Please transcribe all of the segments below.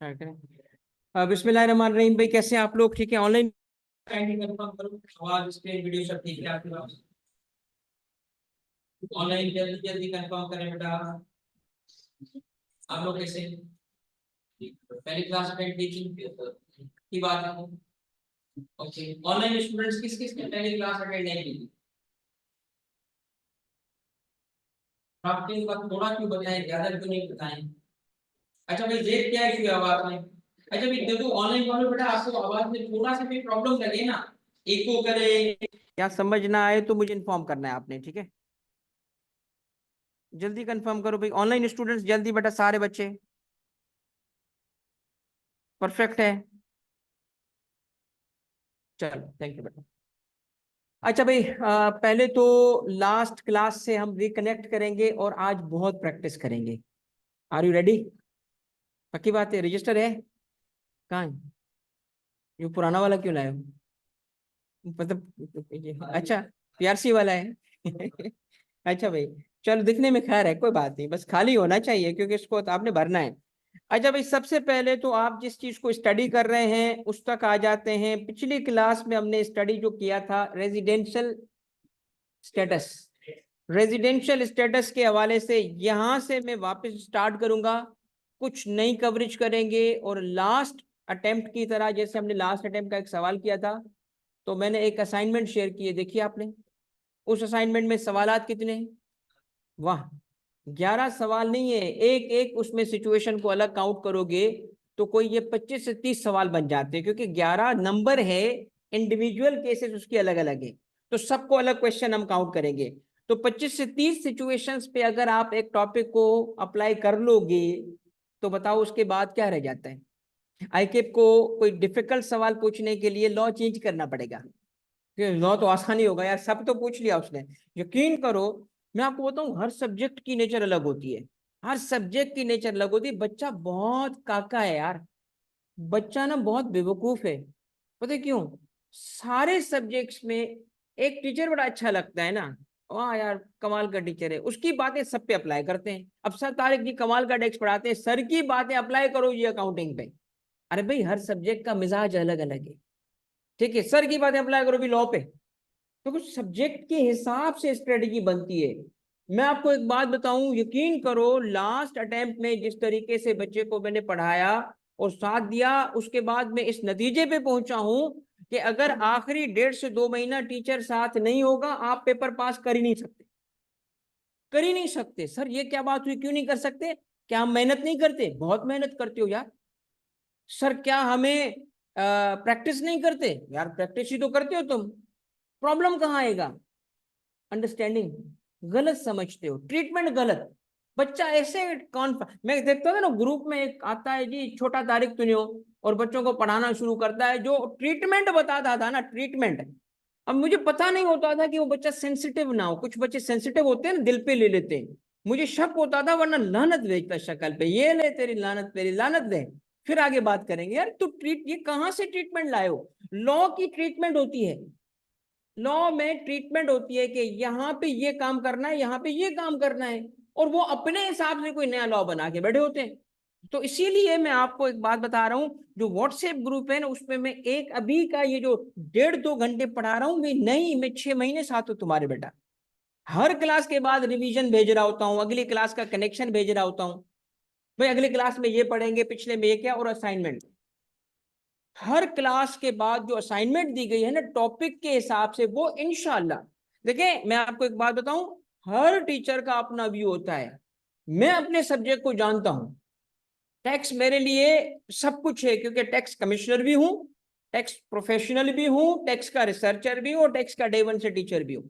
बिस्मिल्लाहिर्रहमानिर्रहीम। भाई कैसे हैं आप लोग? ठीक है? ऑनलाइन कंफर्म करो, आवाज स्क्रीन वीडियो सब ठीक है आपके पास? ऑनलाइन जल्दी जल्दी कंफर्म करें बेटा। आप लोग कैसे हैं? पहली क्लास अटेंड की बात है। ओके, ऑनलाइन स्टूडेंट्स किस किस ने पहली क्लास अटेंड नहीं की? आपके बात थोड़ा क्यों बताएं, ज्यादा क्यों नहीं बताएं? अच्छा भाई, जेड क्या इशू है आवाज में? अच्छा भाई, देखो ऑनलाइन वालों बेटा, आपको आवाज में थोड़ा सा भी प्रॉब्लम लगे ना, इको करे या समझ ना आए तो मुझे इन्फॉर्म करना है आपने, ठीक है? जल्दी कंफर्म करो भाई, ऑनलाइन स्टूडेंट्स जल्दी बेटा, सारे बच्चे परफेक्ट है। चलो थैंक यू बेटा। अच्छा भाई, पहले तो लास्ट क्लास से हम रिकनेक्ट करेंगे और आज बहुत प्रैक्टिस करेंगे। Are you ready? पक्की बात है? रजिस्टर है? कहाँ है? ये पुराना वाला क्यों लाए हो? मतलब अच्छा, पीआरसी वाला है। अच्छा भाई, चलो दिखने में खैर है, कोई बात नहीं, बस खाली होना चाहिए क्योंकि इसको तो आपने भरना है। अच्छा भाई, सबसे पहले तो आप जिस चीज को स्टडी कर रहे हैं उस तक आ जाते हैं। पिछली क्लास में हमने स्टडी जो किया था रेजिडेंशियल स्टेटस, रेजिडेंशियल स्टेटस के हवाले से यहां से मैं वापस स्टार्ट करूंगा। कुछ नई कवरेज करेंगे और लास्ट अटेम्प्ट की तरह, जैसे हमने लास्ट अटेम्प्ट का एक सवाल किया था, तो मैंने एक असाइनमेंट शेयर किए, देखिए आपने। उस असाइनमेंट में सवालात कितने हैं? वाह, 11 सवाल नहीं है, एक एक उसमें सिचुएशन को अलग काउंट करोगे तो कोई ये 25 से 30 सवाल बन जाते हैं, क्योंकि 11 नंबर है, इंडिविजुअल केसेस उसकी अलग अलग है, तो सबको अलग क्वेश्चन हम काउंट करेंगे। तो 25 से 30 सिचुएशंस पे अगर आप एक टॉपिक को अप्लाई कर लोगे तो बताओ उसके बाद क्या रह जाता है? आईकेप को कोई डिफिकल्ट सवाल पूछने के लिए लॉ चेंज करना पड़ेगा। लॉ तो आसान ही होगा यार, सब तो पूछ लिया उसने। यकीन करो, मैं आपको बताऊं, हर सब्जेक्ट की नेचर अलग होती है। हर सब्जेक्ट की नेचर अलग होती है। बच्चा बहुत काका है यार, बच्चा ना बहुत बेवकूफ है। पता है क्यों? सारे सब्जेक्ट्स में एक टीचर बड़ा अच्छा लगता है ना, वाह यार कमाल का टीचर है, उसकी बातें सब पे अप्लाई करते हैं। अब सर तारिक जी कमाल का डेस्क पढ़ाते हैं, सर की बातें अप्लाई करो ये अकाउंटिंग पे। अरे भाई, हर सब्जेक्ट का मिजाज अलग अलग है, ठीक है? सर की बातें अप्लाई करो भी लॉ पे, तो कुछ सब्जेक्ट के हिसाब से स्ट्रेटेजी बनती है। मैं आपको एक बात बताऊं, यकीन करो, लास्ट अटेम्प्ट में जिस तरीके से बच्चे को मैंने पढ़ाया और साथ दिया, उसके बाद मैं इस नतीजे पे पहुंचा हूं कि अगर आखिरी 1.5 से 2 महीना टीचर साथ नहीं होगा, आप पेपर पास कर ही नहीं सकते। कर ही नहीं सकते। सर ये क्या बात हुई, क्यों नहीं कर सकते? क्या हम मेहनत नहीं करते? बहुत मेहनत करते हो यार। सर क्या हमें प्रैक्टिस नहीं करते? यार प्रैक्टिस ही तो करते हो तुम। प्रॉब्लम कहाँ आएगा? अंडरस्टैंडिंग गलत समझते हो, ट्रीटमेंट गलत। बच्चा ऐसे कौन, मैं देखता था ना ग्रुप में एक आता है जी छोटा तारिक तुनियो, और बच्चों को पढ़ाना शुरू करता है, जो ट्रीटमेंट बताता था ना, ट्रीटमेंट। अब मुझे पता नहीं होता था कि वो बच्चा सेंसिटिव ना हो। कुछ बच्चे सेंसिटिव होते हैं ना, दिल पे ले लेते हैं। मुझे शक होता था, वरना लानत भेजता शक्ल पे, ये ले तेरी लानत, तेरी लानत दे, फिर आगे बात करेंगे। यार तू ट्रीट, ये कहां से ट्रीटमेंट लाए हो? लॉ की ट्रीटमेंट होती है, लॉ में ट्रीटमेंट होती है कि यहाँ पे ये काम करना है, यहाँ पे ये काम करना है, और वो अपने हिसाब से कोई नया लॉ बना के बैठे होते हैं। तो इसीलिए मैं आपको एक बात बता रहा हूं, जो व्हाट्सएप ग्रुप है ना, उसमें मैं एक अभी का ये जो 1.5-2 घंटे पढ़ा रहा हूँ, मैं 6 महीने साथ हूँ तुम्हारे बेटा। हर क्लास के बाद रिवीजन भेज रहा होता हूँ, अगली क्लास का कनेक्शन भेज रहा होता हूँ, भाई अगली क्लास में ये पढ़ेंगे, पिछले में ये क्या, और असाइनमेंट। हर क्लास के बाद जो असाइनमेंट दी गई है ना टॉपिक के हिसाब से, वो इंशाल्लाह। देखिए मैं आपको एक बात बताऊं, हर टीचर का अपना व्यू होता है। मैं अपने सब्जेक्ट को जानता हूं, टैक्स मेरे लिए सब कुछ है, क्योंकि टैक्स कमिश्नर भी हूं, टैक्स प्रोफेशनल भी हूं, टैक्स का रिसर्चर भी हूं, और टैक्स का डे 1 से टीचर भी हूं।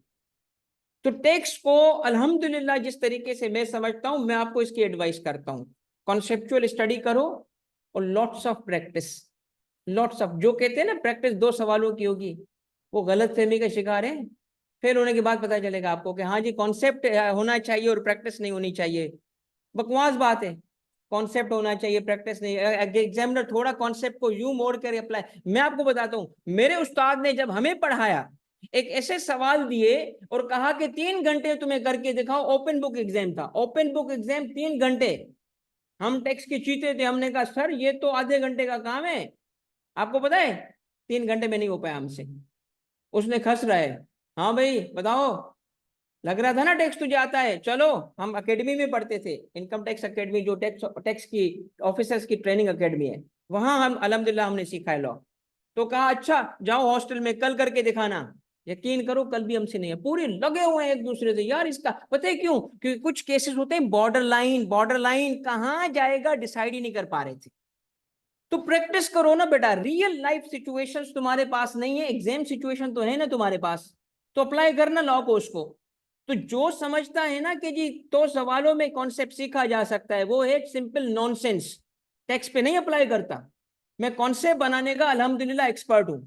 तो टैक्स को अल्हम्दुलिल्लाह जिस तरीके से मैं समझता हूं, मैं आपको इसकी एडवाइस करता हूं। कॉन्सेप्चुअल स्टडी करो और lots of practice. Lots of, जो कहते हैं ना प्रैक्टिस 2 सवालों की होगी, वो गलत फहमी का शिकार है। फेल होने के बाद पता चलेगा आपको कि हाँ जी कॉन्सेप्ट होना चाहिए और प्रैक्टिस नहीं होनी चाहिए। बकवास बात है, कॉन्सेप्ट होना चाहिए प्रैक्टिस नहीं। एग्जामिनर थोड़ा कॉन्सेप्ट को यूं मोड़ कर अप्लाई, मैं आपको बताता हूँ, मेरे उस्ताद ने जब हमें पढ़ाया, एक ऐसे सवाल दिए और कहा कि 3 घंटे तुम्हें करके दिखाओ। ओपन बुक एग्जाम था, ओपन बुक एग्जाम 3 घंटे। हम टेक्स्ट के चीते थे, हमने कहा सर ये तो आधे घंटे का काम है, आपको पता है 3 घंटे में नहीं हो पाया हमसे। उसने खस रहा है, हाँ भाई बताओ, लग रहा था ना टैक्स तुझे आता है, चलो। हम एकेडमी में पढ़ते थे, इनकम टैक्स एकेडमी, जो टैक्स टैक्स की ऑफिसर्स की ट्रेनिंग एकेडमी है, वहां हम अल्हम्दुलिल्लाह हमने सीखा है लॉ। तो कहा अच्छा जाओ हॉस्टल में कल करके दिखाना। यकीन करो कल भी हमसे नहीं है, पूरे लगे हुए हैं एक दूसरे से यार, इसका पता है क्यों? क्योंकि कुछ केसेस होते हैं बॉर्डर लाइन कहाँ जाएगा डिसाइड ही नहीं कर पा रहे थे। तो प्रैक्टिस करो ना बेटा, रियल लाइफ सिचुएशंस तुम्हारे पास नहीं है, एग्जाम सिचुएशन तो है ना तुम्हारे पास, तो अप्लाई करना लॉ को उसको। तो जो समझता है ना कि जी तो सवालों में कॉन्सेप्ट सीखा जा सकता है, वो है सिंपल नॉनसेंस, टेक्स्ट पे नहीं अप्लाई करता। मैं कॉन्सेप्ट बनाने का अल्हम्दुलिल्लाह एक्सपर्ट हूं,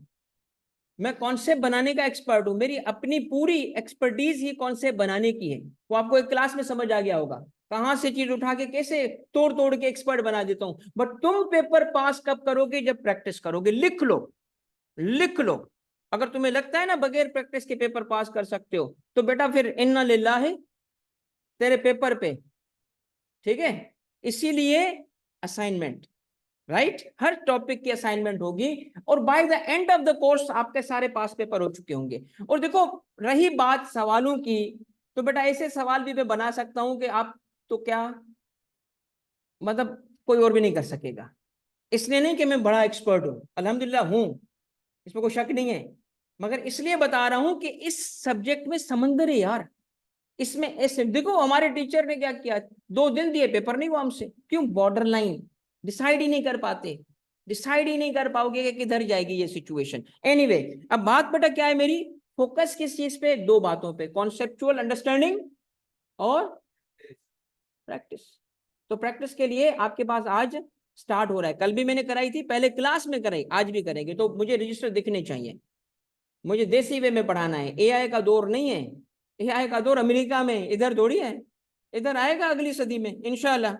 मैं कॉन्सेप्ट बनाने का एक्सपर्ट हूं, मेरी अपनी पूरी एक्सपर्टीज ही कॉन्सेप्ट बनाने की है। वो आपको एक क्लास में समझ आ गया होगा, कहां से चीज उठा के कैसे तोड़ तोड़ के एक्सपर्ट बना देता हूं। बट तुम पेपर पास कब करोगे? जब प्रैक्टिस करोगे। लिख लो, लिख लो। अगर तुम्हें लगता है ना बगैर प्रैक्टिस के पेपर पास कर सकते हो, तो बेटा फिर इन्ना लिल्लाह है तेरे पेपर पे, ठीक है। इसीलिए असाइनमेंट, राइट, हर टॉपिक की असाइनमेंट होगी, और by the end of the course आपके सारे पास पेपर हो चुके होंगे। और देखो रही बात सवालों की, तो बेटा ऐसे सवाल भी मैं बना सकता हूं कि आप तो क्या मतलब कोई और भी नहीं कर सकेगा। इसलिए नहीं कि मैं बड़ा एक्सपर्ट हूं, अल्हम्दुलिल्लाह हूं, इसमें कोई शक नहीं है, मगर इसलिए बता रहा हूं कि इस सब्जेक्ट में समंदर है यार। इसमें ऐसे देखो हमारे टीचर ने क्या किया, 2 दिन दिए पेपर नहीं हुआ हमसे, क्यों? बॉर्डर लाइन, डिसाइड ही नहीं कर पाते, डिसाइड ही नहीं कर पाओगे कि किधर जाएगी ये सिचुएशन। एनीवे, अब बात बेटा क्या है मेरी, फोकस किस चीज पे? 2 बातों पे, कॉन्सेप्चुअल अंडरस्टैंडिंग और प्रैक्टिस। तो प्रैक्टिस के लिए आपके पास आज स्टार्ट हो रहा है, कल भी मैंने कराई थी, पहले क्लास में कराई, आज भी करेंगे। तो मुझे रजिस्टर दिखने चाहिए, मुझे देसी वे में पढ़ाना है, एआई का दौर नहीं है। एआई का दौर अमेरिका में, इधर थोड़ी है, इधर आएगा अगली सदी में इंशाल्लाह।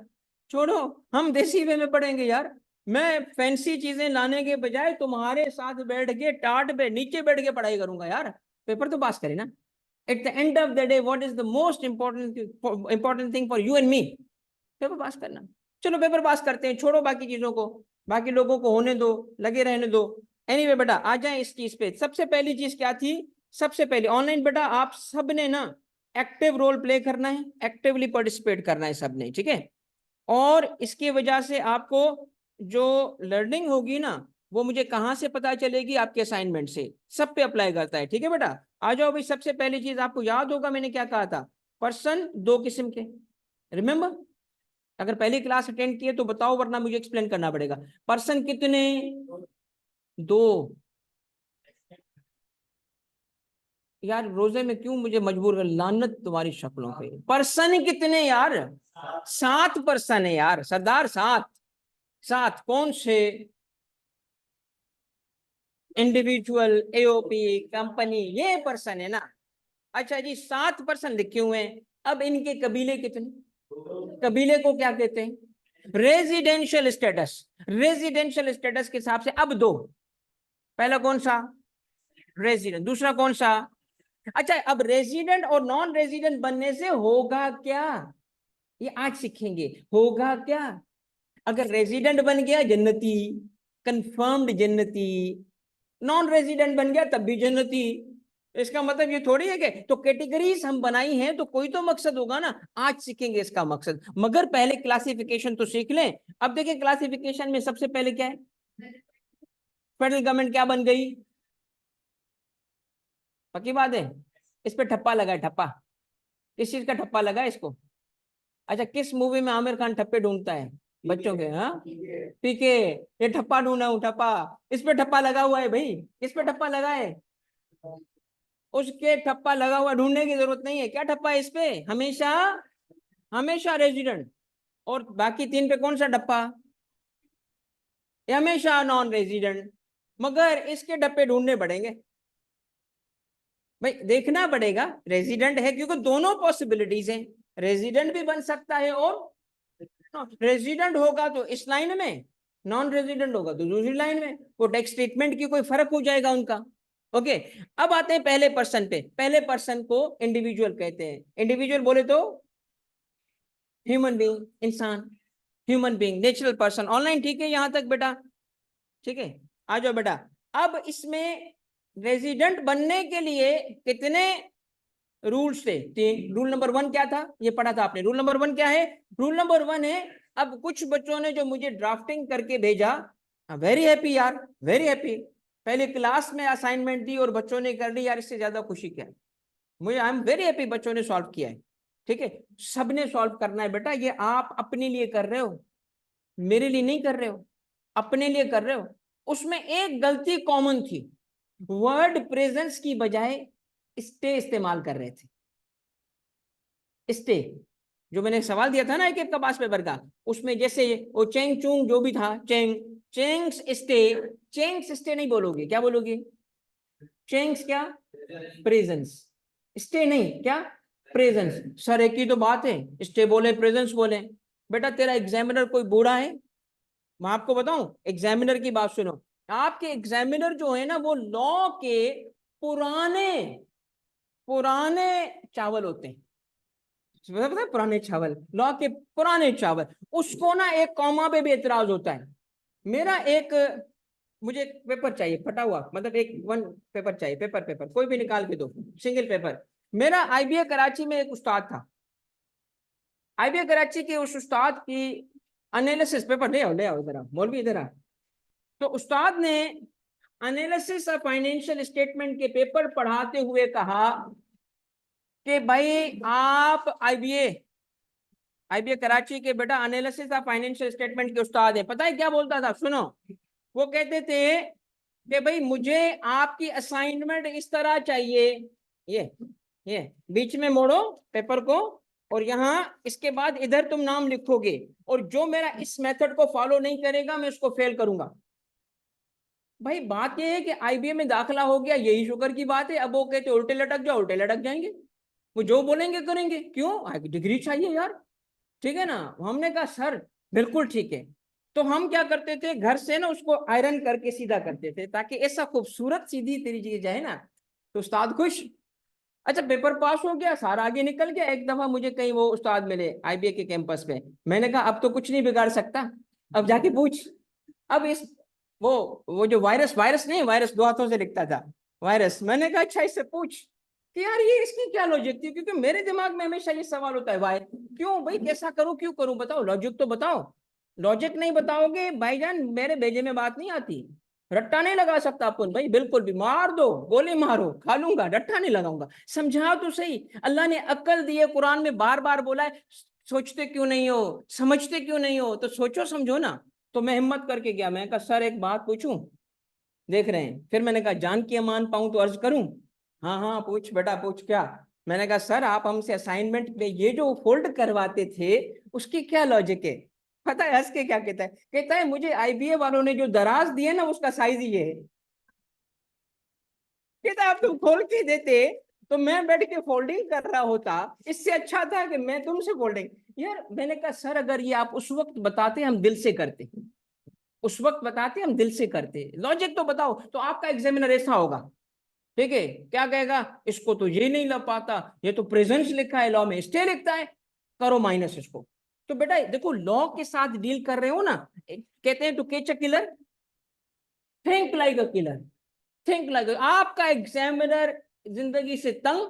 छोड़ो, हम देसी वे में पढ़ेंगे यार। मैं फैंसी चीजें लाने के बजाय तुम्हारे साथ बैठ के टाट पे नीचे बैठ के पढ़ाई करूंगा यार, पेपर तो पास करे ना। At the end of the day what is the most important thing for you and me? Paper pass करना। चलो पेपर पास करते हैं, छोड़ो बाकी चीजों को, बाकी लोगों को होने दो, लगे रहने दो। एनीवे बेटा आ जाए इस चीज पे। सबसे पहली चीज क्या थी? सबसे पहले ऑनलाइन बेटा आप सब ने ना एक्टिव रोल प्ले करना है, एक्टिवली पार्टिसिपेट करना है सबने, ठीक है। और इसकी वजह से आपको जो लर्निंग होगी ना, वो मुझे कहाँ से पता चलेगी? आपके असाइनमेंट से। सब पे अप्लाई करता है, ठीक है बेटा। आ जाओ भाई, सबसे पहली चीज आपको याद होगा मैंने क्या कहा था, पर्सन 2 किस्म के, रिमेंबर? अगर पहली क्लास अटेंड किए तो बताओ, वरना मुझे एक्सप्लेन करना पड़ेगा। पर्सन कितने? 2। यार रोजे में क्यों मुझे मजबूर कर, लानत तुम्हारी शक्लों पे। पर्सन कितने यार? 7 पर्सन है यार सरदार, 7। 7 कौन से? इंडिविजुअल, एओपी, कंपनी, ये पर्सन है ना। अच्छा जी, 7 पर्सन लिखे हुए हैं। अब इनके कबीले कितने? कबीले को क्या कहते हैं? Residential status. रेजिडेंशियल स्टेटस के हिसाब से अब 2। पहला कौन सा? रेजिडेंट। दूसरा कौन सा? अच्छा, अब रेजिडेंट और नॉन रेजिडेंट बनने से होगा क्या, ये आज सीखेंगे। होगा क्या? अगर रेजिडेंट बन गया जन्नती, कंफर्म्ड जन्नती, नॉन रेजिडेंट बन गया तब भी जन्नती। इसका मतलब ये थोड़ी है कि तो कैटेगरीज हम बनाई हैं तो कोई तो मकसद होगा ना, आज सीखेंगे इसका मकसद। मगर पहले क्लासिफिकेशन तो सीख लें। अब देखिए क्लासिफिकेशन में सबसे पहले क्या है, फेडरल गवर्नमेंट क्या बन गई? पक्की बात है, इस पे ठप्पा लगा है, ठप्पा। किस चीज का ठप्पा लगा है इसको? अच्छा, किस मूवी में आमिर खान ठप्पे ढूंढता है बच्चों के? हाँ, पीके। ये ठप्पा ढूंढा हूं, ठप्पा। इस पे ठप्पा लगा हुआ है भाई, किस पे ठप्पा लगा है? उसके ठप्पा लगा हुआ, ढूंढने की जरूरत नहीं है। क्या ठप्पा है इस पे? हमेशा, हमेशा रेजिडेंट। और बाकी 3 पे कौन सा ठप्पा? ये हमेशा नॉन रेजिडेंट। मगर इसके डब्बे ढूंढने पड़ेंगे भाई, देखना पड़ेगा रेजिडेंट है, क्योंकि दोनों पॉसिबिलिटीज हैं। रेजिडेंट भी बन सकता है, और रेजिडेंट होगा तो इस लाइन में, नॉन रेजिडेंट होगा तो दूसरी लाइन में, वो टैक्स ट्रीटमेंट की कोई फर्क हो जाएगा उनका। ओके, अब आते हैं पहले पर्सन पे। पहले पर्सन को इंडिविजुअल कहते हैं। इंडिविजुअल बोले तो ह्यूमन बीइंग, इंसान। Human being, natural person, online, ठीक है यहाँ तक बेटा, ठीक है, आ जाओ बेटा। अब इसमें रेजिडेंट बनने के लिए कितने रूल्स थे? 3। रूल नंबर 1 क्या था? ये पढ़ा था आपने। रूल नंबर 1 क्या है? रूल नंबर 1 है, अब कुछ बच्चों ने जो मुझे ड्राफ्टिंग करके भेजा, वेरी हैप्पी यार, वेरी हैप्पी। पहले क्लास में असाइनमेंट दी और बच्चों ने कर ली यार, इससे ज्यादा खुशी क्या है मुझे। आई एम वेरी हैप्पी, बच्चों ने सॉल्व किया है, ठीक है। सबने सॉल्व करना है बेटा, ये आप अपने लिए कर रहे हो, मेरे लिए नहीं कर रहे हो, अपने लिए कर रहे हो। उसमें एक गलती कॉमन थी, वर्ड प्रेजेंस की बजाय स्टे इस्तेमाल कर रहे थे। स्टे, जो मैंने सवाल दिया था ना एक एक का पास पेपर का, उसमें जैसे वो चेंग चूंग जो भी था, चेंग, चेंग्स स्टे, चेंग्स स्टे नहीं बोलोगे, क्या बोलोगे? चेंग्स क्या? प्रेजेंस। स्टे नहीं, क्या? प्रेजेंस। सर एक ही तो बात है, स्टे बोले प्रेजेंस बोले। बेटा तेरा एग्जामिनर कोई बूढ़ा है? मैं आपको बताऊं, एग्जामिनर की बात सुनो। आपके एग्जामिनर जो है ना, वो लॉ के पुराने पुराने चावल होते हैं। पता है, पुराने चावल, लॉ के पुराने चावल। उसको ना एक कॉमा पे भी एतराज होता है। मेरा एक, मुझे एक पेपर चाहिए फटा हुआ, मतलब एक वन पेपर चाहिए, पेपर पेपर कोई भी निकाल के दो, सिंगल पेपर। मेरा आईबीए कराची में एक उस्ताद था, आईबीए कराची के उस उस्ताद की एनालिसिस पेपर, ले आओ इधर आओ, मौलवी इधर आ। तो उस्ताद ने एनालिसिस ऑफ फाइनेंशियल स्टेटमेंट के पेपर पढ़ाते हुए कहा कि भाई आप आईबीए, आईबीए कराची के बेटा एनालिसिस ऑफ फाइनेंशियल स्टेटमेंट के उस्ताद है। पता है क्या बोलता था? सुनो, वो कहते थे कि भाई मुझे आपकी असाइनमेंट इस तरह चाहिए, ये ये बीच में मोड़ो पेपर को, और यहाँ इसके बाद इधर तुम नाम लिखोगे, और जो मेरा इस मेथड को फॉलो नहीं करेगा मैं उसको फेल करूंगा। भाई बात यह है कि आईबीए में दाखिला हो गया, यही शुक्र की बात है। अब वो कहते उल्टे लटक जाओ, उल्टे लटक जाएंगे, वो जो बोलेंगे करेंगे, क्यों? डिग्री चाहिए यार, ठीक है ना। हमने कहा सर बिल्कुल ठीक है। तो हम क्या करते थे, घर से ना उसको आयरन करके सीधा करते थे, ताकि ऐसा खूबसूरत सीधी तेरी चीज जाए ना, तो उस्ताद खुश। अच्छा पेपर पास हो गया, सारा आगे निकल गया। एक दफा मुझे कहीं वो उस्ताद मिले आईबीए के कैंपस पे, मैंने कहा अब तो कुछ नहीं बिगाड़ सकता, अब जाके पूछ। अब इस वो जो वायरस, वायरस नहीं, वायरस दो हाथों से लिखता था, वायरस। मैंने कहा अच्छा इससे पूछ कि यार ये इसकी क्या लॉजिक थी, क्योंकि मेरे दिमाग में हमेशा ये सवाल होता है, वाई, क्यों भाई, कैसा करूं, क्यों करूं, बताओ लॉजिक तो बताओ। लॉजिक नहीं बताओगे भाईजान, मेरे भेजे में बात नहीं आती। रट्टा नहीं लगा सकता अपन भाई, बिल्कुल भी। मार दो, गोली मारो, खा लूंगा, रट्टा नहीं लगाऊंगा। समझाओ तो सही, अल्लाह ने अक्ल दी है, कुरान में बार बार बोला है, सोचते क्यों नहीं हो, समझते क्यों नहीं हो, तो सोचो समझो ना। तो मैं हिम्मत करके गया, मैं कहा सर एक बात पूछूं? देख रहे हैं, फिर मैंने कहा जान की अमान पाऊं तो अर्ज करूं? हाँ हाँ पूछ बेटा पूछ, क्या? मैंने कहा सर आप हमसे असाइनमेंट में ये जो फोल्ड करवाते थे, उसकी क्या लॉजिक है? पता है हंस के क्या कहता है? कहता है मुझे आईबीए वालों ने जो दराज दिए ना, उसका साइज ही ये है। कहता है आप तुम खोल के देते तो मैं बैठ के फोल्डिंग कर रहा होता, इससे अच्छा था कि मैं तुमसे फोल्डिंग। यार मैंने कहा सर अगर ये आप उस वक्त बताते हम दिल से करते, उस वक्त बताते हम दिल से करते, लॉजिक तो बताओ। तो आपका एग्जामिनर ऐसा होगा, ठीक है, क्या कहेगा, इसको तो ये नहीं लग पाता, ये तो प्रेजेंस लिखा है, लॉ में स्टे लिखता है, करो माइनस इसको। तो बेटा देखो, लॉ के साथ डील कर रहे हो ना, कहते हैं to catch a killer think like a killer, think like. आपका एग्जामिनर जिंदगी से तंग,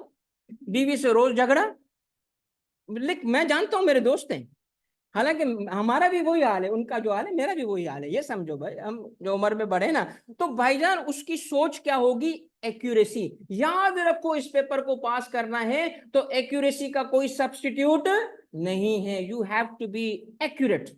बीवी से रोज झगड़ा, लिख, मैं जानता हूं मेरे दोस्त हैं, हालांकि हमारा भी वही हाल है, उनका जो हाल है मेरा भी वही हाल है, ये समझो भाई, हम जो उम्र में बढ़े ना। तो भाईजान उसकी सोच क्या होगी? एक्यूरेसी। याद रखो, इस पेपर को पास करना है तो एक्यूरेसी का कोई सब्स्टिट्यूट नहीं है। You have to be accurate,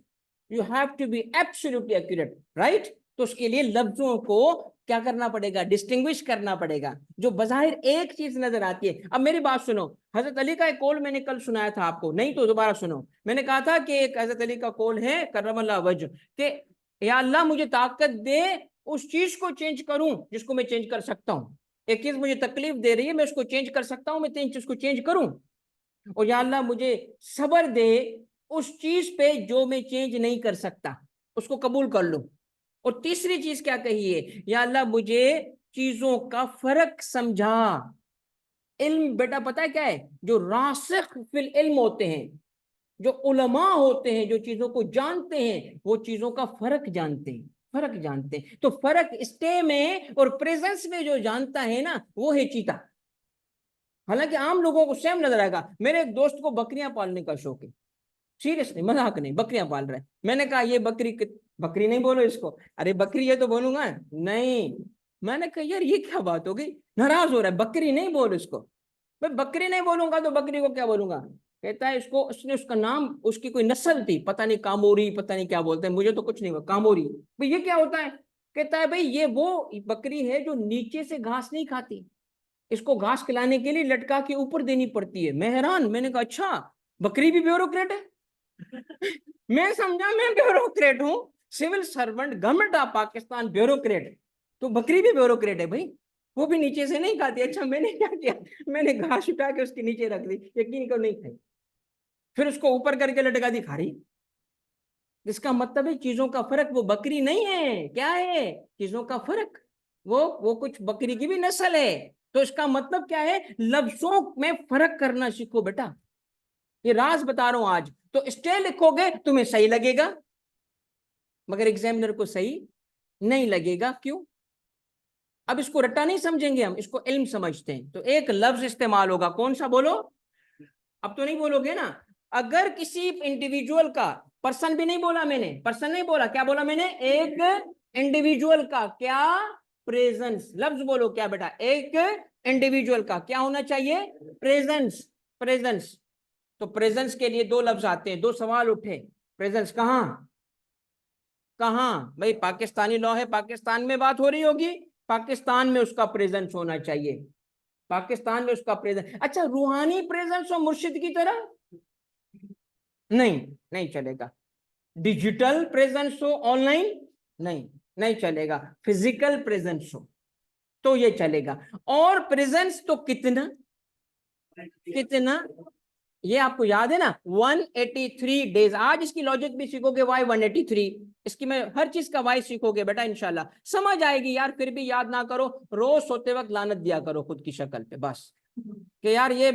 you have to be absolutely accurate, right. तो उसके लिए लफ्जों को क्या करना पड़ेगा? डिस्टिंग्विश करना पड़ेगा। जो बजाहिर एक चीज नजर आती है, अब मेरी बात सुनो, हजरत अली का एक कौल मैंने कल सुनाया था आपको, नहीं तो दोबारा सुनो। मैंने कहा था कि एक हजरत अली का कौल है करमल्लाह वजह, कि या अल्लाह मुझे ताकत दे उस चीज को चेंज करूं जिसको मैं चेंज कर सकता हूं। एक चीज मुझे तकलीफ दे रही है, मैं उसको चेंज कर सकता हूं, मैं तीन चीज को चेंज करूं। और या अल्लाह मुझे सब्र दे उस चीज पे जो मैं चेंज नहीं कर सकता, उसको कबूल कर लूं। और तीसरी चीज क्या कही है? या अल्लाह मुझे चीजों का फर्क समझा। इल्म बेटा पता है क्या है? जो रासिख फिल इल्म होते हैं, जो उलमा होते हैं, जो चीजों को जानते हैं, वो चीजों का फर्क जानते हैं, फर्क जानते हैं। तो फर्क स्टे में और प्रेजेंस में जो जानता है ना, वो है चीता। हालांकि आम लोगों को सेम नजर आएगा। मेरे एक दोस्त को बकरियां पालने का शौक है, सीरियसली, मजाक नहीं, बकरियां पाल रहे हैं। मैंने कहा ये बकरी, बकरी नहीं बोलो इसको, अरे बकरी है तो बोलूंगा नहीं। मैंने कहा यार ये क्या बात हो गई, नाराज हो रहा है, बकरी नहीं बोल इसको। मैं बकरी नहीं बोलूंगा तो बकरी को क्या बोलूंगा? कहता है इसको, उसने उसका नाम, उसकी कोई नस्ल थी, पता नहीं कामोरी, पता नहीं क्या बोलते हैं, मुझे तो कुछ नहीं हुआ, कामोरी। भाई ये क्या होता है? कहता है भाई ये वो बकरी है जो नीचे से घास नहीं खाती, इसको घास खिलाने के लिए लटका के ऊपर देनी पड़ती है। मैं हैरान, मैंने कहा अच्छा, बकरी भी ब्यूरोक्रेट है? मैं समझा मैं ब्यूरोक्रेट हूँ, civil servant, government of Pakistan bureaucrat, तो बकरी भी ब्यूरोक्रेट है भाई, वो भी नीचे से नहीं खाती। अच्छा मैंने क्या किया, मैंने घास उठा के उसके नीचे रख दी, यकीन करो नहीं खाई, फिर उसको ऊपर करके लटका दी, खा रही। इसका मतलब है चीजों का फर्क, वो बकरी नहीं है, क्या है? चीजों का फर्क। वो कुछ बकरी की भी नस्ल है। तो इसका मतलब क्या है? लफ्जों में फर्क करना सीखो बेटा, ये राज बता रहा हूं आज। तो स्टे लिखोगे तुम्हें सही लगेगा, मगर एग्जामिनर को सही नहीं लगेगा। क्यों? अब इसको रट्टा नहीं समझेंगे हम, इसको इल्म समझते हैं। तो एक लफ्ज इस्तेमाल होगा, कौन सा बोलो? अब तो नहीं बोलोगे ना। अगर किसी इंडिविजुअल का, पर्सन भी नहीं बोला मैंने, पर्सन नहीं बोला, क्या बोला मैंने? एक इंडिविजुअल का क्या प्रेजेंस, लफ्ज बोलो क्या बेटा? एक इंडिविजुअल का क्या होना चाहिए? Presence, presence. तो प्रेजेंस के लिए दो लफ्ज आते हैं, दो सवाल उठे। प्रेजेंस कहां, कहां? भाई पाकिस्तानी लॉ है, पाकिस्तान में बात हो रही होगी, पाकिस्तान में उसका प्रेजेंस होना चाहिए, पाकिस्तान में उसका प्रेजेंस। अच्छा रूहानी प्रेजेंस हो मुर्शिद की तरह? नहीं, नहीं चलेगा। डिजिटल प्रेजेंस हो, ऑनलाइन? नहीं, नहीं चलेगा। फिजिकल प्रेजेंस हो तो ये चलेगा। और प्रेजेंस तो कितना, कितना, ये आपको याद है ना, 183 डेज। आज इसकी लॉजिक भी सीखोगे, वाई 183, इसकी मैं हर चीज का वाई सीखोगे बेटा, इंशाल्लाह समझ आएगी यार। फिर भी याद ना करो, रोज सोते वक्त लानत दिया करो खुद की शक्ल पे बस, कि यार ये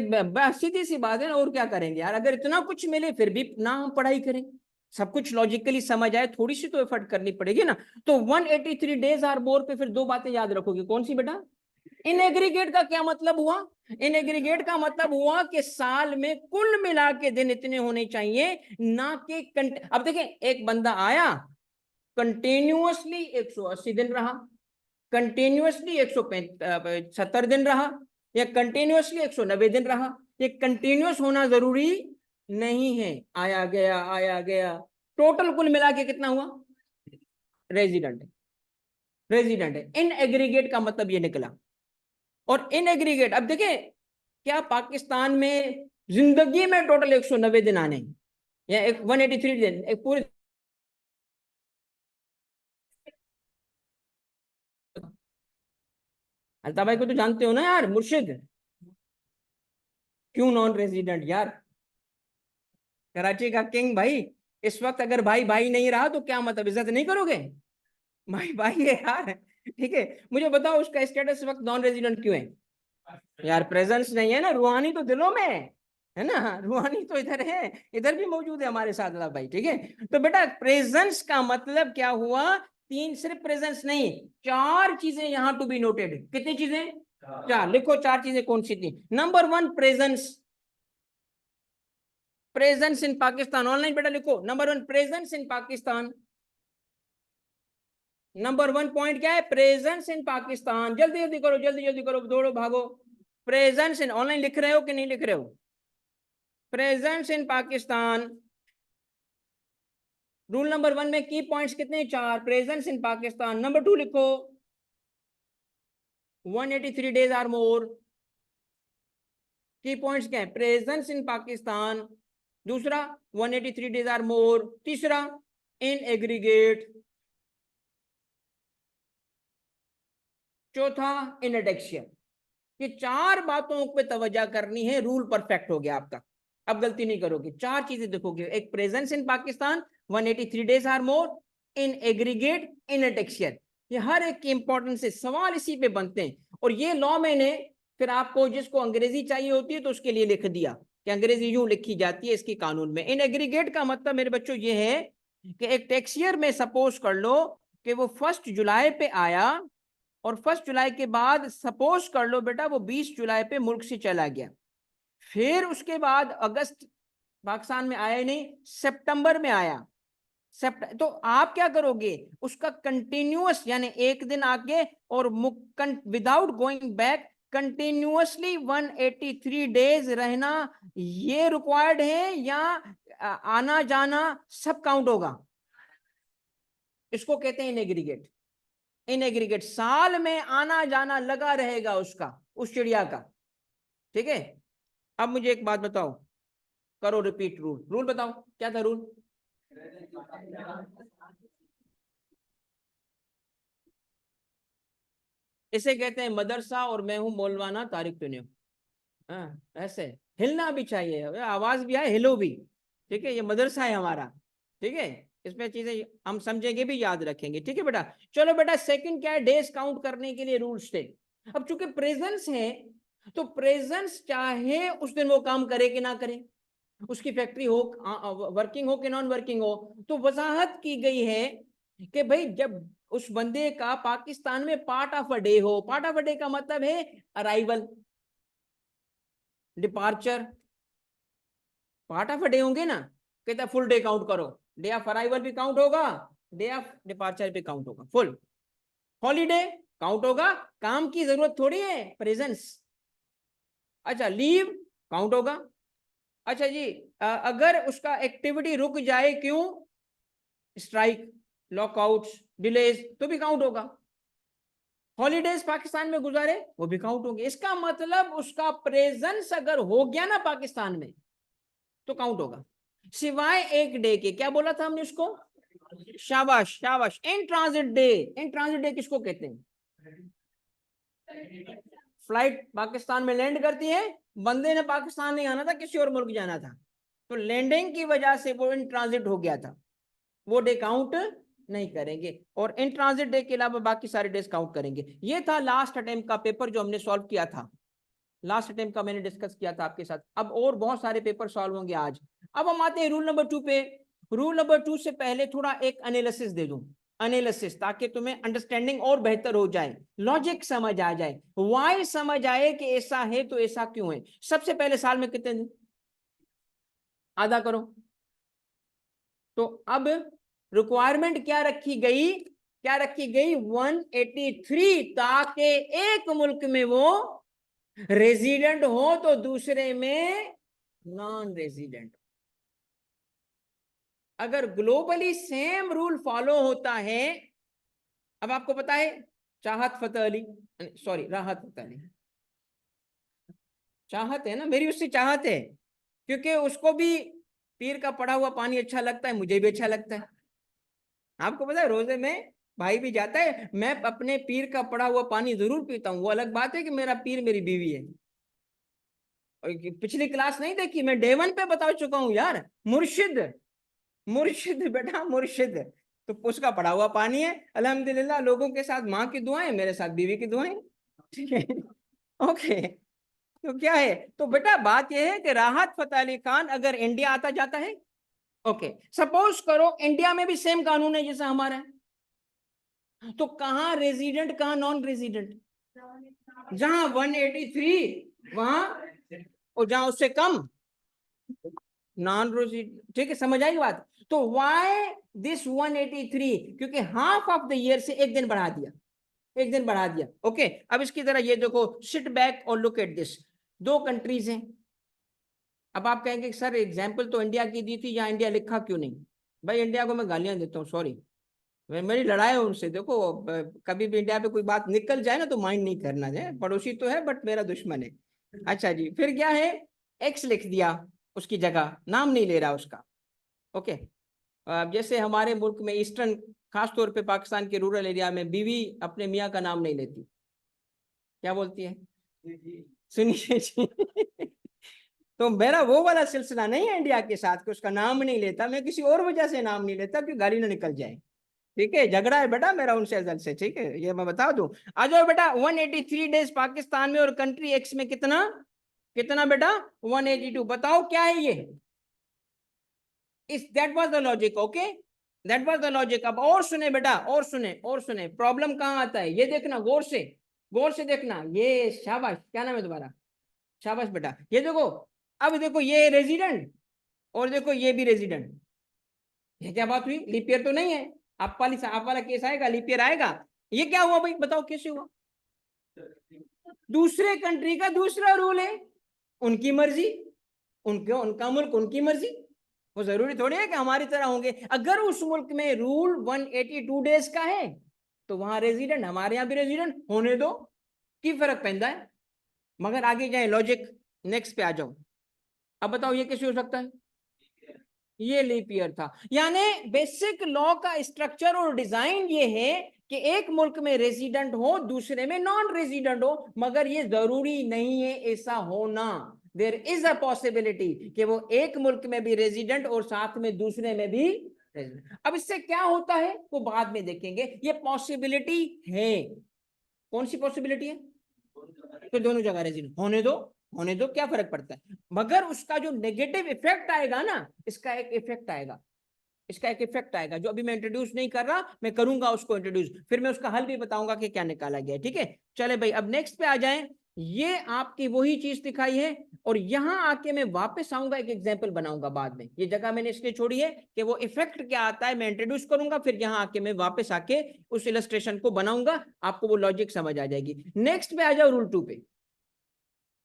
सीधी सी बात है ना, और क्या करेंगे यार, अगर इतना कुछ मिले फिर भी ना हम पढ़ाई करें, सब कुछ लॉजिकली समझ आए, थोड़ी सी तो एफर्ट करनी पड़ेगी ना। तो 183 डेज आर मोर पे फिर दो बातें याद रखोगे, कौन सी बेटा? इन एग्रीगेट का क्या मतलब हुआ? इन एग्रीगेट का मतलब हुआ कि साल में कुल मिला के दिन इतने होने चाहिए, ना कि अब देखें, एक बंदा आया, कंटिन्यूअसली 180 दिन रहा, कंटिन्यूअसली 170 दिन रहा, या कंटिन्यूअसली 190 दिन रहा। ये कंटिन्यूअस होना जरूरी नहीं है, आया गया आया गया, टोटल कुल मिला के कितना हुआ? रेजिडेंट, रेजिडेंट है। इन एग्रीगेट का मतलब ये निकला। और इन एग्रीगेट, अब देखें, क्या पाकिस्तान में जिंदगी में टोटल 190 दिन आने, या 183 दिन, एक पूरे अल्ताफ भाई को तो जानते हो ना यार, मुर्शिद। क्यों नॉन रेजिडेंट यार? कराची का किंग भाई, इस वक्त अगर भाई भाई नहीं रहा तो क्या मतलब, इज्जत नहीं करोगे? भाई भाई है यार, ठीक है। मुझे बताओ उसका स्टेटस इस वक्त नॉन रेजिडेंट क्यों है? यार प्रेजेंस नहीं है ना, रूहानी तो दिलों में है ना, रूहानी तो इधर है, इधर भी मौजूद है हमारे साथ अल्लाह भाई, ठीक है। तो बेटा प्रेजेंस का मतलब क्या हुआ? तीन, सिर्फ प्रेजेंस नहीं, चार चीजें यहां टू बी नोटेड। कितनी चीजें? चार। लिखो चार चीजें कौन सी थी। Number one, presence, presence in Pakistan. Online बेटा लिखो, number one presence in Pakistan. Number one point क्या है? Presence in Pakistan. जल्दी जल्दी करो, जल्दी जल्दी करो, दौड़ो भागो। प्रेजेंस इन, ऑनलाइन लिख रहे हो कि नहीं लिख रहे हो? Presence in Pakistan. Rule number one में की पॉइंट्स कितने? चार। Presence in Pakistan. Number two लिखो, 183 डेज आर मोर। की पॉइंट्स क्या है? Presence in Pakistan. दूसरा, 183 डेज आर मोर। तीसरा, इन एग्रीगेट। चौथा, इन एडेक्शियन। ये चार बातों पे तवज्जो करनी है, रूल परफेक्ट हो गया आपका। अब गलती नहीं करोगे, चार चीजें देखोगे, एक presence in Pakistan, 183 days or more, in aggregate, in addition. ये हर एक की इंपॉर्टेंस है, सवाल इसी पे बनते हैं। और ये लॉ मैंने फिर आपको, जिसको अंग्रेजी चाहिए होती है तो उसके लिए लिख दिया। कि अंग्रेजी यूं लिखी जाती है इसकी कानून में। इन एग्रीगेट का मतलब मेरे बच्चों ये है कि एक टैक्स ईयर में सपोज कर लो कि वो 1 जुलाई पे आया, और 1 जुलाई के बाद सपोज कर लो बेटा वो 20 जुलाई पे मुल्क से चला गया, फिर उसके बाद अगस्त पाकिस्तान में आया नहीं, सितंबर में आया। तो आप क्या करोगे, उसका कंटिन्यूअस यानी एक दिन आगे और without going back continuously 183 days रहना, ये रिक्वायर्ड है, या आना जाना सब काउंट होगा? इसको कहते हैं इन एग्रीगेट। इन एग्रीगेट साल में आना जाना लगा रहेगा उसका, उस चिड़िया का। ठीक है, अब मुझे एक बात बताओ, करो रिपीट रूल। रूल बताओ क्या था रूल? इसे कहते हैं मदरसा, और मैं हूं मौलवाना तारिक तुनियो। हाँ, ऐसे हिलना भी चाहिए, आवाज भी आए, हिलो भी। ठीक है, ये मदरसा है हमारा। ठीक है, इसमें चीजें हम समझेंगे भी, याद रखेंगे। ठीक है बेटा, चलो बेटा सेकंड क्या है, डेज काउंट करने के लिए रूल्स थे। अब चूंकि प्रेजेंस है, तो प्रेजेंस चाहे उस दिन वो काम करे कि ना करे, उसकी फैक्ट्री हो, वर्किंग हो कि नॉन वर्किंग हो, तो वजाहत की गई है कि भाई जब उस बंदे का पाकिस्तान में पार्ट ऑफ अ डे हो, पार्ट ऑफ अ डे का मतलब है arrival, departure, part of a day होंगे ना, कहता फुल डे काउंट करो, डे ऑफ अराइवल भी काउंट होगा, डे ऑफ डिपार्चर भी काउंट होगा, फुल हॉलीडे काउंट होगा, काम की जरूरत थोड़ी है, प्रेजेंस। अच्छा, लीव काउंट होगा। अच्छा जी, अगर उसका एक्टिविटी रुक जाए, क्यों, स्ट्राइक, लॉकआउट्स, डिलेज, तो भी काउंट होगा। हॉलीडेज पाकिस्तान में गुजारे, वो भी काउंट होंगे। इसका मतलब उसका प्रेजेंस अगर हो गया ना पाकिस्तान में, तो काउंट होगा, सिवाय एक डे के। क्या बोला था हमने उसको? शाबाश शाबाश, in transit day. In transit day किसको कहते हैं? फ्लाइट पाकिस्तान में लैंड करती है, बंदे ने पाकिस्तान नहीं आना था, किसी और मुल्क जाना था, तो लैंडिंग की वजह से वो इन ट्रांजिट हो गया था, वो डे काउंट नहीं करेंगे, और इन ट्रांजिट डे के अलावा बाकी सारे डेज काउंट करेंगे। ये था लास्ट अटेम्प्ट का पेपर जो हमने सॉल्व किया था, लास्ट अटेम्प्ट का मैंने डिस्कस किया था आपके साथ। अब और बहुत सारे पेपर सॉल्व होंगे आज। अब हम आते हैं रूल नंबर 2 पे। रूल नंबर 2 से पहले थोड़ा एक एनालिसिस दे दूं, एनालिसिस, ताकि तुम्हें अंडरस्टैंडिंग और बेहतर हो जाए, लॉजिक समझ आ जाए, वाई समझ आए कि ऐसा है तो ऐसा क्यों है। सबसे पहले साल में कितने दिन, आधा करो। तो अब रिक्वायरमेंट क्या रखी गई, क्या रखी गई, 183, ताकि एक मुल्क में वो रेजिडेंट हो तो दूसरे में नॉन रेजिडेंट। अगर ग्लोबली सेम रूल फॉलो होता है, अब आपको पता है चाहत फतेह अली, सॉरी राहत फतेह अली, चाहत है ना, मेरी उससे चाहत है, क्योंकि उसको भी पीर का पड़ा हुआ पानी अच्छा लगता है, मुझे भी अच्छा लगता है। आपको पता है रोजे में भाई भी जाता है, मैं अपने पीर का पड़ा हुआ पानी जरूर पीता हूँ। वो अलग बात है कि मेरा पीर मेरी बीवी है। और पिछली क्लास नहीं देखी, मैं डे 1 पे बता चुका हूँ यार, मुर्शिद, मुर्शिद बेटा मुर्शिद। तो उसका पड़ा हुआ पानी है, अल्हम्दुलिल्लाह, लोगों के साथ माँ की दुआएं, मेरे साथ बीवी की दुआएं। ठीक है, ओके। तो क्या है, तो बेटा बात यह है कि राहत फतेह अली खान अगर इंडिया आता जाता है, ओके, सपोज करो इंडिया में भी सेम कानून है जैसा हमारा है, तो कहां रेजिडेंट कहां नॉन रेजिडेंट? जहां 183 वहां, और जहां उससे कम नॉन रेजिडेंट। ठीक है, समझ आई बात? तो व्हाई दिस 183, क्योंकि हाफ ऑफ द ईयर से एक दिन बढ़ा दिया, एक दिन बढ़ा दिया। ओके, अब इसकी तरह ये देखो, सिट बैक और लुक एट दिस, दो कंट्रीज हैं। अब आप कहेंगे सर एग्जाम्पल तो इंडिया की दी थी, यहाँ इंडिया लिखा क्यों नहीं? भाई इंडिया को मैं गालियां देता हूँ, सॉरी, मेरी लड़ाई है उनसे। देखो कभी भी इंडिया पे कोई बात निकल जाए ना तो माइंड नहीं करना है, पड़ोसी तो है बट मेरा दुश्मन है। अच्छा जी, फिर क्या है, एक्स लिख दिया उसकी जगह, नाम नहीं ले रहा उसका। ओके, अब जैसे हमारे मुल्क में ईस्टर्न, खास तौर पे पाकिस्तान के रूरल एरिया में, बीवी अपने मियाँ का नाम नहीं लेती, क्या बोलती है? सुनिए जी। तो मेरा वो वाला सिलसिला नहीं है इंडिया के साथ कि उसका नाम नहीं लेता, मैं किसी और वजह से नाम नहीं लेता कि गाली ना निकल जाए। ठीक है, झगड़ा है बेटा मेरा उनसे अजल से, ठीक है, ये मैं बता दूं। आ जाओ बेटा, 183 डेज पाकिस्तान में और कंट्री एक्स में कितना, कितना बेटा 182। बताओ क्या है ये, इस that was the logic. Okay, that was the logic. अब और सुने बेटा, और सुने प्रॉब्लम कहाँ आता है, ये देखना गौर से देखना। ये शाबाश, क्या नाम है तुम्हारा, शाबाश बेटा। ये देखो, अब देखो ये रेजिडेंट और देखो ये भी रेजिडेंट। ये क्या बात हुई, लीप ईयर तो नहीं है। आप वाला केस आएगा, लीप ईयर आएगा। ये क्या हुआ भाई, बताओ कैसे हुआ। दूसरे कंट्री का दूसरा रूल है, उनकी मर्जी, उनका मुल्क उनकी मर्जी। वो जरूरी थोड़ी है कि हमारी तरह होंगे। अगर उस मुल्क में रूल 182 डेज का है तो वहां रेजिडेंट, हमारे यहाँ भी रेजिडेंट होने दो, की फर्क पैदा है। मगर आगे जाए लॉजिक, नेक्स्ट पे आ जाओ। अब बताओ ये कैसे हो सकता है, ये लीप ईयर था। यानी बेसिक लॉ का स्ट्रक्चर और डिजाइन ये है कि एक मुल्क में रेजिडेंट हो, दूसरे में नॉन रेजिडेंट हो, मगर ये जरूरी नहीं है ऐसा होना। देयर इज अ पॉसिबिलिटी कि वो एक मुल्क में भी रेजिडेंट और साथ में दूसरे में भी रेजिडेंट। अब इससे क्या होता है वो बाद में देखेंगे, ये पॉसिबिलिटी है। कौन सी पॉसिबिलिटी है, तो दोनों जगह रेजिडेंट होने दो, क्या फर्क पड़ता है। मगर उसका जो नेगेटिव इफेक्ट आएगा ना, इसका एक इफेक्ट आएगा, जो अभी मैं इंट्रोड्यूस नहीं कर रहा, मैं करूंगा उसको इंट्रोड्यूस, फिर मैं उसका हल भी बताऊंगा कि क्या निकाला गया। ठीक है, चले भाई अब नेक्स्ट पे आ जाएं। ये आपकी वही चीज दिखाई है, और यहां आके मैं वापस आऊंगा, एक एग्जांपल बनाऊंगा बाद में। ये जगह मैंने इसलिए छोड़ी है कि वो इफेक्ट क्या आता है मैं इंट्रोड्यूस करूंगा, फिर यहां आके मैं वापस आके उस इलस्ट्रेशन को बनाऊंगा, आपको वो लॉजिक समझ आ जाएगी। नेक्स्ट पे आ जाओ रूल 2 पे।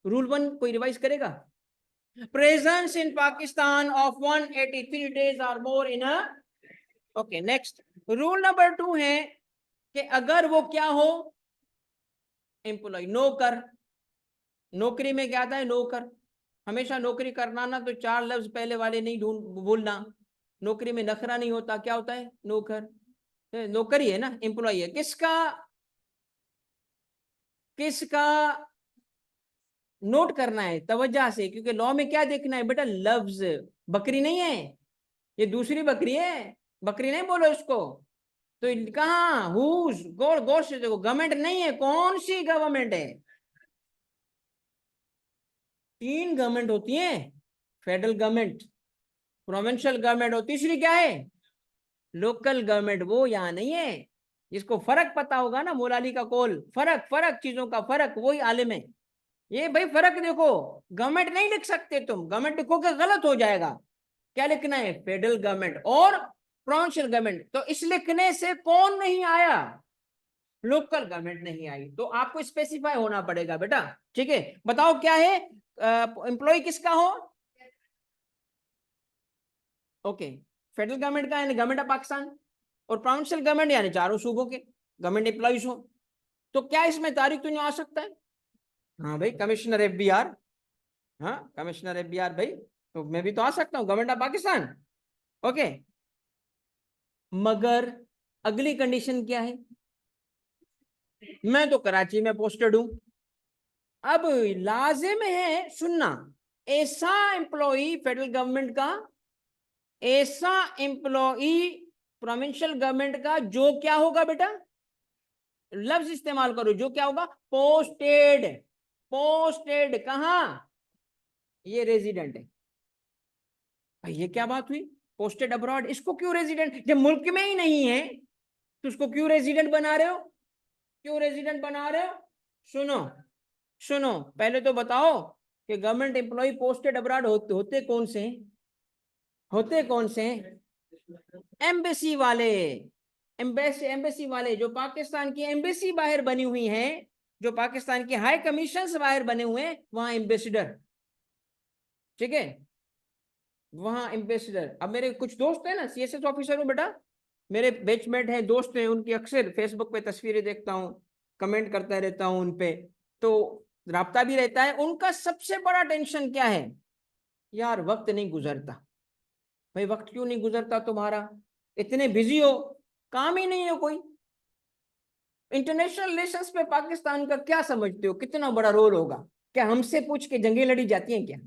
रूल 1 कोई रिवाइज करेगा, presence in Pakistan of 183 days or more in a, okay next. Rule number 2 है कि अगर वो क्या हो, एम्प्लॉय, नौकर, नौकरी में क्या आता है, नौकर। हमेशा नौकरी करना ना तो 4 लफ्ज पहले वाले नहीं भूलना। नौकरी में नखरा नहीं होता, क्या होता है, नौकर। नौकरी है ना, एम्प्लॉय है, किसका किसका नोट करना है तवज्जो से, क्योंकि लॉ में क्या देखना है बेटा, लफ्ज। बकरी नहीं है, ये दूसरी बकरी है, बकरी नहीं बोलो इसको। तो कहा हुज, गौर गौर से देखो, गवर्नमेंट नहीं है, कौन सी गवर्नमेंट है। 3 गवर्नमेंट होती है, फेडरल गवर्नमेंट, प्रोविंशियल गवर्नमेंट, और तीसरी क्या है, लोकल गवर्नमेंट। वो यहाँ नहीं है। जिसको फर्क पता होगा ना, मोलाली का कौल, फर्क फर्क चीजों का फर्क, वही आलिम है। ये भाई फर्क देखो, गवर्नमेंट नहीं लिख सकते तुम, गवर्नमेंट लिखोगे गलत हो जाएगा। क्या लिखना है, फेडरल गवर्नमेंट और प्रोविंशियल गवर्नमेंट। तो इस लिखने से कौन नहीं आया, लोकल गवर्नमेंट नहीं आई, तो आपको स्पेसिफाई होना पड़ेगा बेटा। ठीक है, बताओ क्या है, एम्प्लॉय किसका हो, ओके, फेडरल गवर्नमेंट का यानी गवर्नमेंट ऑफ पाकिस्तान, और प्रोविंशियल गवर्नमेंट यानी चारों सूबों के गवर्नमेंट एम्प्लॉइज हो। तो क्या इसमें तारीख तो नहीं आ सकता है, हाँ भाई कमिश्नर एफबीआर, हाँ कमिश्नर एफबीआर भाई, तो मैं भी तो आ सकता हूँ, गवर्नमेंट ऑफ पाकिस्तान। ओके, मगर अगली कंडीशन क्या है, मैं तो कराची में पोस्टेड हूं। अब लाजिम है सुनना, ऐसा एम्प्लॉई फेडरल गवर्नमेंट का, ऐसा एम्प्लॉई प्रोविंशियल गवर्नमेंट का, जो क्या होगा बेटा, लफ्ज इस्तेमाल करो, जो क्या होगा, पोस्टेड। पोस्टेड कहां, ये रेजिडेंट है भाई। ये क्या बात हुई, पोस्टेड अब्रॉड, इसको क्यों रेजिडेंट, जब मुल्क में ही नहीं है तो उसको क्यों रेजिडेंट बना रहे हो, क्यों रेजिडेंट बना रहे हो। सुनो सुनो, पहले तो बताओ कि गवर्नमेंट एम्प्लॉय पोस्टेड अब्रॉड होते कौन से हैं, होते कौन से हैं, एम्बेसी वाले, एम्बेसी वाले, जो पाकिस्तान की एम्बेसी बाहर बनी हुई है, जो पाकिस्तान की हाई कमीशन से बाहर बने हुए हैं, वहां एम्बेसडर। ठीक है, वहां एम्बेसडर। अब मेरे कुछ दोस्त हैं ना सीएसएस ऑफिसर हूँ बेटा, मेरे बैचमेट हैं, दोस्त हैं, उनकी अक्सर फेसबुक पे तस्वीरें देखता हूँ, कमेंट करता रहता हूँ उन पे, तो राब्ता भी रहता है। उनका सबसे बड़ा टेंशन क्या है, यार वक्त नहीं गुजरता। भाई वक्त क्यों नहीं गुजरता तुम्हारा, इतने बिजी हो, काम ही नहीं है कोई। इंटरनेशनल रिलेशंस पे पाकिस्तान का क्या समझते हो, कितना बड़ा रोल होगा, क्या हमसे पूछ के जंगें लड़ी जाती हैं क्या,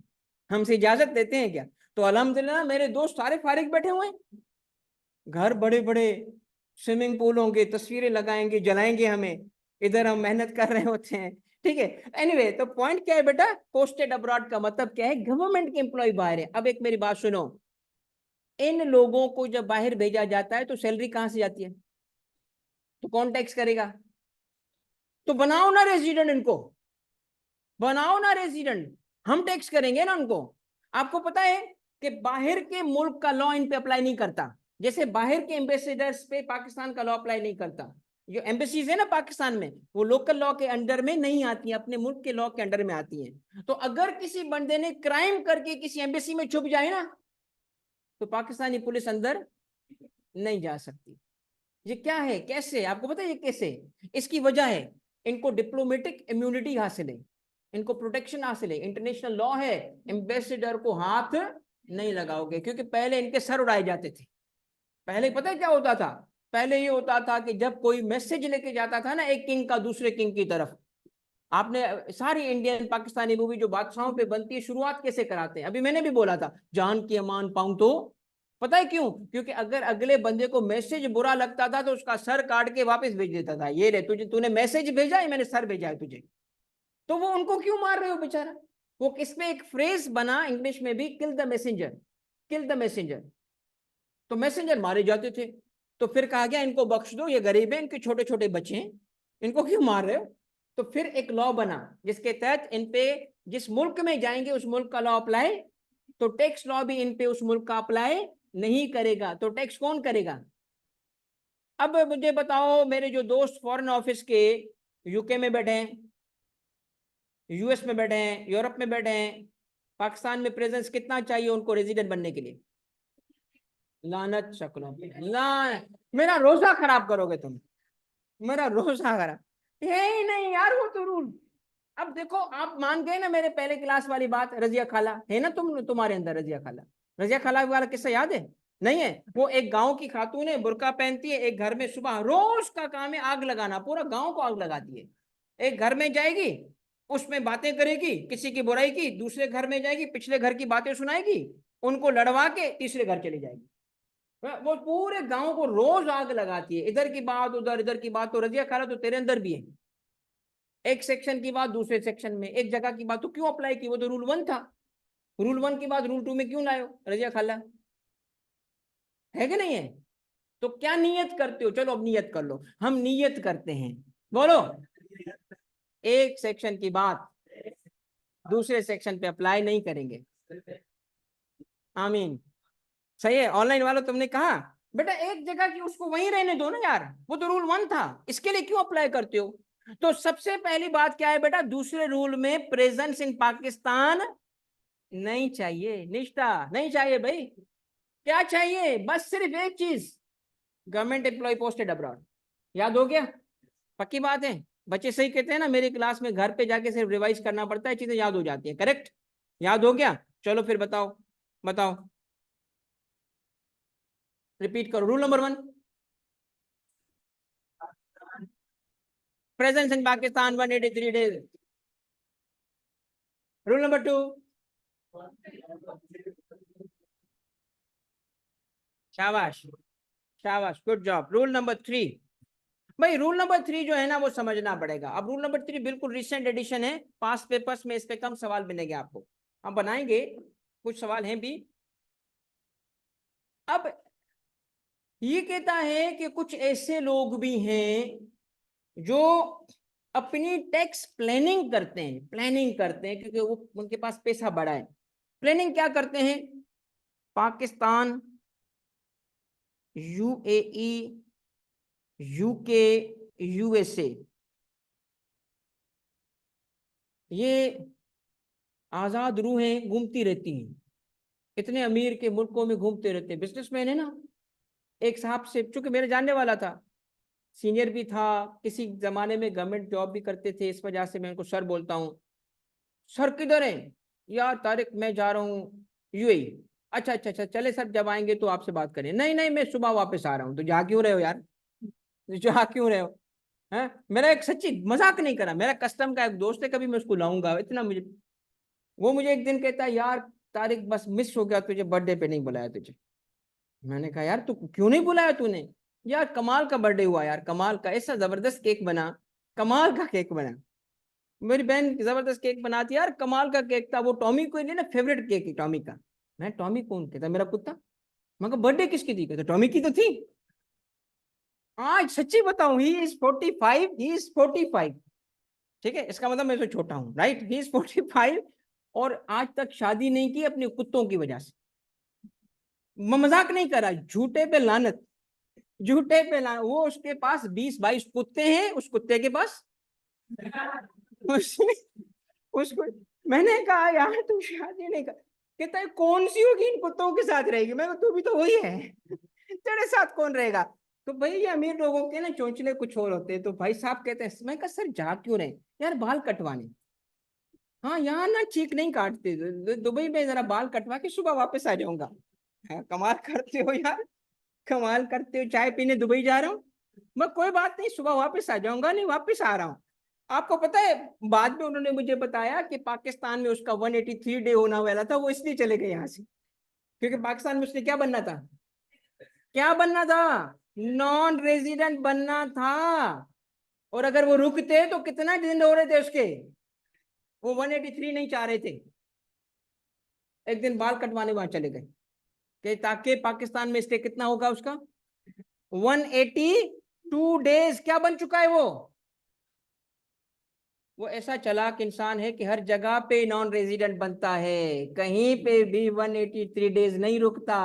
हमसे इजाजत देते हैं क्या। तो अल्हम्दुलिल्लाह मेरे दोस्त सारे फारिग बैठे हुए हैं, घर बड़े बड़े, स्विमिंग पूल होंगे, तस्वीरें लगाएंगे, जलाएंगे हमें, इधर हम मेहनत कर रहे होते हैं, ठीक है। एनीवे, तो पॉइंट क्या है बेटा, पोस्टेड अब्रॉड का मतलब क्या है, गवर्नमेंट के एम्प्लॉय बाहर है। अब एक मेरी बात सुनो, इन लोगों को जब बाहर भेजा जाता है तो सैलरी कहां से जाती है, तो कौन टैक्स करेगा, तो बनाओ ना रेजिडेंट, इनको बनाओ ना रेजिडेंट, हम टैक्स करेंगे ना उनको। आपको पता है कि बाहर के मुल्क का लॉ इन पे अप्लाई नहीं करता, जैसे बाहर के एम्बेसडर्स पे पाकिस्तान का लॉ अप्लाई नहीं करता। जो एम्बेसीज है ना पाकिस्तान में, वो लोकल लॉ के अंडर में नहीं आती है, अपने मुल्क के लॉ के अंडर में आती हैं। तो अगर किसी बंदे ने क्राइम करके किसी एम्बेसी में छुप जाए ना, तो पाकिस्तानी पुलिस अंदर नहीं जा सकती। ये क्या है, कैसे, आपको पता है ये कैसे, इसकी वजह है इनको डिप्लोमेटिक इम्यूनिटी हासिल है, इनको प्रोटेक्शन हासिल है, इंटरनेशनल लॉ है, एम्बेसडर को हाथ नहीं लगाओगे, क्योंकि पहले इनके सर उड़ाए जाते थे। पहले पता है क्या होता था, पहले ये होता था कि जब कोई मैसेज लेके जाता था ना एक किंग का दूसरे किंग की तरफ, आपने सारी इंडियन पाकिस्तानी मूवी जो बादशाहों पे बनती है, शुरुआत कैसे कराते हैं, अभी मैंने भी बोला था, जान की अमान पाऊं तो, पता है क्यों, क्योंकि अगर अगले बंदे को मैसेज बुरा लगता था तो उसका सर काट के वापस भेज देता था, ये ले तुझे, तूने मैसेज भेजा है, मैंने सर भेजा है तुझे। तो वो उनको क्यों मार रहे हो बेचारा, वो किसमें एक फ्रेज बना इंग्लिश में भी, kill the messenger, kill the messenger, तो मैसेंजर मारे जाते थे। तो फिर कहा गया इनको बख्श दो, ये गरीब है, इनके छोटे छोटे बच्चे हैं, इनको क्यों मार रहे हो। तो फिर एक लॉ बना जिसके तहत इन पे, जिस मुल्क में जाएंगे उस मुल्क का लॉ अप्लाई, तो टैक्स लॉ भी इन पे उस मुल्क का अप्लाई नहीं करेगा, तो टैक्स कौन करेगा। अब मुझे बताओ, मेरे जो दोस्त फॉरेन ऑफिस के यूके में बैठे हैं, यूएस में बैठे हैं, यूरोप में बैठे हैं, पाकिस्तान में प्रेजेंस कितना चाहिए उनको रेजिडेंट बनने के लिए, लानत शक्लों पे मेरा रोजा खराब करोगे तुम, मेरा रोजा खराब, यही नहीं यार, वो तो रूल। अब देखो, आप मान गए ना मेरे पहले क्लास वाली बात, रजिया खाला है ना, तुम्हारे अंदर रजिया खाला, रजिया खाला वाला किस्सा याद है, नहीं है, वो एक गांव की खातून है, बुर्का पहनती है, एक घर में सुबह रोज का काम है आग लगाना, पूरा गांव को आग लगाती है। एक घर में जाएगी, उसमें बातें करेगी, किसी की बुराई की, दूसरे घर में जाएगी, पिछले घर की बातें सुनाएगी, उनको लड़वा के तीसरे घर चली जाएगी। वो पूरे गांव को रोज आग लगाती है, इधर की बात उधर, इधर की बात, तो रजिया खाला तो तेरे अंदर भी है, एक सेक्शन की बात दूसरे सेक्शन में, एक जगह की बात तो क्यों अप्लाई की, वो तो रूल 1 था, रूल 1 की बात रूल 2 में क्यों लाए हो रजिया खाला, है कि नहीं है। तो क्या नियत करते हो, चलो अब नियत कर लो, हम नियत करते हैं, बोलो, एक सेक्शन की बात दूसरे सेक्शन पे अप्लाई नहीं करेंगे, आमीन। सही है, ऑनलाइन वालों तुमने कहा, बेटा एक जगह की उसको वहीं रहने दो ना यार, वो तो रूल 1 था, इसके लिए क्यों अप्लाई करते हो। तो सबसे पहली बात क्या है बेटा, दूसरे रूल में प्रेजेंस इन पाकिस्तान नहीं चाहिए, निष्ठा नहीं चाहिए भाई, क्या चाहिए, बस सिर्फ एक चीज, गवर्नमेंट एम्प्लॉय पोस्टेड अब्रॉड, याद हो गया, पक्की बात है। बच्चे सही कहते हैं ना, मेरी क्लास में घर पे जाके सिर्फ रिवाइज करना पड़ता है, चीजें याद हो जाती है, करेक्ट, याद हो गया। चलो फिर बताओ, बताओ, रिपीट करो, rule number 1, presence in Pakistan 183 days, rule number 2, शाबाश, शाबाश, गुड जॉब, रूल नंबर 3, भाई रूल नंबर 3 जो है ना वो समझना पड़ेगा। अब रूल नंबर 3 बिल्कुल रिसेंट एडिशन है, पास्ट पेपर्स में इस पे कम सवाल मिलेंगे आपको, हम बनाएंगे, कुछ सवाल हैं भी। अब ये कहता है कि कुछ ऐसे लोग भी हैं जो अपनी टैक्स प्लानिंग करते हैं, प्लानिंग करते हैं क्योंकि वो उनके पास पैसा बड़ा है। प्लानिंग क्या करते हैं, पाकिस्तान, यूएई, यूके, यूएसए, ये आजाद रूहें घूमती रहती हैं, इतने अमीर के मुल्कों में घूमते रहते हैं, बिजनेसमैन है ना। एक साहब से, चूंकि मेरे जानने वाला था, सीनियर भी था, किसी जमाने में गवर्नमेंट जॉब भी करते थे, इस वजह से मैं उनको सर बोलता हूँ। सर किधर है, यार तारिक मैं जा रहा हूँ यूएई, अच्छा अच्छा अच्छा, चले सर जब आएंगे तो आपसे बात करें, नहीं नहीं मैं सुबह वापस आ रहा हूँ, तो जा क्यों रहे हो यार, जा क्यों रहे हो, है। मेरा एक सच्ची मजाक नहीं करा, मेरा कस्टम का एक दोस्त है, कभी मैं उसको लाऊंगा, इतना मुझे, वो मुझे एक दिन कहता है, यार तारिक बस मिस हो गया, तुझे बर्थडे पे नहीं बुलाया तुझे। मैंने कहा यार तू क्यों नहीं बुलाया तूने, यार कमाल का बर्थडे हुआ यार, कमाल का, ऐसा जबरदस्त केक बना, कमाल का केक बना। मेरी बहन जबरदस्त केक बनाती है यार, कमाल का केक था वो। टॉमी को ना फेवरेट केक है टॉमी का। मैं टॉमी कौन कहता, मेरा कुत्ता। मैं बर्थडे किसकी थी, कहता टॉमी की तो थी। आज सच्ची बताऊं, ही इज 45, ही इज 45। ठीक है, इसका मतलब मैं तो छोटा हूँ, राइट, ही इज 45। और आज तक शादी नहीं की अपने कुत्तों की वजह से। मैं मजाक नहीं कर रहा, झूठे पे लानत, झूठे पे लानत। वो उसके पास 20-22 कुत्ते हैं, उस कुत्ते के पास उसने उसको, मैंने कहा यार तू शादी नहीं कर, कहता है कौन सी होगी इन कुत्तों के साथ रहेगी। मैं तू भी तो वही है तेरे साथ कौन रहेगा। तो भाई ये अमीर लोगों के ना चोंचले कुछ और होते हैं। तो भाई साहब कहते हैं, मैं कहा सर जा क्यों रहे, यार बाल कटवाने। हाँ यहाँ ना चीक नहीं काटते, दुबई में जरा बाल कटवा के सुबह वापस आ जाऊंगा। हाँ, कमाल करते हो यार, कमाल करते हो, चाय पीने दुबई जा रहा हूँ। मैं कोई बात नहीं, सुबह वापस आ जाऊंगा, नहीं वापस आ रहा हूँ। आपको पता है बाद में उन्होंने मुझे बताया कि पाकिस्तान में उसका 183 डे होना वाला था, वो इसलिए चले गए यहाँ से, क्योंकि पाकिस्तान में उसने क्या बनना था, क्या बनना था, नॉन रेजिडेंट बनना था। और अगर वो रुकते तो कितना दिन हो रहे थे उसके, वो 183 नहीं चाह रहे थे। एक दिन बाल कटवाने वहां चले गए कि ताकि पाकिस्तान में स्टे कितना होगा उसका, 182 डेज। क्या बन चुका है वो ऐसा चालाक इंसान है कि हर जगह पे नॉन रेजिडेंट बनता है, कहीं पे भी 183 डेज नहीं रुकता।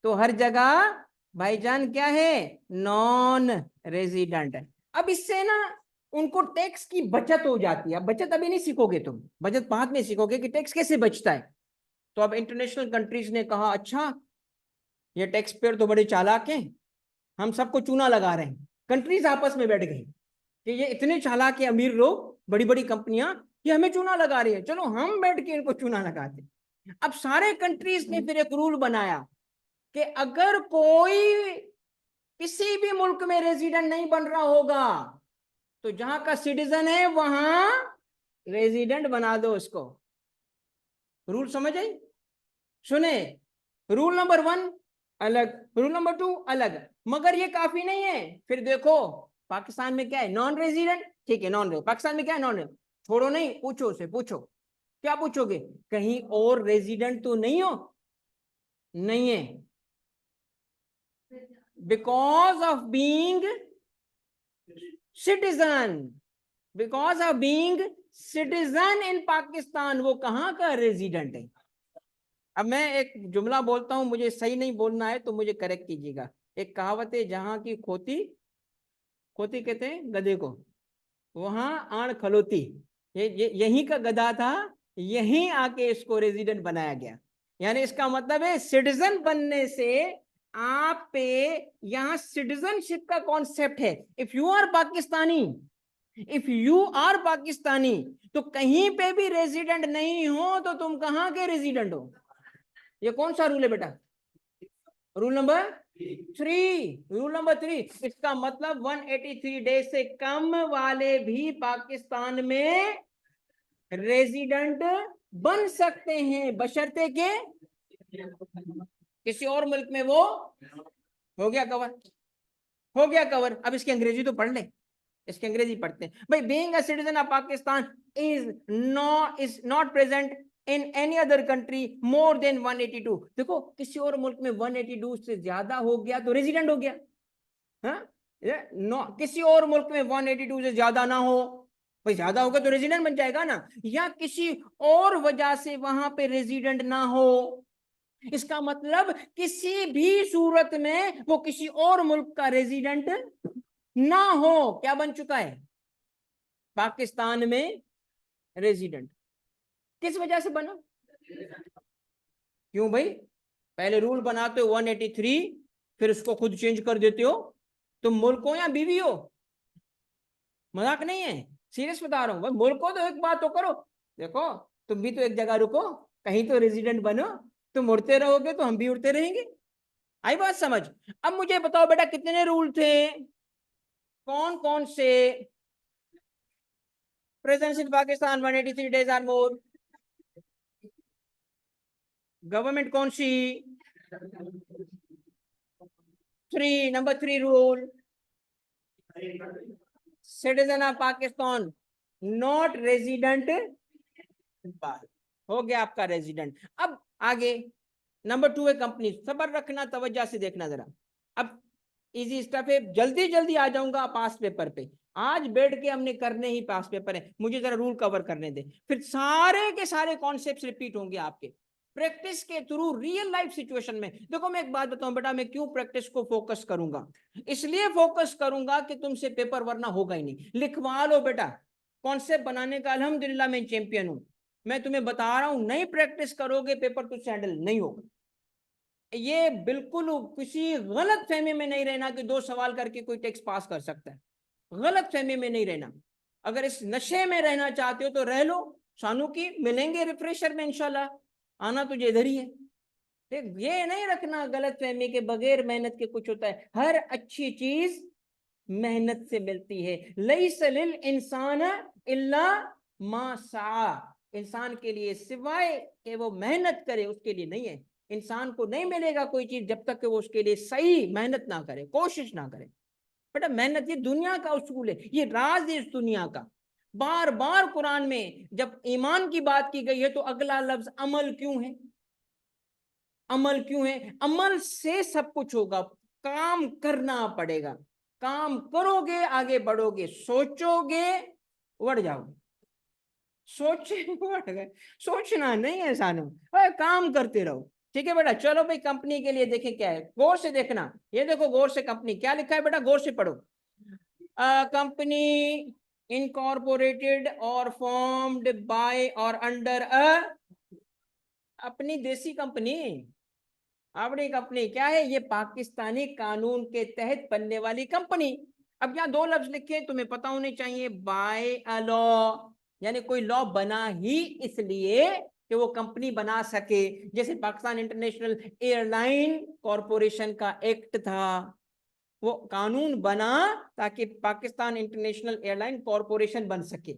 तो हर जगह भाईजान क्या है, नॉन रेजिडेंट। अब इससे ना उनको टैक्स की बचत हो जाती है। बचत अभी नहीं सीखोगे तुम, बचत बाद में सीखोगे कि टैक्स कैसे बचता है। तो अब इंटरनेशनल कंट्रीज ने कहा अच्छा ये टैक्स पेयर तो बड़े चालाक हैं, हम सबको चूना लगा रहे हैं। कंट्रीज आपस में बैठ गई कि ये इतने चालाक है अमीर लोग, बड़ी बड़ी कंपनियां, ये हमें चूना लगा रही है, चलो हम बैठ के इनको चूना लगाते। अब सारे कंट्रीज ने फिर एक रूल बनाया कि अगर कोई किसी भी मुल्क में रेजिडेंट नहीं बन रहा होगा तो जहां का सिटीजन है वहां रेजिडेंट बना दो उसको। रूल समझ आई, सुने, रूल नंबर 1 अलग, रूल नंबर 2 अलग। मगर ये काफी नहीं है, फिर देखो पाकिस्तान में क्या है, नॉन रेजिडेंट, ठीक है, नॉन रेजिडेंट पाकिस्तान में क्या है, नॉन रेजिडेंट। छोड़ो नहीं, पूछो से पूछो, क्या पूछोगे, कहीं और रेजिडेंट तो नहीं हो, नहीं है, because of being citizen, because of being citizen इन पाकिस्तान, वो कहां का रेजिडेंट है। अब मैं एक जुमला बोलता हूं, मुझे सही नहीं बोलना है तो मुझे करेक्ट कीजिएगा। एक कहावत है, जहां की खोती, खोती कहते हैं गधे को, वहां आण खलोती। ये यहीं का गधा था, यहीं आके इसको रेजिडेंट बनाया गया। यानी इसका मतलब है सिटीजन बनने से आप पे यहां सिटीजनशिप का कॉन्सेप्ट है। If you are Pakistani, if you are Pakistani, तो कहीं पे भी रेजिडेंट नहीं हो तो तुम कहां के रेजिडेंट हो। ये कौन सा रूल है बेटा, रूल नंबर 3, रूल नंबर 3। इसका मतलब 183 डेज से कम वाले भी पाकिस्तान में रेजिडेंट बन सकते हैं, बशर्ते के किसी और मुल्क में वो, हो गया कवर, हो गया कवर। अब इसकी अंग्रेजी तो पढ़ ले, इसकी अंग्रेजी पढ़ते हैं भाई। Being a citizen of Pakistan is not present in any other country more than 182। देखो किसी और मुल्क में 182 से ज्यादा हो गया तो रेजिडेंट हो गया। हाँ, किसी और मुल्क में 182 से ज्यादा ना हो, भाई ज्यादा होगा तो रेजिडेंट बन जाएगा ना, या किसी और वजह से वहां पे रेजिडेंट ना हो। इसका मतलब किसी भी सूरत में वो किसी और मुल्क का रेजिडेंट ना हो, क्या बन चुका है, पाकिस्तान में रेजिडेंट। किस वजह से बना, क्यों भाई, पहले रूल बनाते हो 183, फिर उसको खुद चेंज कर देते हो। तुम मुल्क हो या बीवी हो, मजाक नहीं है, सीरियस बता रहा हूं भाई। मुल्क हो तो एक बात तो करो, देखो तुम भी तो एक जगह रुको, कहीं तो रेजिडेंट बनो। तुम उड़ते रहोगे तो हम भी उड़ते रहेंगे। आई बात समझ। अब मुझे बताओ बेटा कितने रूल थे, कौन कौन से, presence in Pakistan 183 days or more, government कौन सी, 3 number 3 rule, citizen of Pakistan, not resident. हो गया आपका रेजिडेंट। अब आगे नंबर 2 है कंपनी। सबर रखना, तवज्जो से देखना जरा। अब इजी स्टफ है, जल्दी जल्दी आ जाऊंगा पास पेपर पे। आज बैठ के हमने करने ही पास पेपर है, मुझे जरा रूल कवर करने दे, फिर सारे के सारे कॉन्सेप्ट्स रिपीट होंगे आपके प्रैक्टिस के थ्रू रियल लाइफ सिचुएशन में। देखो मैं एक बात बताऊं बेटा, मैं क्यों प्रैक्टिस को फोकस करूंगा, इसलिए फोकस करूंगा कि तुमसे पेपर वरना होगा ही नहीं। लिखवा लो बेटा, कॉन्सेप्ट बनाने का अल्हम्दुलिल्लाह मैं चैंपियन हूं। मैं तुम्हें बता रहा हूं, नहीं प्रैक्टिस करोगे पेपर तुझसे हैंडल नहीं होगा। ये बिल्कुल किसी गलत फहमी में नहीं रहना कि 2 सवाल करके कोई टेक्स्ट पास कर सकता है, गलत फहमी में नहीं रहना। अगर इस नशे में रहना चाहते हो तो रह लो, शानू की मिलेंगे रिफ्रेशर में इंशाल्लाह, आना तुझे इधर ही है। ये नहीं रखना गलत फहमी के बगैर मेहनत के कुछ होता है। हर अच्छी चीज मेहनत से मिलती है। लैसा लिल इंसान इल्ला मा सआ, इंसान के लिए सिवाय कि वो मेहनत करे उसके लिए नहीं है। इंसान को नहीं मिलेगा कोई चीज जब तक कि वो उसके लिए सही मेहनत ना करे, कोशिश ना करे। बेटा मेहनत ये दुनिया का उसूल है, ये राज है इस दुनिया का। बार बार कुरान में जब ईमान की बात की गई है तो अगला लफ्ज अमल क्यों है? अमल क्यों है? अमल से सब कुछ होगा, काम करना पड़ेगा। काम करोगे आगे बढ़ोगे, सोचोगे बढ़ जाओगे। सोचे बढ़ गए, सोचना नहीं है सानू, काम करते रहो। ठीक है बेटा, चलो भाई कंपनी के लिए देखें क्या है, गौर से देखना। ये देखो गौर से, कंपनी क्या लिखा है बेटा, गौर से पढ़ो। कंपनी इनकॉर्पोरेटेड और फॉर्म्ड बाय और अंडर अपनी देसी कंपनी, अपनी कंपनी क्या है, ये पाकिस्तानी कानून के तहत बनने वाली कंपनी। अब यहाँ 2 लफ्ज लिखे, तुम्हें पता होने चाहिए। बाय अ लॉ, यानी कोई लॉ बना ही इसलिए कि वो कंपनी बना सके। जैसे पाकिस्तान इंटरनेशनल एयरलाइन कॉरपोरेशन का एक्ट था, वो कानून बना ताकि पाकिस्तान इंटरनेशनल एयरलाइन कॉरपोरेशन बन सके।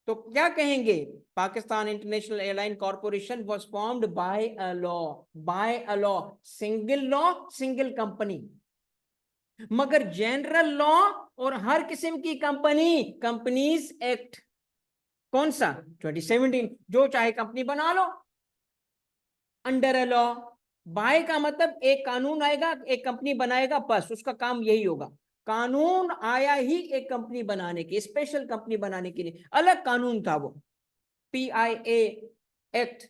तो क्या कहेंगे, Pakistan International Airline Corporation was formed by a law, by a law, single law, single company. मगर जनरल लॉ और हर किस्म की कंपनी, कंपनीज एक्ट, कौन सा 2017, जो चाहे कंपनी बना लो अंडर अ लॉ। बाय का मतलब एक कानून आएगा, एक कंपनी बनाएगा, बस उसका काम यही होगा। कानून आया ही एक कंपनी बनाने की, स्पेशल कंपनी बनाने के लिए, अलग कानून था वो, PIA एक्ट,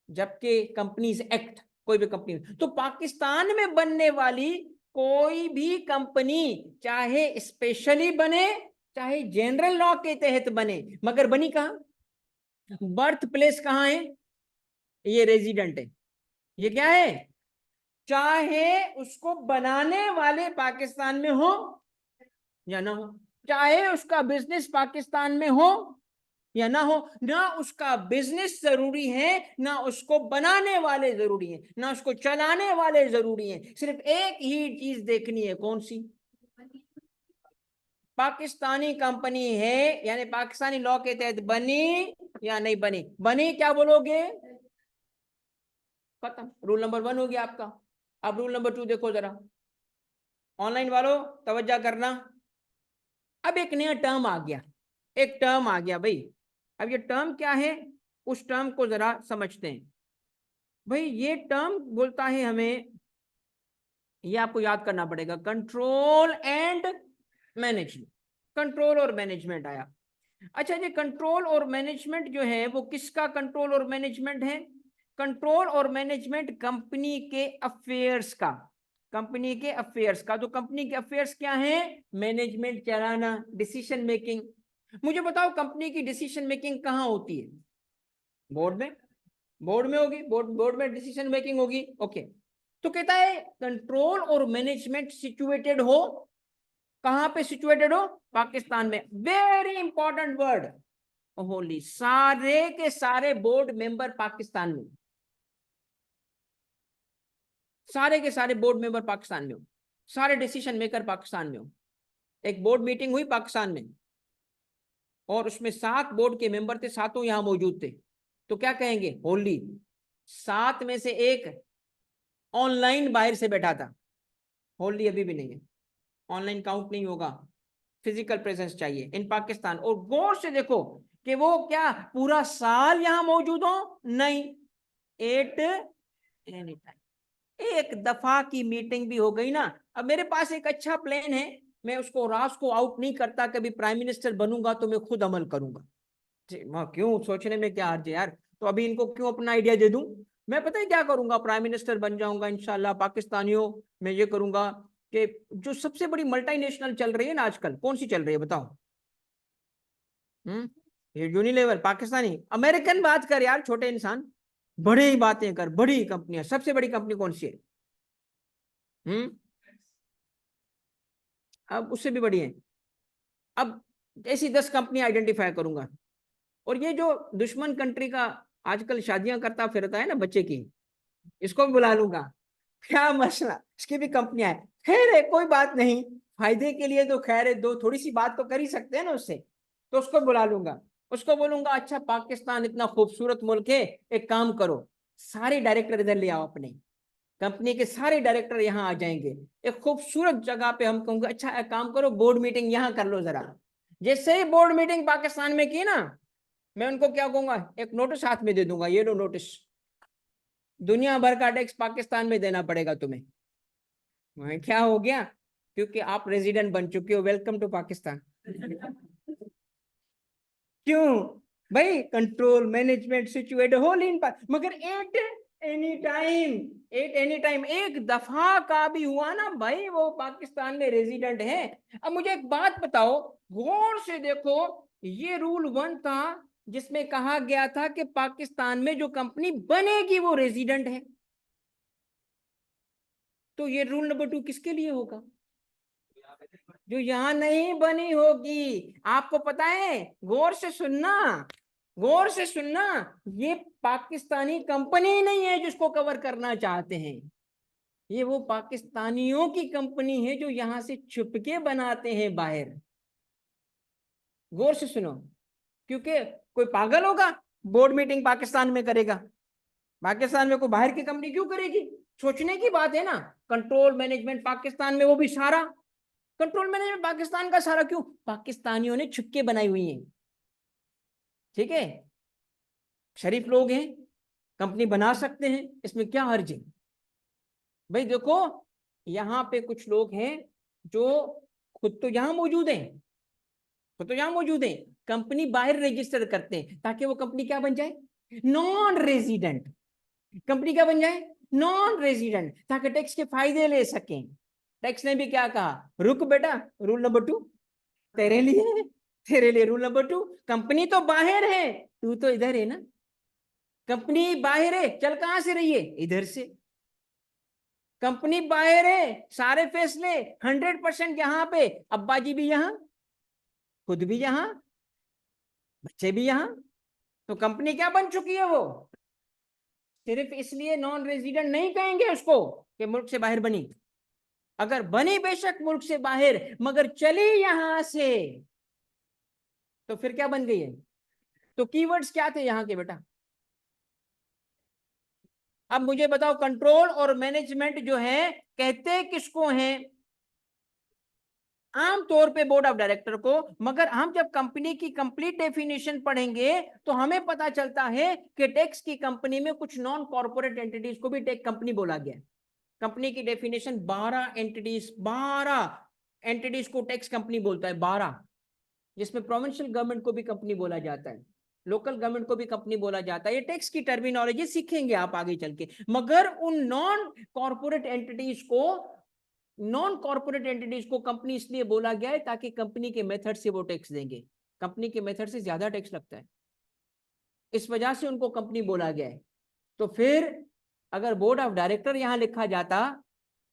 जबकि कंपनीज एक्ट कोई भी कंपनी। तो पाकिस्तान में बनने वाली कोई भी कंपनी चाहे स्पेशली बने चाहे जनरल लॉ के तहत बने, मगर बनी कहां, बर्थ प्लेस कहां है, ये रेजिडेंट है। ये क्या है, चाहे उसको बनाने वाले पाकिस्तान में हो या ना हो, चाहे उसका बिजनेस पाकिस्तान में हो या ना हो, ना उसका बिजनेस जरूरी है, ना उसको बनाने वाले जरूरी हैं, ना उसको चलाने वाले जरूरी हैं। सिर्फ एक ही चीज देखनी है, कौन सी, पाकिस्तानी कंपनी है, यानी पाकिस्तानी लॉ के तहत बनी या नहीं बनी। बनी क्या बोलोगे, खत्म, रूल नंबर 1 हो गया आपका। अब रूल नंबर 2 देखो जरा, ऑनलाइन वालों तवज्जो करना। अब एक नया टर्म आ गया, एक टर्म आ गया भाई। अब ये टर्म क्या है, उस टर्म को जरा समझते हैं। भाई ये टर्म बोलता है हमें, ये आपको याद करना पड़ेगा, कंट्रोल एंड मैनेजमेंट। कंट्रोल और मैनेजमेंट आया। अच्छा जी, कंट्रोल और मैनेजमेंट जो है वो किसका कंट्रोल और मैनेजमेंट है, कंट्रोल और मैनेजमेंट कंपनी के अफेयर्स का, कंपनी के अफेयर्स का। तो कंपनी के अफेयर्स क्या है, मैनेजमेंट चलाना, डिसीजन मेकिंग। मुझे बताओ कंपनी की डिसीजन मेकिंग कहाँ होती है, बोर्ड में, बोर्ड में होगी, बोर्ड में डिसीजन मेकिंग होगी। ओके, तो कहता है कंट्रोल और मैनेजमेंट सिचुएटेड हो, कहां पे सिचुएटेड हो, पाकिस्तान में। वेरी इंपॉर्टेंट वर्ड, होली, सारे के सारे बोर्ड मेंबर पाकिस्तान में, सारे के सारे बोर्ड मेंबर पाकिस्तान में हो, सारे डिसीजन मेकर पाकिस्तान में हो। एक बोर्ड मीटिंग हुई पाकिस्तान में और उसमें 7 बोर्ड के मेंबर थे, सातों यहां मौजूद थे। तो क्या कहेंगे, होली, 7 में से एक ऑनलाइन बाहर से बैठा था, होली अभी भी नहीं है, ऑनलाइन काउंट नहीं होगा। फिजिकल प्रेजेंस चाहिए इन पाकिस्तान। और गौर से देखो कि वो क्या पूरा साल यहाँ मौजूद हो, नहीं, एट एनी टाइम। एक दफा की मीटिंग भी हो गई ना, अब मेरे पास एक अच्छा प्लान है, मैं उसको रास को आउट नहीं करता, कभी प्राइम मिनिस्टर बनूंगा तो मैं खुद अमल करूंगा। क्यों सोचने में क्या अर्ज है यार, तो अभी इनको क्यों अपना आइडिया दे दूं। मैं पता है क्या करूंगा, प्राइम मिनिस्टर बन जाऊंगा इंशाल्लाह पाकिस्तानियों। मैं ये करूंगा कि जो सबसे बड़ी मल्टीनेशनल चल रही है ना आजकल, कौन सी चल रही है बताओ। ये यूनिलेवर पाकिस्तानी, अमेरिकन बात कर यार, छोटे इंसान, बड़ी ही बातें कर, बड़ी कंपनियां, सबसे बड़ी कंपनी कौन सी है? हम्म अब उससे भी बड़ी है। अब ऐसी 10 कंपनी आइडेंटिफाई करूंगा, और ये जो दुश्मन कंट्री का आजकल शादियां करता फिरता है ना बच्चे की, इसको भी बुला लूंगा। क्या मसला, इसकी भी कंपनियां है, खैर है कोई बात नहीं, फायदे के लिए तो खैर है, दो थोड़ी सी बात तो कर ही सकते हैं ना उससे, तो उसको बुला लूंगा। उसको बोलूंगा अच्छा पाकिस्तान इतना खूबसूरत मुल्क है, एक काम करो, सारे डायरेक्टर इधर ले आओ, अपने कंपनी के सारे डायरेक्टर यहाँ आ जाएंगे, एक खूबसूरत जगह पे हम कहूंगे अच्छा एक काम करो, बोर्ड मीटिंग यहाँ कर लो जरा। जैसे ही बोर्ड मीटिंग पाकिस्तान में की ना, मैं उनको क्या कहूंगा, एक नोटिस हाथ में दे दूंगा, ये लो नोटिस, दुनिया भर का टैक्स पाकिस्तान में देना पड़ेगा तुम्हें। क्या हो गया, क्योंकि आप रेजिडेंट बन चुके हो, वेलकम टू पाकिस्तान। क्यों भाई, कंट्रोल मैनेजमेंट सिचुएट होल इन, मगर eight any time, eight any time, एक दफा का भी हुआ ना भाई वो पाकिस्तान में रेजिडेंट है। अब मुझे एक बात बताओ, गौर से देखो, ये रूल 1 था जिसमें कहा गया था कि पाकिस्तान में जो कंपनी बनेगी वो रेजिडेंट है, तो ये रूल नंबर 2 किसके लिए होगा? जो यहां नहीं बनी होगी। आपको पता है, गौर से सुनना, गौर से सुनना, ये पाकिस्तानी कंपनी नहीं है जिसको कवर करना चाहते हैं, ये वो पाकिस्तानियों की कंपनी है जो यहां से छुपके बनाते हैं बाहर। गौर से सुनो, क्योंकि कोई पागल होगा बोर्ड मीटिंग पाकिस्तान में करेगा, पाकिस्तान में कोई बाहर की कंपनी क्यों करेगी? सोचने की बात है ना। कंट्रोल मैनेजमेंट पाकिस्तान में, वो भी सारा कंट्रोल मैनेजमेंट पाकिस्तान का सारा, क्यों? पाकिस्तानियों ने छुपके बनाई हुई है, ठीक है, शरीफ लोग हैं, कंपनी बना सकते हैं, इसमें क्या हर्ज है? भाई देखो, यहाँ पे कुछ लोग हैं जो खुद तो यहाँ मौजूद हैं, खुद तो यहाँ मौजूद हैं, कंपनी बाहर रजिस्टर करते हैं ताकि वो कंपनी क्या बन जाए, नॉन रेजिडेंट। कंपनी क्या बन जाए, नॉन रेजिडेंट, ताकि टैक्स के फायदे ले सकें। टैक्स ने भी क्या कहा, रुक बेटा, रूल नंबर 2 तेरे लिए, तेरे लिए रूल नंबर 2, कंपनी तो बाहर है, तू तो इधर है ना, कंपनी बाहर है, चल कहां से रही है, इधर से, कंपनी बाहर है, सारे फैसले 100% यहाँ पे, अब्बा जी भी यहाँ, खुद भी यहाँ, बच्चे भी यहाँ, तो कंपनी क्या बन चुकी है वो? सिर्फ इसलिए नॉन रेजिडेंट नहीं कहेंगे उसको कि मुल्क से बाहर बनी, अगर बनी बेशक मुल्क से बाहर, मगर चली यहां से, तो फिर क्या बन गई है? तो कीवर्ड्स क्या थे यहाँ के बेटा? अब मुझे बताओ, कंट्रोल और मैनेजमेंट जो है कहते किसको हैं? आमतौर पे बोर्ड ऑफ डायरेक्टर को, मगर हम जब कंपनी की कंप्लीट डेफिनेशन पढ़ेंगे तो हमें पता चलता है कि टैक्स की कंपनी में कुछ नॉन कॉर्पोरेट एंटिटीज को भी टैक्स कंपनी बोला गया। कंपनी की डेफिनेशन 12 एंटिटीज, 12 एंटिटीज को टैक्स कंपनी बोलता है, 12, जिसमें प्रोविंशियल गवर्नमेंट को भी कंपनी बोला जाता है, लोकल गवर्नमेंट को भी कंपनी बोला जाता है। ये टैक्स की टर्मिनोलॉजी सीखेंगे आप आगे चल के, मगर उन नॉन कॉर्पोरेट एंटिटीज को, नॉन कॉर्पोरेट एंटिटीज को कंपनी इसलिए बोला गया है ताकि कंपनी के मेथड से वो टैक्स देंगे, कंपनी के मेथड से ज्यादा टैक्स लगता है, इस वजह से उनको कंपनी बोला गया है। तो फिर अगर बोर्ड ऑफ डायरेक्टर यहां लिखा जाता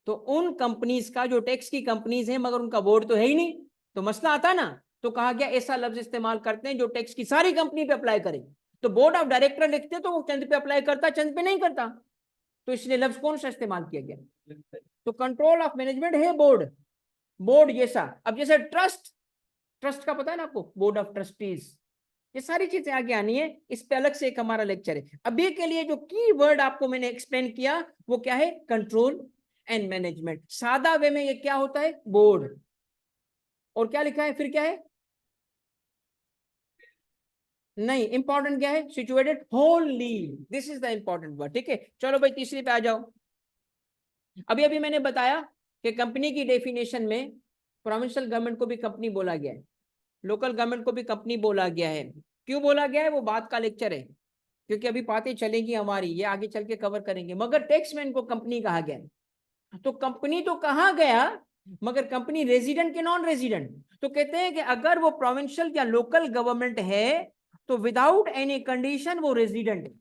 तो उन कंपनीज का, जो टैक्स की कंपनीज है मगर उनका बोर्ड तो है ही नहीं, तो मसला आता ना। तो कहा गया ऐसा लफ्ज इस्तेमाल करते हैं जो टैक्स की सारी कंपनी पे अप्लाई करे, तो बोर्ड ऑफ डायरेक्टर लिखते तो वो चंद पे अप्लाई करता, चंद पे नहीं करता, तो इसलिए लफ्ज कौन सा इस्तेमाल किया गया? तो कंट्रोल ऑफ मैनेजमेंट है बोर्ड, बोर्ड जैसा। अब जैसे ट्रस्ट, ट्रस्ट का पता है ना आपको, बोर्ड ऑफ ट्रस्टीज, ये सारी चीजें आगे आनी है, इस पे अलग से एक हमारा लेक्चर है। अभी के लिए जो की वर्ड आपको मैंने एक्सप्लेन किया वो क्या है, कंट्रोल एंड मैनेजमेंट। सादा वे में ये क्या होता है, बोर्ड। और क्या लिखा है, फिर क्या है, नहीं, इंपॉर्टेंट क्या है, situated Holi, this is the important word. ठीक है, चलो भाई तीसरी पे आ जाओ। अभी अभी मैंने बताया कि कंपनी की डेफिनेशन में प्रोविंशियल गवर्नमेंट को भी कंपनी बोला गया है, लोकल गवर्नमेंट को भी कंपनी बोला गया है। क्यों बोला गया है वो बात का लेक्चर है, क्योंकि अभी बातें चलेगी हमारी, ये आगे चल के कवर करेंगे। मगर टैक्समैन को कंपनी कहा गया है, तो कंपनी तो कहा गया, मगर कंपनी रेजिडेंट के नॉन रेजिडेंट, तो कहते हैं कि अगर वो प्रोविंशियल या लोकल गवर्नमेंट है तो विदाउट एनी कंडीशन वो रेजिडेंट है,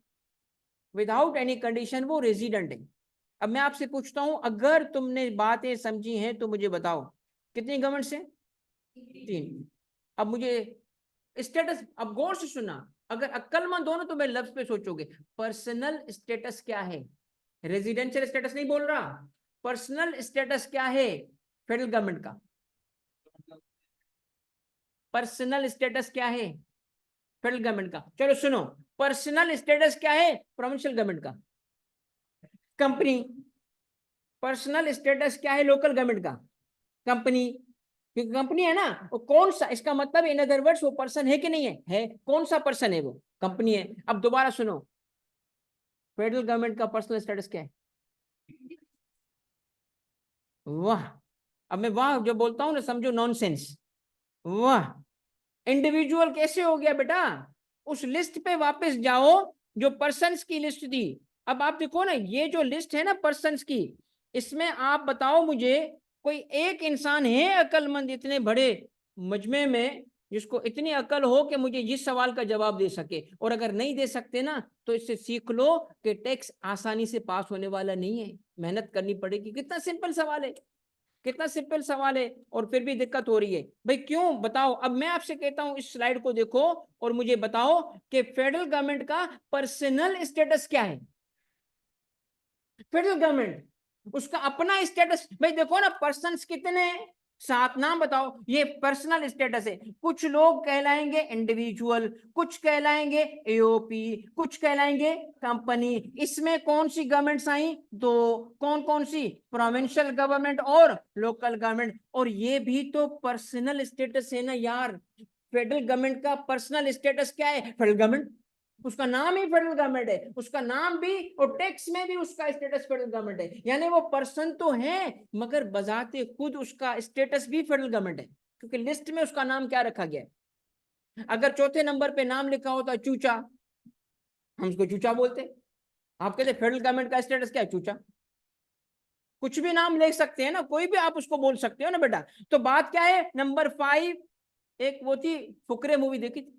विदाउट एनी कंडीशन वो रेजिडेंट है। अब मैं आपसे पूछता हूं, अगर तुमने बातें समझी हैं तो मुझे बताओ कितनी गवर्नमेंट से, 3। अब मुझे स्टेटस, अब गौर से सुना, अगर अक्लमंद हो ना तो मेरे लफ्ज पे सोचोगे, पर्सनल स्टेटस क्या है, रेजिडेंशियल स्टेटस नहीं बोल रहा, पर्सनल स्टेटस क्या है फेडरल गवर्नमेंट का, पर्सनल स्टेटस क्या है फेडरल गवर्नमेंट का, चलो सुनो, पर्सनल स्टेटस क्या है प्रोविंशियल गवर्नमेंट का, कंपनी। पर्सनल स्टेटस क्या है लोकल गवर्नमेंट का, कंपनी, क्योंकि कंपनी है ना, वो कौन सा, इसका मतलब इन अदर वर्ड्स वो पर्सन है कि नहीं है, कौन सा पर्सन है वो, कंपनी है। अब दोबारा सुनो, फेडरल गवर्नमेंट का पर्सनल स्टेटस क्या है, वाह, अब मैं वाह जो बोलता हूं ना समझो नॉनसेंस, वाह, इंडिविजुअल कैसे हो गया बेटा, उस लिस्ट पे वापस जाओ जो पर्सन्स की लिस्ट थी। अब आप देखो ना, ये जो लिस्ट है ना पर्सन्स की, इसमें आप बताओ मुझे कोई एक इंसान है अक्लमंद इतने बड़े मजमे में जिसको इतनी अकल हो कि मुझे इस सवाल का जवाब दे सके, और अगर नहीं दे सकते ना तो इससे सीख लो कि टैक्स आसानी से पास होने वाला नहीं है, मेहनत करनी पड़ेगी। कितना सिंपल सवाल है, कितना सिंपल सवाल है, और फिर भी दिक्कत हो रही है भाई, क्यों बताओ। अब मैं आपसे कहता हूं इस स्लाइड को देखो और मुझे बताओ कि फेडरल गवर्नमेंट का पर्सनल स्टेटस क्या है, फेडरल गवर्नमेंट उसका अपना स्टेटस, भाई देखो ना पर्सन्स कितने हैं, 7 नाम बताओ, ये पर्सनल स्टेटस है। कुछ लोग कहलाएंगे इंडिविजुअल, कुछ कहलाएंगे एओपी, कुछ कहलाएंगे कंपनी। इसमें कौन सी गवर्नमेंट्स आई, 2, कौन कौन सी, प्रोविंशियल गवर्नमेंट और लोकल गवर्नमेंट। और ये भी तो पर्सनल स्टेटस है ना यार, फेडरल गवर्नमेंट का पर्सनल स्टेटस क्या है, फेडरल गवर्नमेंट, उसका नाम ही फेडरल गवर्नमेंट है, उसका नाम भी और टैक्स में भी उसका स्टेटस फेडरल गवर्नमेंट है, यानी वो पर्सन तो है मगर बजाते खुद उसका स्टेटस भी फेडरल गवर्नमेंट है, क्योंकि लिस्ट में उसका नाम क्या रखा गया है। अगर चौथे नंबर पे नाम लिखा होता चूचा, हम उसको चूचा बोलते, आप कहते फेडरल गवर्नमेंट का स्टेटस क्या है, चूचा। कुछ भी नाम ले सकते हैं ना, कोई भी आप उसको बोल सकते हो ना बेटा। तो बात क्या है, नंबर 5, एक वो थी फुकरे मूवी देखी थी,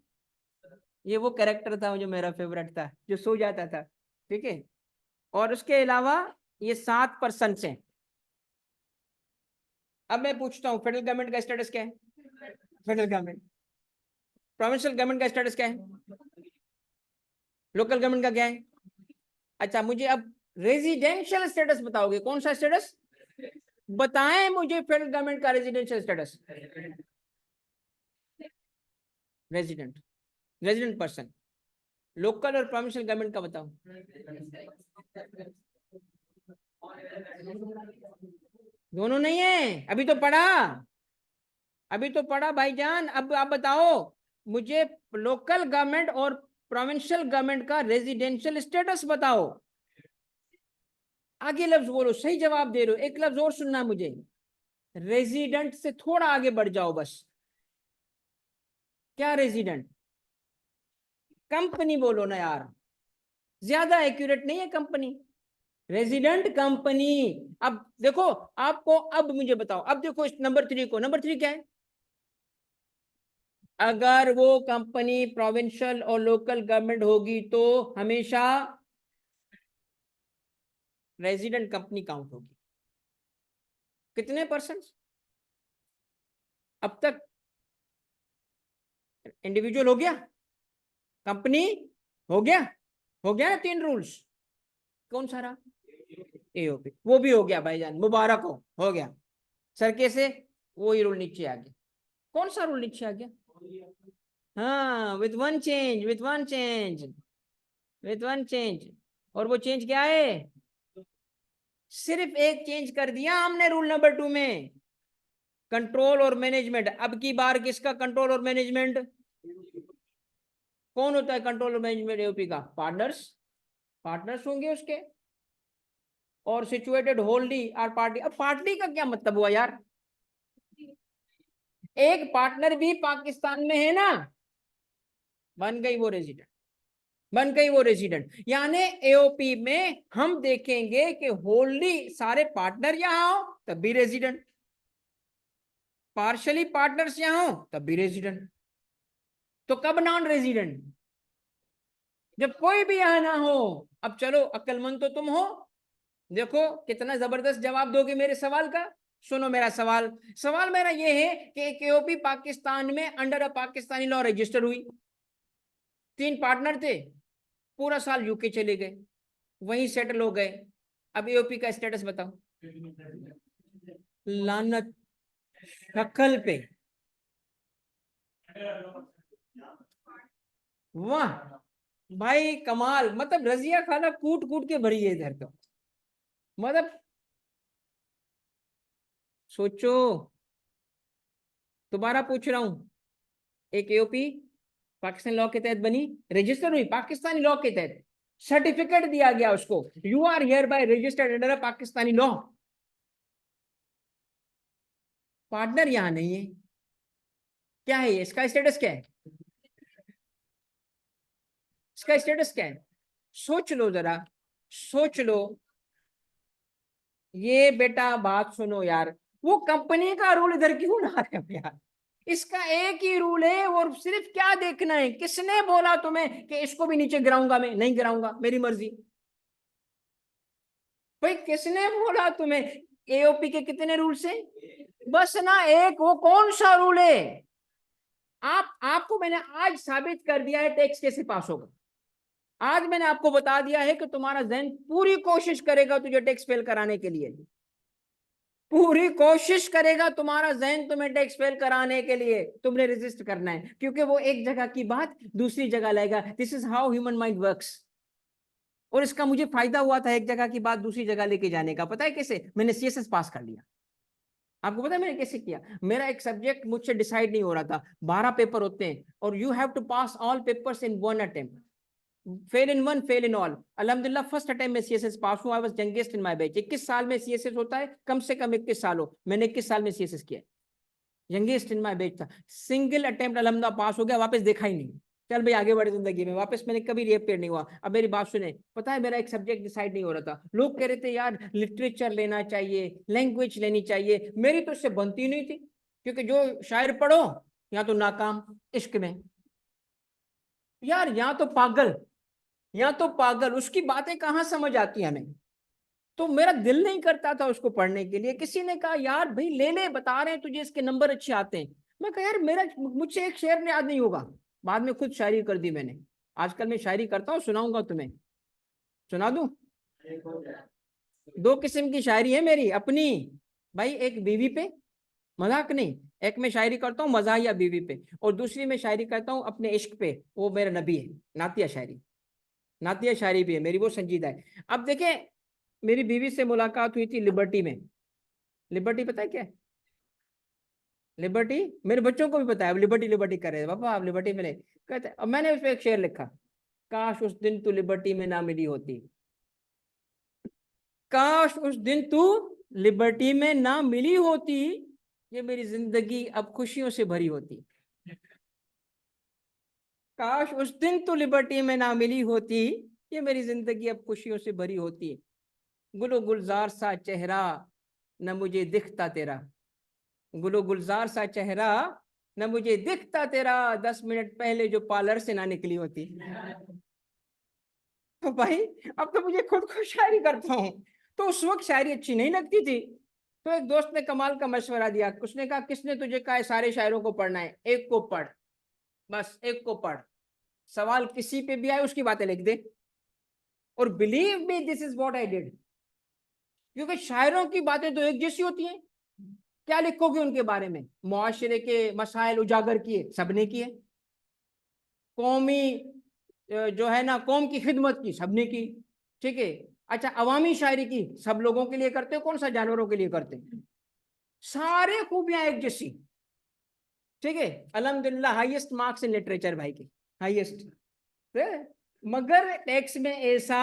ये वो कैरेक्टर था जो मेरा फेवरेट था, जो सो जाता था, ठीक है। और उसके अलावा ये 7 पर्सन हैं। अब मैं पूछता हूँ फेडरल गवर्नमेंट का स्टेटस क्या है, फेडरल गवर्नमेंट, प्रोविंशियल गवर्नमेंट का स्टेटस क्या है, लोकल गवर्नमेंट का क्या है। अच्छा मुझे अब रेजिडेंशियल स्टेटस बताओगे, कौन सा स्टेटस, बताएं मुझे फेडरल गवर्नमेंट का residential status, resident, resident person. Local और प्रोविंशियल गवर्नमेंट का बताओ, दोनों नहीं है, अभी तो पढ़ा, अभी तो पढ़ा भाईजान। अब आप बताओ मुझे लोकल गवर्नमेंट और प्रोविंशियल गवर्नमेंट का रेजिडेंशियल स्टेटस बताओ। आगे लफ्ज बोलो, सही जवाब दे रहे हो, एक लफ्ज और सुनना मुझे, रेजिडेंट से थोड़ा आगे बढ़ जाओ बस। क्या रेजिडेंट, कंपनी बोलो ना यार, ज्यादा एक्यूरेट नहीं है कंपनी, रेजिडेंट कंपनी। अब देखो आपको, अब मुझे बताओ, अब देखो इस नंबर 3 को, नंबर 3 क्या है, अगर वो कंपनी प्रोविंशियल और लोकल गवर्नमेंट होगी तो हमेशा रेजिडेंट कंपनी काउंट होगी। कितने परसेंट, अब तक इंडिविजुअल हो गया, कंपनी हो गया, हो गया ना 3 रूल्स, कौन सा रहा, एओपी, वो भी हो गया भाईजान, मुबारक हो गया। सरके से वो ही रूल नीचे आ गया, कौन सा रूल नीचे आ गया, हाँ with one change, with one change, with one change. और वो चेंज क्या है, सिर्फ एक चेंज कर दिया हमने रूल नंबर 2 में, कंट्रोल और मैनेजमेंट। अब की बार किसका कंट्रोल और मैनेजमेंट? कौन होता है कंट्रोल और मैनेजमेंट एओपी का? पार्टनर्स। पार्टनर्स होंगे उसके। और सिचुएटेड होल्डी आर पार्टी। अब पार्टी का क्या मतलब हुआ यार? एक पार्टनर भी पाकिस्तान में है ना, बन गई वो रेजिडेंट। बन गई वो रेजिडेंट। यानी एओपी में हम देखेंगे कि होल्डी सारे पार्टनर यहां हो तब भी रेजिडेंट, पार्शली पार्टनर्स यहां हो तब भी रेजिडेंट। तो कब नॉन रेजिडेंट? जब कोई भी यहां ना हो। अब चलो, अक्लमंद तो तुम हो, देखो कितना जबरदस्त जवाब दोगे मेरे सवाल का। सुनो मेरा सवाल। सवाल मेरा ये है कि एक एओपी पाकिस्तान में under a Pakistani law register हुई, 3 पार्टनर थे, पूरा साल यूके चले गए, वहीं सेटल हो गए। अब एओपी का स्टेटस बताओ। लानत शक्ल पे। वाह भाई कमाल, मतलब रजिया खाना कूट कूट के भरी है इधर तो। मतलब सोचो, दोबारा पूछ रहा हूं। एक एओपी पाकिस्तानी लॉ के तहत बनी, रजिस्टर हुई पाकिस्तानी लॉ के तहत, सर्टिफिकेट दिया गया उसको, you are hereby registered under Pakistani law. Partner यहां नहीं है। क्या है ये? इसका स्टेटस क्या है? इसका स्टेटस क्या है? सोच लो जरा, सोच लो। ये बेटा बात सुनो यार, वो कंपनी का रूल इधर क्यों ला रहे हो यार? इसका एक ही रूल है और सिर्फ क्या देखना है, किसने बोला तुम्हें कि इसको भी नीचे गिराऊंगा? मैं नहीं गिराऊंगा, मेरी मर्जी। भाई किसने बोला तुम्हें? एओपी के कितने रूल्स हैं? बस ना एक, वो कौन सा रूल है? आपको मैंने आज साबित कर दिया है टैक्स कैसे पास होगा। आज मैंने आपको बता दिया है कि तुम्हारा जहन पूरी कोशिश करेगा तुझे टैक्स फेल कराने के लिए, पूरी कोशिश करेगा तुम्हारा जहन तुम्हें टैक्स फेल कराने के लिए। तुमने रेजिस्ट करना है, क्योंकि वो एक जगह की बात दूसरी जगह लाएगा। This is how human mind works. और इसका मुझे फायदा हुआ था एक जगह की बात दूसरी जगह लेके जाने का। पता है कैसे? मैंने सीएसएस पास कर लिया। आपको पता है मैंने कैसे किया? मेरा एक सब्जेक्ट मुझसे डिसाइड नहीं हो रहा था, 12 पेपर होते हैं और you have to pass all papers in one attempt, fail in one fail in all. अल्हम्दुलिल्लाह फर्स्ट अटेम्प्ट में सीएसएस पास हुआ। I was youngest in my batch. 21 साल में सीएसएस होता है, कम से कम 21 साल हो, मैंने 21 साल में सीएसएस किया। यंगेस्ट इन माय बैच था। सिंगल अटेम्प्ट अल्हम्दुलिल्लाह पास हो गया, वापस देखा ही नहीं। चल भाई आगे बढ़े जिंदगी में, वापस मैंने कभी रिअपेयर नहीं हुआ। अब मेरी बात सुने, पता है मेरा एक सब्जेक्ट डिसाइड नहीं हो रहा था। लोग कह रहे थे यार लिटरेचर लेना चाहिए, लैंग्वेज लेनी चाहिए, मेरी तो इससे बनती नहीं थी, क्योंकि जो शायर पढ़ो या तो नाकाम इश्क में, यार यहाँ तो पागल, यहाँ तो पागल, उसकी बातें कहाँ समझ आती हमें। तो मेरा दिल नहीं करता था उसको पढ़ने के लिए। किसी ने कहा यार भाई ले ले, बता रहे हैं तुझे इसके नंबर अच्छे आते हैं। मैं कहा यार मेरा, मुझसे एक शेर याद नहीं होगा। बाद में खुद शायरी कर दी मैंने। आजकल मैं शायरी करता हूँ, सुनाऊंगा तुम्हें, सुना दूं? 2 किस्म की शायरी है मेरी अपनी भाई। एक बीवी पे, मजाक नहीं, एक में शायरी करता हूँ मजाहिया बीवी पे, और दूसरी में शायरी करता हूँ अपने इश्क पे, वो मेरा नबी है। नातिया शायरी, नातिया शायरी भी है मेरी, वो संजीदा है। अब देखें, मेरी बीवी से मुलाकात हुई थी लिबर्टी में। लिबर्टी पता है क्या है? लिबर्टी मेरे बच्चों को भी पता है। अब लिबर्टी लिबर्टी कर रहे हैं, पापा आप लिबर्टी में नहीं कहते। अब मैंने उस पर एक शेर लिखा, काश उस दिन तू लिबर्टी में ना मिली होती, काश उस दिन तू लिबर्टी में ना मिली होती, ये मेरी जिंदगी अब खुशियों से भरी होती। काश उस दिन तू लिबर्टी में ना मिली होती, ये मेरी जिंदगी अब खुशियों से भरी होती। गुलो गुलजार सा चेहरा न मुझे दिखता तेरा, गुलो गुलजार सा चेहरा न मुझे दिखता तेरा, 10 मिनट पहले जो पार्लर से ना निकली होती। तो भाई अब तो मुझे खुद को शायरी करता हूँ, तो उस वक्त शायरी अच्छी नहीं लगती थी। तो एक दोस्त ने कमाल का मशवरा दिया, उसने कहा किसने तुझे कहा है सारे शायरों को पढ़ना है? एक को पढ़, बस एक को पढ़, सवाल किसी पे भी आए उसकी बातें लिख दे। और believe me this is what I did, क्योंकि शायरों की बातें तो एक जैसी होती हैं। क्या लिखोगे उनके बारे में? मुआशरे के मसाइल उजागर किए, सबने किए। कौमी जो है ना, कौम की खिदमत की, सबने की। ठीक है, अच्छा अवामी शायरी की, सब लोगों के लिए करते हो, कौन सा जानवरों के लिए करते हैं? सारे खूबियां एक जैसी, ठीक है। अल्हम्दुलिल्लाह हाईएस्ट मार्क्स इन लिटरेचर भाई के, हाईएस्ट। मगर टैक्स में ऐसा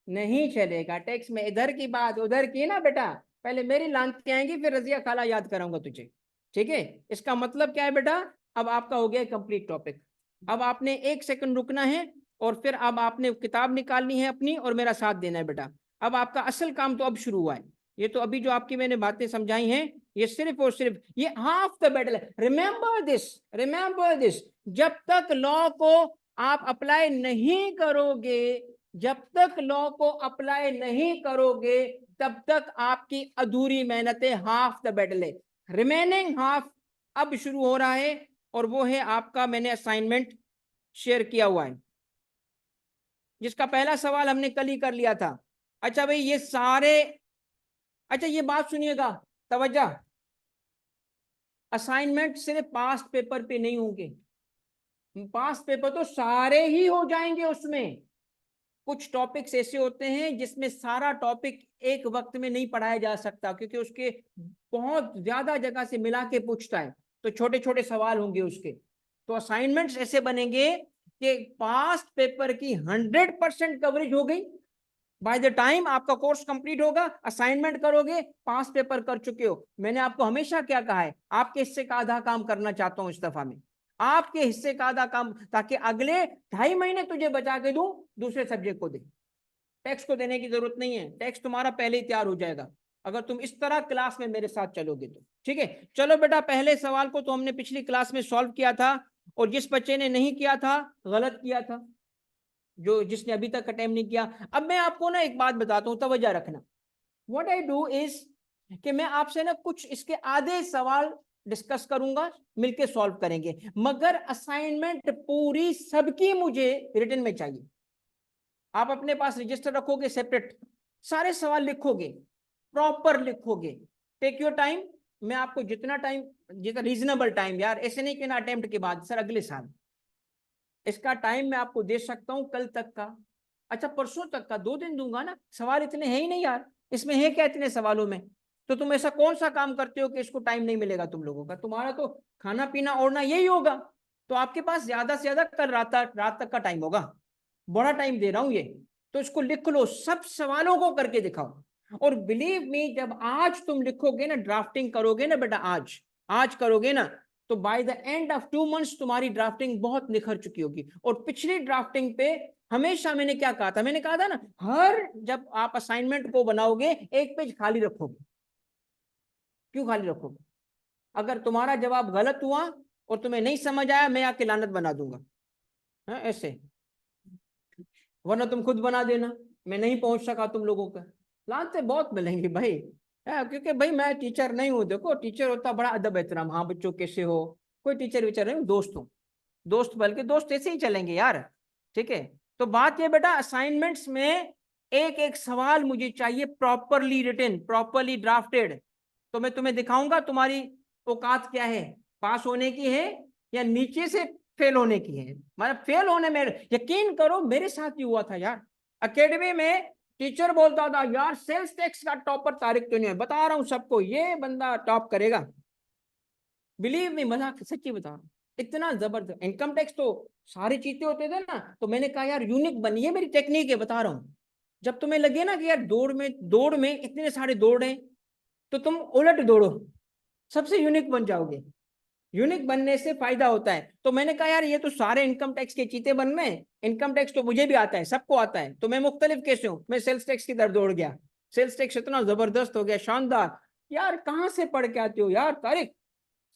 नहीं चलेगा। टैक्स में इधर की बात उधर की ना बेटा, पहले मेरी लानतें आएंगी फिर रजिया खाला याद कराऊंगा तुझे, ठीक है। इसका मतलब क्या है बेटा, अब आपका हो गया कंप्लीट टॉपिक। अब आपने 1 सेकंड रुकना है और फिर अब आपने किताब निकालनी है अपनी और मेरा साथ देना है बेटा। अब आपका असल काम तो अब शुरू हुआ है। ये तो अभी जो आपकी मैंने बातें समझाई हैं, ये सिर्फ और सिर्फ ये हाफ द बैटल है। Remember this, remember this. जब तक लॉ को आप अप्लाई नहीं करोगे, जब तक लॉ को अप्लाई नहीं करोगे, तब तक आपकी अधूरी मेहनतें, हाफ द बैटल है। रिमेनिंग हाफ अब शुरू हो रहा है और वो है आपका, मैंने असाइनमेंट शेयर किया हुआ है जिसका पहला सवाल हमने कल ही कर लिया था। अच्छा भाई ये सारे, अच्छा ये बात सुनिएगा, तवज्जो, असाइनमेंट सिर्फ पास्ट पेपर पे नहीं होंगे। पास्ट पेपर तो सारे ही हो जाएंगे, उसमें कुछ टॉपिक्स ऐसे होते हैं जिसमें सारा टॉपिक एक वक्त में नहीं पढ़ाया जा सकता, क्योंकि उसके बहुत ज्यादा जगह से मिला के पूछता है, तो छोटे छोटे सवाल होंगे उसके। तो असाइनमेंट्स ऐसे बनेंगे कि पास्ट पेपर की 100% कवरेज हो गई। बाय द टाइम आपका कोर्स कंप्लीट होगा, असाइनमेंट करोगे, पास्ट पेपर कर चुके हो। मैंने आपको हमेशा क्या कहा है, आपके हिस्से का आधा काम करना चाहता हूं इस दफा में, आपके हिस्से का आधा काम, ताकि अगले 2.5 महीने तुझे बचा के दूं दूसरे सब्जेक्ट को दे। टेक्स्ट को देने की जरूरत नहीं है, टेक्स्ट तुम्हारा पहले ही तैयार हो जाएगा अगर तुम इस तरह क्लास में मेरे साथ चलोगे तो, ठीक है। चलो बेटा, पहले सवाल को तो हमने पिछली क्लास में सॉल्व किया था, और जिस बच्चे ने नहीं किया था गलत किया था, जो जिसने अभी तक अटेम्प्ट नहीं किया। अब मैं आपको ना एक बात बताता हूं, तवज्जो रखना। व्हाट आई डू इज कि मैं आपसे ना कुछ इसके आधे सवाल डिस्कस करूंगा, मिलके सॉल्व करेंगे, मगर असाइनमेंट पूरी सबकी मुझे रिटन में चाहिए। आप अपने पास रजिस्टर रखोगे सेपरेट, सारे सवाल लिखोगे, प्रॉपर लिखोगे, टेक योर टाइम। मैं आपको जितना टाइम, जितना रीजनेबल टाइम, यार ऐसे नहीं कि ना अटेम्प्ट के बाद सर अगले साल, इसका टाइम मैं आपको दे सकता हूं कल तक का, अच्छा परसों तक का, 2 दिन दूंगा ना। सवाल इतने हैं ही नहीं यार, इसमें है क्या इतने सवालों में। तो तुम ऐसा कौन सा काम करते हो कि इसको टाइम नहीं मिलेगा तुम लोगों का, तुम्हारा तो खाना पीना ओढ़ना यही होगा। तो आपके पास ज्यादा से ज्यादा कल रात तक का टाइम होगा, बड़ा टाइम दे रहा हूं ये। तो इसको लिख लो, सब सवालों को करके दिखाओ। और बिलीव मी, जब आज तुम लिखोगे ना, ड्राफ्टिंग करोगे ना बेटा, आज करोगे ना, तो by the end of 2 months तुम्हारी ड्राफ्टिंग बहुत निखर चुकी होगी। और पिछली ड्राफ्टिंग पे हमेशा मैंने क्या कहा था, मैंने कहा था ना, हर जब आप असाइनमेंट को बनाओगे 1 पेज खाली रखोगे। क्यों खाली रखोगे? अगर तुम्हारा जवाब गलत हुआ और तुम्हें नहीं समझ आया, मैं आके लानत बना दूंगा, है ऐसे। वरना तुम खुद बना देना, मैं नहीं पहुंच सका तुम लोगों का, लानतें बहुत मिलेंगी भाई। क्योंकि भाई मैं टीचर नहीं हूं, देखो टीचर होता बड़ा अदब एहतराम, हाँ बच्चों कैसे हो, कोई टीचर विचर नहीं हूं, दोस्त हूं, दोस्त, बल्कि दोस्त ऐसे ही चलेंगे यार, ठीक है। तो बात ये बेटा, असाइनमेंट्स में एक एक सवाल मुझे चाहिए प्रॉपरली रिटन, प्रॉपरली ड्राफ्टेड। तो मैं तुम्हें दिखाऊंगा तुम्हारी औकात क्या है, पास होने की है या नीचे से फेल होने की है। मतलब फेल होने में, यकीन करो मेरे साथ ही हुआ था यार। एकेडमी में टीचर बोलता था, यार सेल्स टैक्स का टॉपर तारिक तो नहीं है, बता रहा हूं सबको ये बंदा टॉप करेगा। बिलीव मी, मजाक सच्ची बता रहा हूँ, इतना जबरदस्त। इनकम टैक्स तो सारे चीते होते थे ना, तो मैंने कहा यार यूनिक बनी है, मेरी टेक्निक है, बता रहा हूँ। जब तुम्हें लगे ना कि यार दौड़ में इतने सारे दौड़ हैं, तो तुम उलट दौड़ो, सबसे यूनिक बन जाओगे। यूनिक बनने से फायदा होता है। तो मैंने कहा यार ये तो सारे इनकम टैक्स के चीते बन में, इनकम टैक्स तो मुझे भी आता है, सबको आता है, तो मैं मुख्तलिफ कैसे हूं। मैं सेल्स टैक्स की तरफ दौड़ गया, सेल्स टैक्स इतना जबरदस्त हो गया, शानदार। यार कहाँ से पढ़ के आते हो यार तारिक?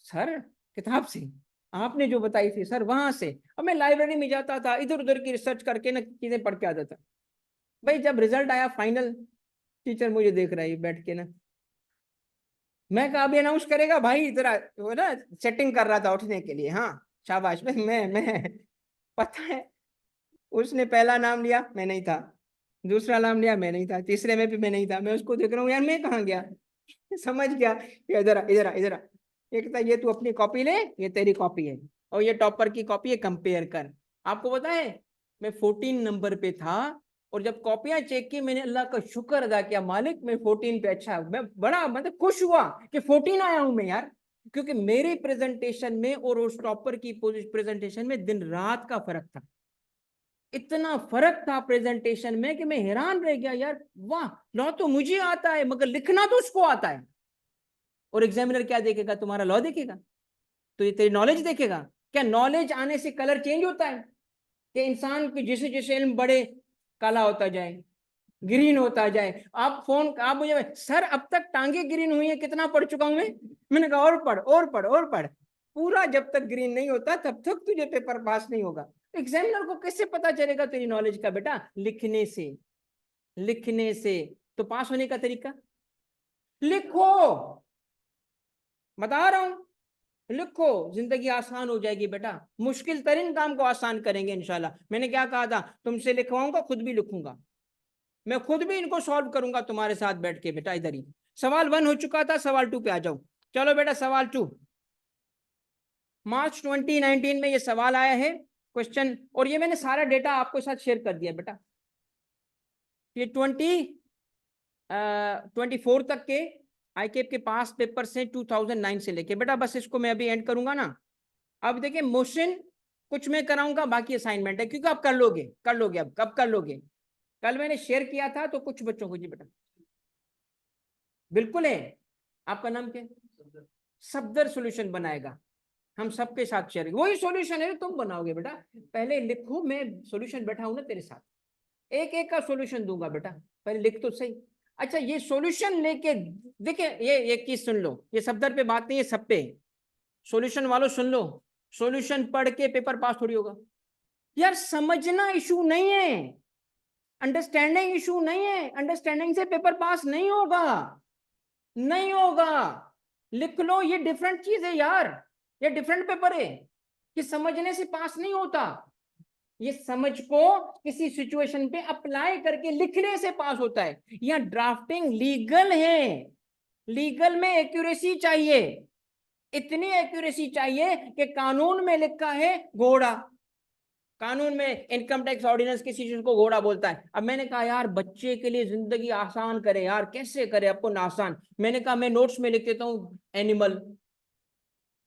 सर किताब से, आपने जो बताई थी सर वहां से। अब मैं लाइब्रेरी में जाता था, इधर उधर की रिसर्च करके ना चीजें पढ़ के आता था। भाई जब रिजल्ट आया फाइनल, टीचर मुझे देख रहा है बैठ के ना, मैं कहा अभी अनाउंस करेगा भाई, इधर वो ना सेटिंग कर रहा था उठने के लिए, हाँ शाबाश। मैं पता है, उसने पहला नाम लिया, मैं नहीं था, दूसरा नाम लिया, मैं नहीं था, तीसरे में भी मैं नहीं था। मैं उसको देख रहा हूँ, यार मैं कहाँ गया। समझ गया, इधर आ इधर आ इधर आ। एक था, ये तू अपनी कॉपी ले, ये तेरी कॉपी है, और ये टॉपर की कॉपी है, कंपेयर कर। आपको पता है मैं 14 नंबर पे था, और जब कॉपियां चेक की मैंने अल्लाह का शुक्र अदा किया, मालिक मैं 14 पे अच्छा, मैं बड़ा मतलब खुश हुआ कि 14 आया हूं मैं यार, क्योंकि मेरी प्रेजेंटेशन में और उस टॉपर की प्रेजेंटेशन में दिन रात का फर्क था। इतना फर्क था प्रेजेंटेशन में कि मैं हैरान रह गया यार, वाह लॉ तो मुझे आता है मगर लिखना तो उसको आता है। और एग्जामिनर क्या देखेगा, तुम्हारा लॉ देखेगा, तो ये तेरी नॉलेज देखेगा। क्या नॉलेज आने से कलर चेंज होता है? कि इंसान की जैसे जैसे इल्म बढ़े काला होता जाए, ग्रीन होता जाए। आप मुझे, सर अब तक टांगे ग्रीन हुई है, कितना पढ़ चुका हूं मैं? मैंने कहा और पढ़ और पढ़ और पढ़, पूरा जब तक ग्रीन नहीं होता तब तक तुझे पेपर पास नहीं होगा। एग्जामिनर को कैसे पता चलेगा तेरी नॉलेज का? बेटा लिखने से, लिखने से। तो पास होने का तरीका, लिखो, बता रहा हूं, लिखो, जिंदगी आसान हो जाएगी बेटा। मुश्किल तरीन काम को आसान करेंगे इंशाल्लाह। मैंने क्या कहा था, तुमसे लिखवाऊंगा, खुद भी लिखूंगा, मैं खुद भी इनको सॉल्व करूंगा तुम्हारे साथ बैठ के। बेटा इधर ही सवाल 1 हो चुका था, सवाल 2 पे आ जाओ। चलो बेटा सवाल 2, मार्च 2019 में ये सवाल आया है क्वेश्चन, और ये मैंने सारा डेटा आपके साथ शेयर कर दिया बेटा। ये 24 तक के आईकेप के पास पेपर से 2009 से लेके बेटा, बस इसको मैं अभी एंड करूंगा ना। अब देखिए मोशन कुछ मैं कराऊंगा, बाकी असाइनमेंट है, क्योंकि आप कर लोगे, कर लोगे, अब कब कर लोगे? कल मैंने शेयर किया था तो कुछ बच्चों को। जी बेटा बिल्कुल है। आपका नाम क्या है? सफदर सॉल्यूशन बनाएगा, हम सबके साथ शेयर, वही सॉल्यूशन है तुम बनाओगे बेटा। पहले लिखो, मैं सॉल्यूशन बैठा हूं ना तेरे साथ, एक एक का सॉल्यूशन दूंगा बेटा, पहले लिख तो सही। अच्छा ये सॉल्यूशन लेके देखिए, ये एक चीज सुन लो, ये सफदर पे बात नहीं है, सब पे। सॉल्यूशन वालों सुन लो, सॉल्यूशन पढ़ के पेपर पास थोड़ी होगा यार। समझना इशू नहीं है, अंडरस्टैंडिंग इशू नहीं है, अंडरस्टैंडिंग से पेपर पास नहीं होगा, नहीं होगा। लिख लो, ये डिफरेंट चीज है यार, ये डिफरेंट पेपर है। कि समझने से पास नहीं होता, ये समझ को किसी सिचुएशन पे अप्लाई करके लिखने से पास होता है। यहाँ ड्राफ्टिंग लीगल है, लीगल में एक्यूरेसी चाहिए, इतनी एक्यूरेसी चाहिए कि कानून में लिखा है घोड़ा, कानून में इनकम टैक्स ऑर्डिनेंस किसी चीज को घोड़ा बोलता है। अब मैंने कहा यार बच्चे के लिए जिंदगी आसान करे यार, कैसे करे अपन आसान? मैंने कहा मैं नोट्स में लिख देता हूँ एनिमल,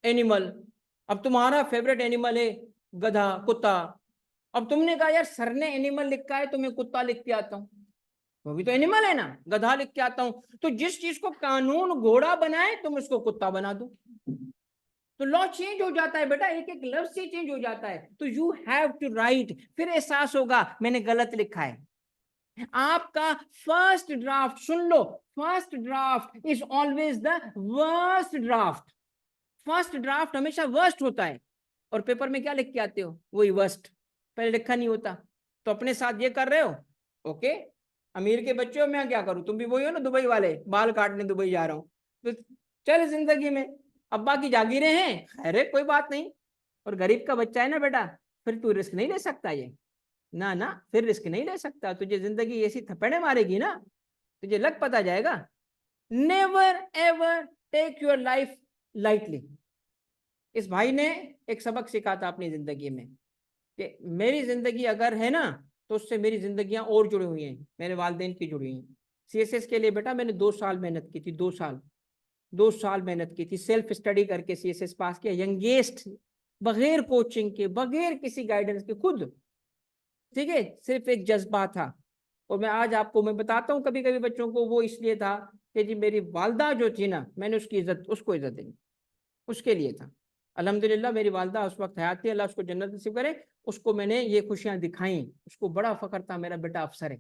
एनिमल। अब तुम्हारा फेवरेट एनिमल है गधा, कुत्ता। अब तुमने कहा यार सर ने एनिमल लिखा है तो मैं कुत्ता लिख के आता हूँ, वो भी तो एनिमल है ना, गधा लिख के आता हूं। तो जिस चीज को कानून घोड़ा बनाए तुम उसको कुत्ता बना दो, तो लॉ चेंज हो जाता है बेटा, एक एक लफ्ज से चेंज हो जाता है। तो यू हैव टू राइट, फिर एहसास होगा मैंने गलत लिखा है। आपका first draft soon low, first draft is always the worst draft, first draft हमेशा वर्स्ट होता है। और पेपर में क्या लिख के आते हो? वही वर्स्ट, पहले लिखा नहीं होता। तो अपने साथ ये कर रहे हो, ओके अमीर के बच्चे हो, मैं क्या करूं, तुम भी वही हो ना दुबई वाले, बाल काटने दुबई जा रहा हूं, तो चल जिंदगी में अब्बा की जागीरें हैं, अरे कोई बात नहीं। और गरीब का बच्चा है ना बेटा, फिर तू रिस्क नहीं ले सकता ये, ना ना, फिर रिस्क नहीं ले सकता, तुझे जिंदगी ऐसी थप्पड़े मारेगी ना, तुझे लग पता जाएगा। Never ever take your life lightly. इस भाई ने एक सबक सीखा था अपनी जिंदगी में, कि मेरी जिंदगी अगर है ना तो उससे मेरी जिंदगियां और जुड़ी हुई हैं, मेरे वालिदैन की जुड़ी हुई हैं। सीएसएस के लिए बेटा मैंने 2 साल मेहनत की थी, 2 साल, 2 साल मेहनत की थी, सेल्फ स्टडी करके सीएसएस पास किया, यंगेस्ट, बगैर कोचिंग के, बगैर किसी गाइडेंस के, खुद, ठीक है, सिर्फ एक जज्बा था। और मैं आज आपको मैं बताता हूँ कभी कभी बच्चों को, वो इसलिए था कि जी मेरी वालदा जो थी ना, मैंने उसकी इज्जत, उसको इज्जत दी, उसके लिए था। अल्हम्दुलिल्लाह मेरी वालदा उस वक्त हयात थी, अल्लाह उसको जन्नत नसीब करे, उसको मैंने ये खुशियां दिखाई, उसको बड़ा फख्र था मेरा बेटा अफसर है,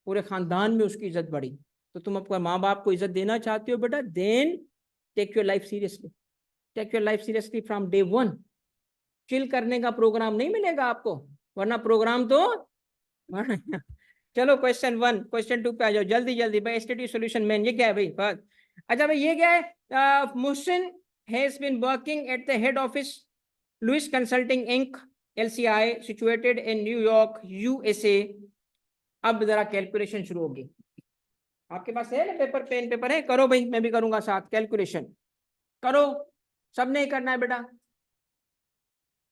पूरे खानदान में उसकी इज्जत बढ़ी। तो तुम अपने माँ बाप को इज्जत देना चाहते हो बेटा, then take your life seriously, take your life seriously from day one. Chill करने का प्रोग्राम नहीं मिलेगा आपको, वरना प्रोग्राम तो चलो क्वेश्चन 1, क्वेश्चन 2 पे आ जाओ जल्दी जल्दी भाई। एसटीटी सॉल्यूशन मैन, ये क्या है भाई? बस अच्छा भाई, ये क्या है? Mohsin has been working at the head office Louis consulting inc LCI situated in न्यूयॉर्क USA। अब जरा कैलकुलेशन शुरू होगी, आपके पास है ना पेपर, पेन पेपर है, करो भाई, मैं भी करूंगा साथ, कैलकुलेशन करो, सबने ही करना है बेटा।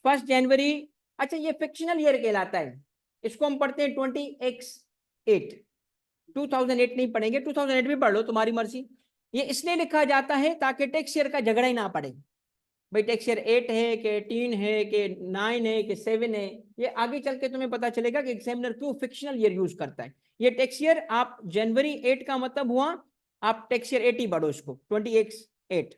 1 जनवरी, अच्छा ये फिक्शनल ईयर कहलाता है, इसको हम पढ़ते हैं 20x8, 2008 नहीं पढ़ेंगे, 2008 भी पढ़ लो, तुम्हारी मर्जी। ये इसलिए लिखा जाता है ताकि टैक्स ईयर का झगड़ा ही ना पड़े, भाई टैक्स ईयर 8 है कि 18 है कि 9 है कि 7 है। ये आगे चल के तुम्हें पता चलेगा कि एग्जामिनर क्यों फिक्शनल ईयर यूज करता है। ये टैक्स ईयर आप जनवरी 8 का मतलब हुआ आप टैक्स ईयर 8 ही पढ़ो इसको, 20x8।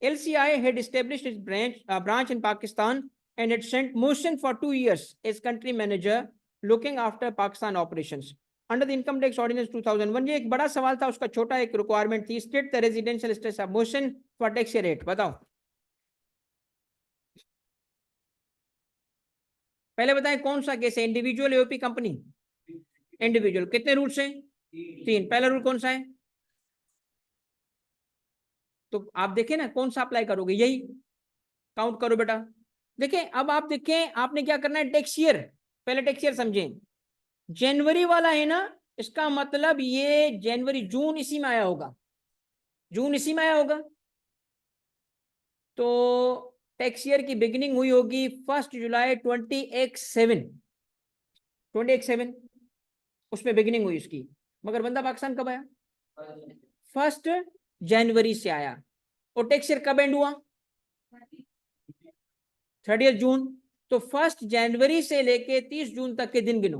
LCI had established its branch in Pakistan and had sent Mohsin for 2 years as country manager looking after Pakistan operations. Under the Income Tax Ordinance 2001, ये एक बड़ा सवाल था, उसका छोटा एक रिक्वायरमेंट थी, state the residential status of Mohsin for tax year 8। बताओ, पहले बताएं कौन सा केस है, इंडिविजुअल एओपी कंपनी? इंडिविजुअल। कितने रूल्स हैं? 3। पहला रूल कौन सा है? तो आप देखें ना कौन सा अप्लाई करोगे, यही काउंट करो बेटा। देखें अब आप देखें आपने क्या करना है, टैक्स ईयर, पहले टैक्स ईयर समझें। जनवरी वाला है ना, इसका मतलब ये जनवरी जून इसी में आया होगा, जून इसी में आया होगा, तो टैक्स ईयर की बिगिनिंग हुई होगी 1 जुलाई 20x7, 20x7 उसमें बिगिनिंग हुई उसकी। मगर बंदा पाकिस्तान कब आया? 1 जनवरी से आया। और टैक्स ईयर कब एंड हुआ? 30 जून। तो 1 जनवरी से लेके 30 जून तक के दिन गिनो।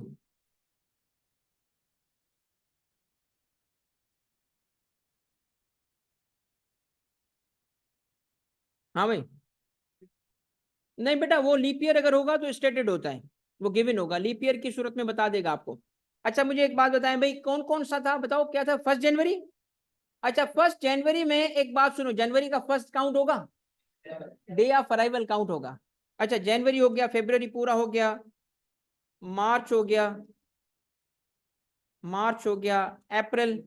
हाँ भाई, नहीं बेटा वो लीप ईयर अगर होगा तो स्टेटेड होता है, वो गिवन होगा, लीप ईयर की सूरत में बता देगा आपको। अच्छा मुझे एक बात बताएं भाई, कौन कौन सा था बताओ, क्या था? 1 जनवरी। अच्छा 1 जनवरी में एक बात सुनो, जनवरी का फर्स्ट काउंट होगा, डे ऑफ अराइवल काउंट होगा। अच्छा जनवरी हो गया, फरवरी पूरा हो गया, मार्च हो गया, मार्च हो गया, अप्रैल,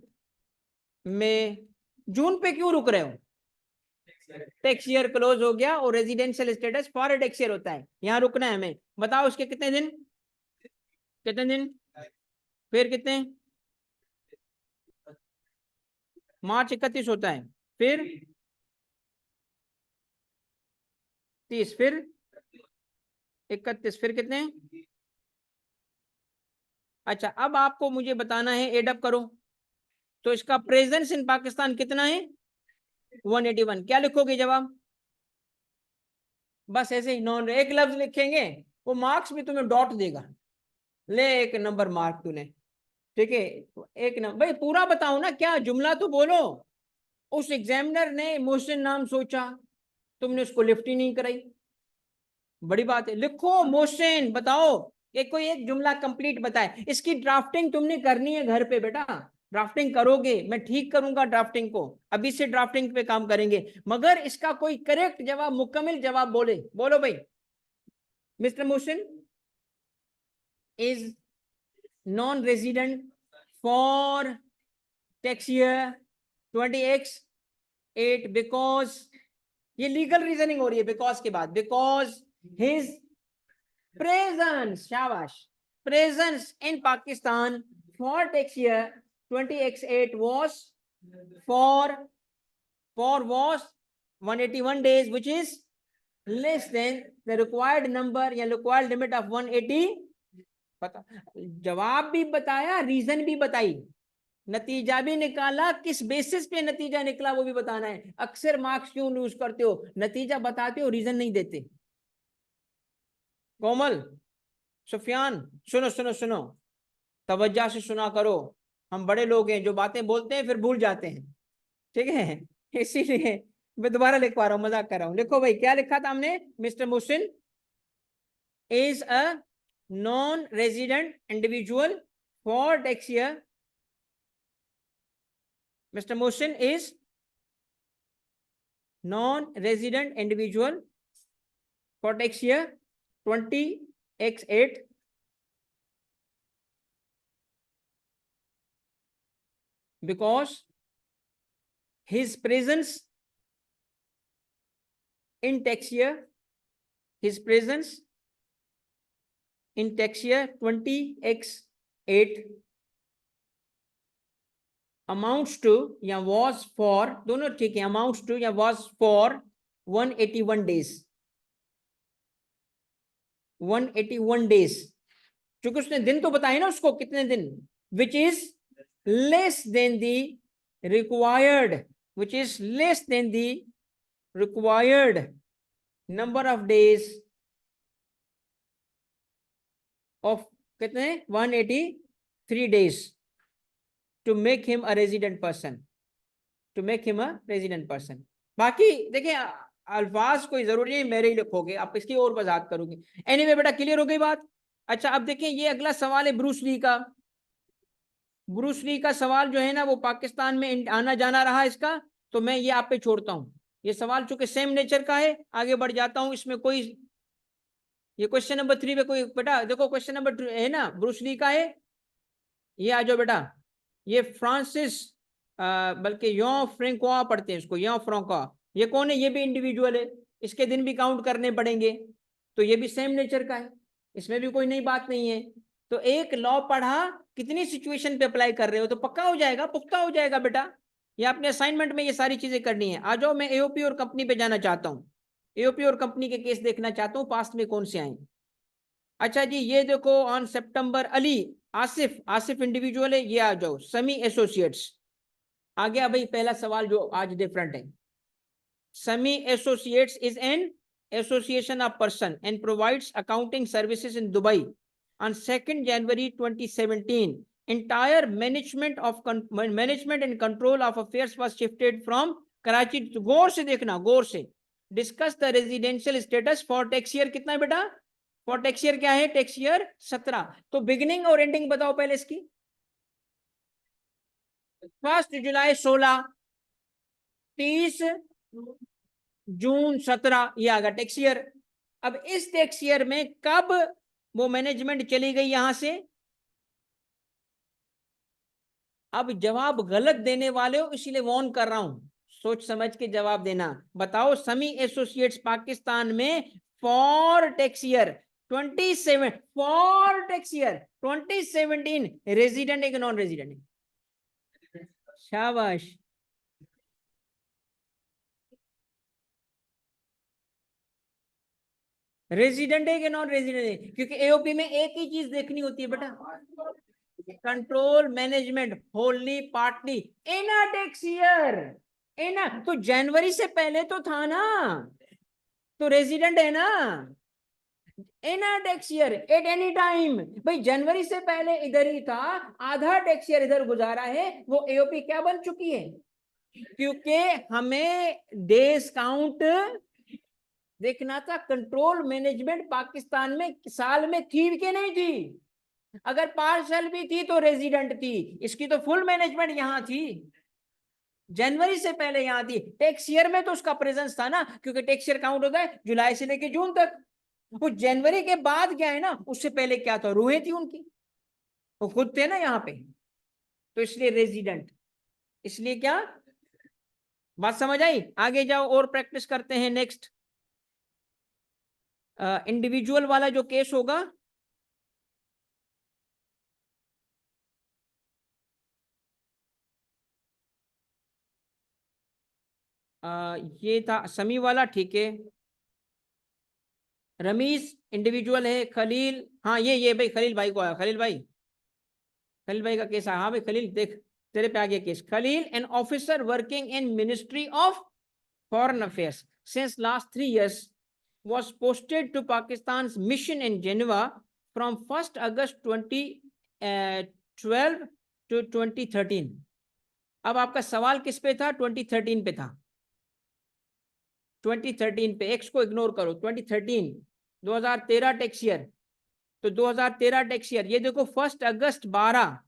मई, जून पे क्यों रुक रहे हो? टैक्स ईयर क्लोज हो गया और residential status for tax year होता है, यहाँ रुकना है हमें। बताओ उसके कितने दिन, कितने दिन, फिर कितने? मार्च 31 होता है, फिर 30, फिर 31, फिर कितने? अच्छा अब आपको मुझे बताना है, एडअप करो, तो इसका प्रेजेंस इन पाकिस्तान कितना है? 181। क्या लिखोगे जवाब? बस ऐसे ही नॉन, एक लफ्ज लिखेंगे, वो मार्क्स भी तुम्हें डॉट देगा, ले 1 नंबर मार्क तूने, ठीक है। 1 नंबर भाई, पूरा बताओ ना, क्या जुमला तो बोलो। उस एग्जामिनर ने मोहसिन नाम सोचा, तुमने उसको लिफ्ट ही नहीं कराई, बड़ी बात है। लिखो मोहसिन, बताओ ये कोई एक जुमला कंप्लीट बताए। इसकी ड्राफ्टिंग तुमने करनी है घर पे बेटा, ड्राफ्टिंग करोगे, मैं ठीक करूंगा ड्राफ्टिंग को, अभी से ड्राफ्टिंग पे काम करेंगे। मगर इसका कोई करेक्ट जवाब, मुकम्मल जवाब बोले, बोलो भाई। Mister Mohsin is non resident for tax year 20x8 because, ये लीगल रीजनिंग हो रही है बिकॉज के बाद, बिकॉज हिज प्रेजेंस, शाबाश, presence in Pakistan for tax year 20x8 was was 181 days, which is less than the required number या required limit of 180। पता, जवाब भी बताया, रीजन भी बताई, नतीजा भी निकाला, किस बेसिस पे नतीजा निकला वो भी बताना है। अक्सर मार्क्स क्यों लूज करते हो, नतीजा बताते हो रीजन नहीं देते। कोमल, सुफियान, सुनो सुनो सुनो, तवज्जो से सुना करो, हम बड़े लोग हैं, जो बातें बोलते हैं फिर भूल जाते हैं, ठीक है, इसीलिए मैं दोबारा लिख पा रहा हूँ, मजाक कर रहा हूँ। लिखो भाई, क्या लिखा था हमने? Mister Mohsin is a non resident individual for tax year, mister Mohsin is non resident individual for tax year 20x8 because his presence in tax year, his presence in tax year 20x8 amounts to या was for, दोनों ठीक है, amounts to या was for 181 days, 181 days, क्योंकि उसने दिन तो बताए ना उसको कितने दिन, which is less than the required, which is less than the required number of days of कितने 183 days to make him a resident person, to make him a resident person. बाकी देखिए अल्फाज कोई जरूरी नहीं मेरे ही लिखोगे, आप इसकी और वजाहत करोगे। एनीवे बेटा क्लियर हो गई बात। अच्छा अब देखिए ये अगला सवाल है ब्रूस ली का। ब्रूस ली का सवाल जो है ना वो पाकिस्तान में आना जाना रहा इसका, तो मैं ये आप पे छोड़ता हूं। ये सवाल चूंकि सेम नेचर का है, आगे बढ़ जाता हूं, इसमें कोई ये क्वेश्चन नंबर 3 पे कोई बेटा देखो क्वेश्चन नंबर 2 है ना ब्रूस ली का है, ये आ जाओ बेटा। ये फ्रांसिस बल्कि यो फ्रेंकोआ पढ़ते हैं इसको, यो फ्रेंकोआ। ये कौन है? ये भी इंडिविजुअल है, इसके दिन भी काउंट करने पड़ेंगे, तो ये भी सेम नेचर का है, इसमें भी कोई नई बात नहीं है। तो एक लॉ पढ़ा, कितनी सिचुएशन पे अप्लाई कर रहे हो, तो पक्का हो जाएगा, पुख्ता हो जाएगा बेटा। ये अपने असाइनमेंट में ये सारी चीजें करनी है। आ जाओ, मैं एओपी और कंपनी पे जाना चाहता हूँ, एओपी और कंपनी के केस देखना चाहता हूँ पास्ट में कौन से आए। अच्छा जी ये देखो on September Ali Asif, Asif individual है, ये आ जाओ समी एसोसिएट्स। आ गया भाई पहला सवाल जो आज डिफरेंट है। समी associates is an association of person and provides accounting services in Dubai. On 2 January 2017 entire management and control of affairs was shifted from Karachi. गौर से देखना, गौर से। Discuss the residential status for tax year कितना है बेटा? फॉर टैक्स ईयर क्या है? Tax year 17। तो बिगिनिंग और एंडिंग बताओ पहले इसकी। 1 जुलाई 16, 30 जून 17, ये आ गया टैक्स ईयर। अब इस टैक्स ईयर में कब वो मैनेजमेंट चली गई यहां से? अब जवाब गलत देने वाले हो इसलिए वॉर्न कर रहा हूं, सोच समझ के जवाब देना। बताओ समी एसोसिएट्स पाकिस्तान में for tax year 27, for tax year 2017 resident है कि नॉन रेजिडेंट है? शाबाश। रेजिडेंट है कि नॉन रेजिडेंट है? क्योंकि एओपी में एक ही चीज देखनी होती है बेटा, control management wholly partly in a tax year. इन तो जनवरी से पहले तो था ना, तो रेजिडेंट है ना। In a tax year at any time, भाई जनवरी से पहले इधर ही था, आधा टैक्स ईयर इधर गुजारा है, वो एओपी क्या बन चुकी है? क्योंकि हमें डेज काउंट देखना था। कंट्रोल मैनेजमेंट पाकिस्तान में साल में थी कि नहीं थी? अगर पार्शल भी थी तो रेजिडेंट थी, इसकी तो फुल मैनेजमेंट यहां थी, जनवरी से पहले यहां थी। टैक्स ईयर में तो उसका प्रेजेंस था ना, क्योंकि टैक्स ईयर काउंट होता है जुलाई से लेकर जून तक। वो जनवरी के बाद क्या है ना, उससे पहले क्या था? रूहें थी उनकी, वो खुद थे ना यहाँ पे, तो इसलिए रेजिडेंट। इसलिए क्या बात समझ आई? आगे जाओ और प्रैक्टिस करते हैं। नेक्स्ट इंडिविजुअल वाला जो केस होगा, ये था समी वाला, ठीक है। रमीज इंडिविजुअल है, खलील, हाँ ये भाई खलील भाई को आया, खलील भाई, खलील भाई का केस आया। हाँ भाई खलील देख तेरे पे आ गया case. Khalil an officer working in ministry of foreign affairs since last 3 years was posted to Pakistan's mission in Geneva from 1st August 2012 to 2013। अब आपका सवाल किस पे था? 2013 पे था। 2013 पे, एक्स को इग्नोर करो, 2013 2013 टैक्स ईयर। तो 2013 टैक्स ईयर ये देखो 1 अगस्त 12,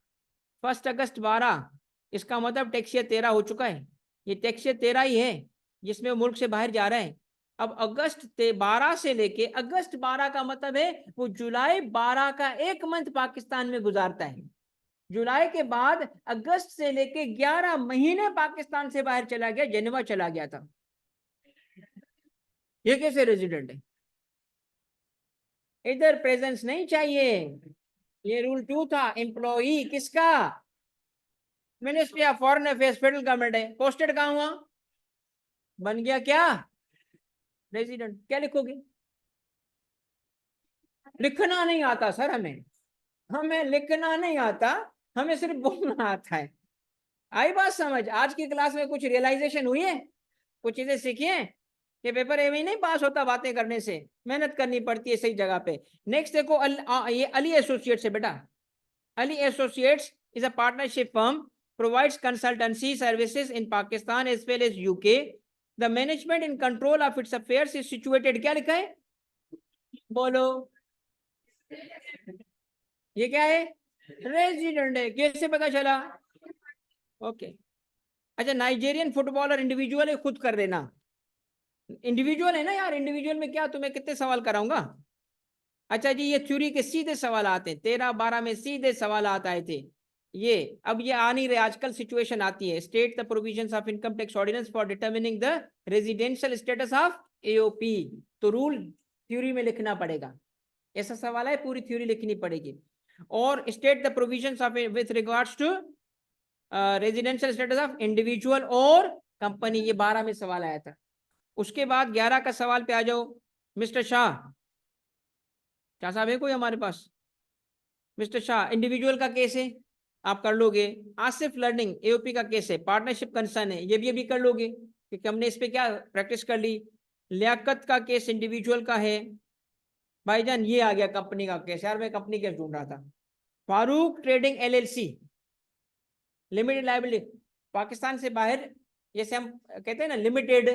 1 अगस्त 12, इसका मतलब टैक्स ईयर 13 हो चुका है। ये टैक्स ईयर 13 ही है जिसमें वो मुल्क से बाहर जा रहे हैं। अब अगस्त 12 से लेके अगस्त 12 का मतलब है वो जुलाई 12 का एक मंथ पाकिस्तान में गुजारता है। जुलाई के बाद अगस्त से लेके 11 महीने पाकिस्तान से बाहर चला गया, जेनेवा चला गया था। ये कैसे रेजिडेंट है? इधर प्रेजेंस नहीं चाहिए। ये रूल 2 था। एम्प्लॉई किसका? Ministry of foreign affairs, federal government है। पोस्टेड कहां हुआ? बन गया क्या? रेजिडेंट। क्या लिखोगे? लिखना नहीं आता सर हमें, हमें लिखना नहीं आता, हमें सिर्फ बोलना आता है। आई बात समझ? आज की क्लास में कुछ रियलाइजेशन हुई है, कुछ चीजें सीखी हैं कि पेपर एवं ही नहीं पास होता बातें करने से, मेहनत करनी पड़ती है सही जगह पे। नेक्स्ट देखो, ये अली एसोसिएट्स है बेटा। Ali associates is a partnership firm, provides consultancy services in Pakistan as well as UK. The management and control of its affairs is situated, क्या लिखा है बोलो, ये क्या है, रेजिडेंट है, कैसे पता चला? ओके अच्छा, नाइजेरियन फुटबॉलर इंडिविजुअल है, खुद कर देना, इंडिविजुअल है ना यार, इंडिविजुअल में क्या तुम्हें कितने सवाल कराऊंगा। अच्छा जी, ये थ्योरी के सीधे सवाल आते हैं, 13-12 में सीधे सवाल आए थे ये। अब ये आ नहीं रहे आजकल, सिचुएशन आती है। State the provisions of income tax ordinance for determining the residential status of AOP. तो रूल थ्योरी में लिखना पड़ेगा, ऐसा सवाल है, पूरी थ्योरी लिखनी पड़ेगी। और state the provisions of with regards to residential status of individual और कंपनी, ये 12 में सवाल आया था। उसके बाद 11 का सवाल पे आ जाओ। मिस्टर शाह, शाह साहब है कोई हमारे पास? मिस्टर शाह, इंडिविजुअल का केस है, आप कर लोगे। आसिफ लर्निंग एओपी का केस है, पार्टनरशिप कंसर्न है, ये भी अभी कर लोगे क्योंकि हमने इस पे क्या प्रैक्टिस कर ली। लियाकत का केस इंडिविजुअल का है। भाईजान ये आ गया कंपनी का केस, यार मैं कंपनी केस ढूंढ रहा था। Farooq trading LLC limited liability, Pakistan से बाहर जैसे हम कहते हैं ना लिमिटेड,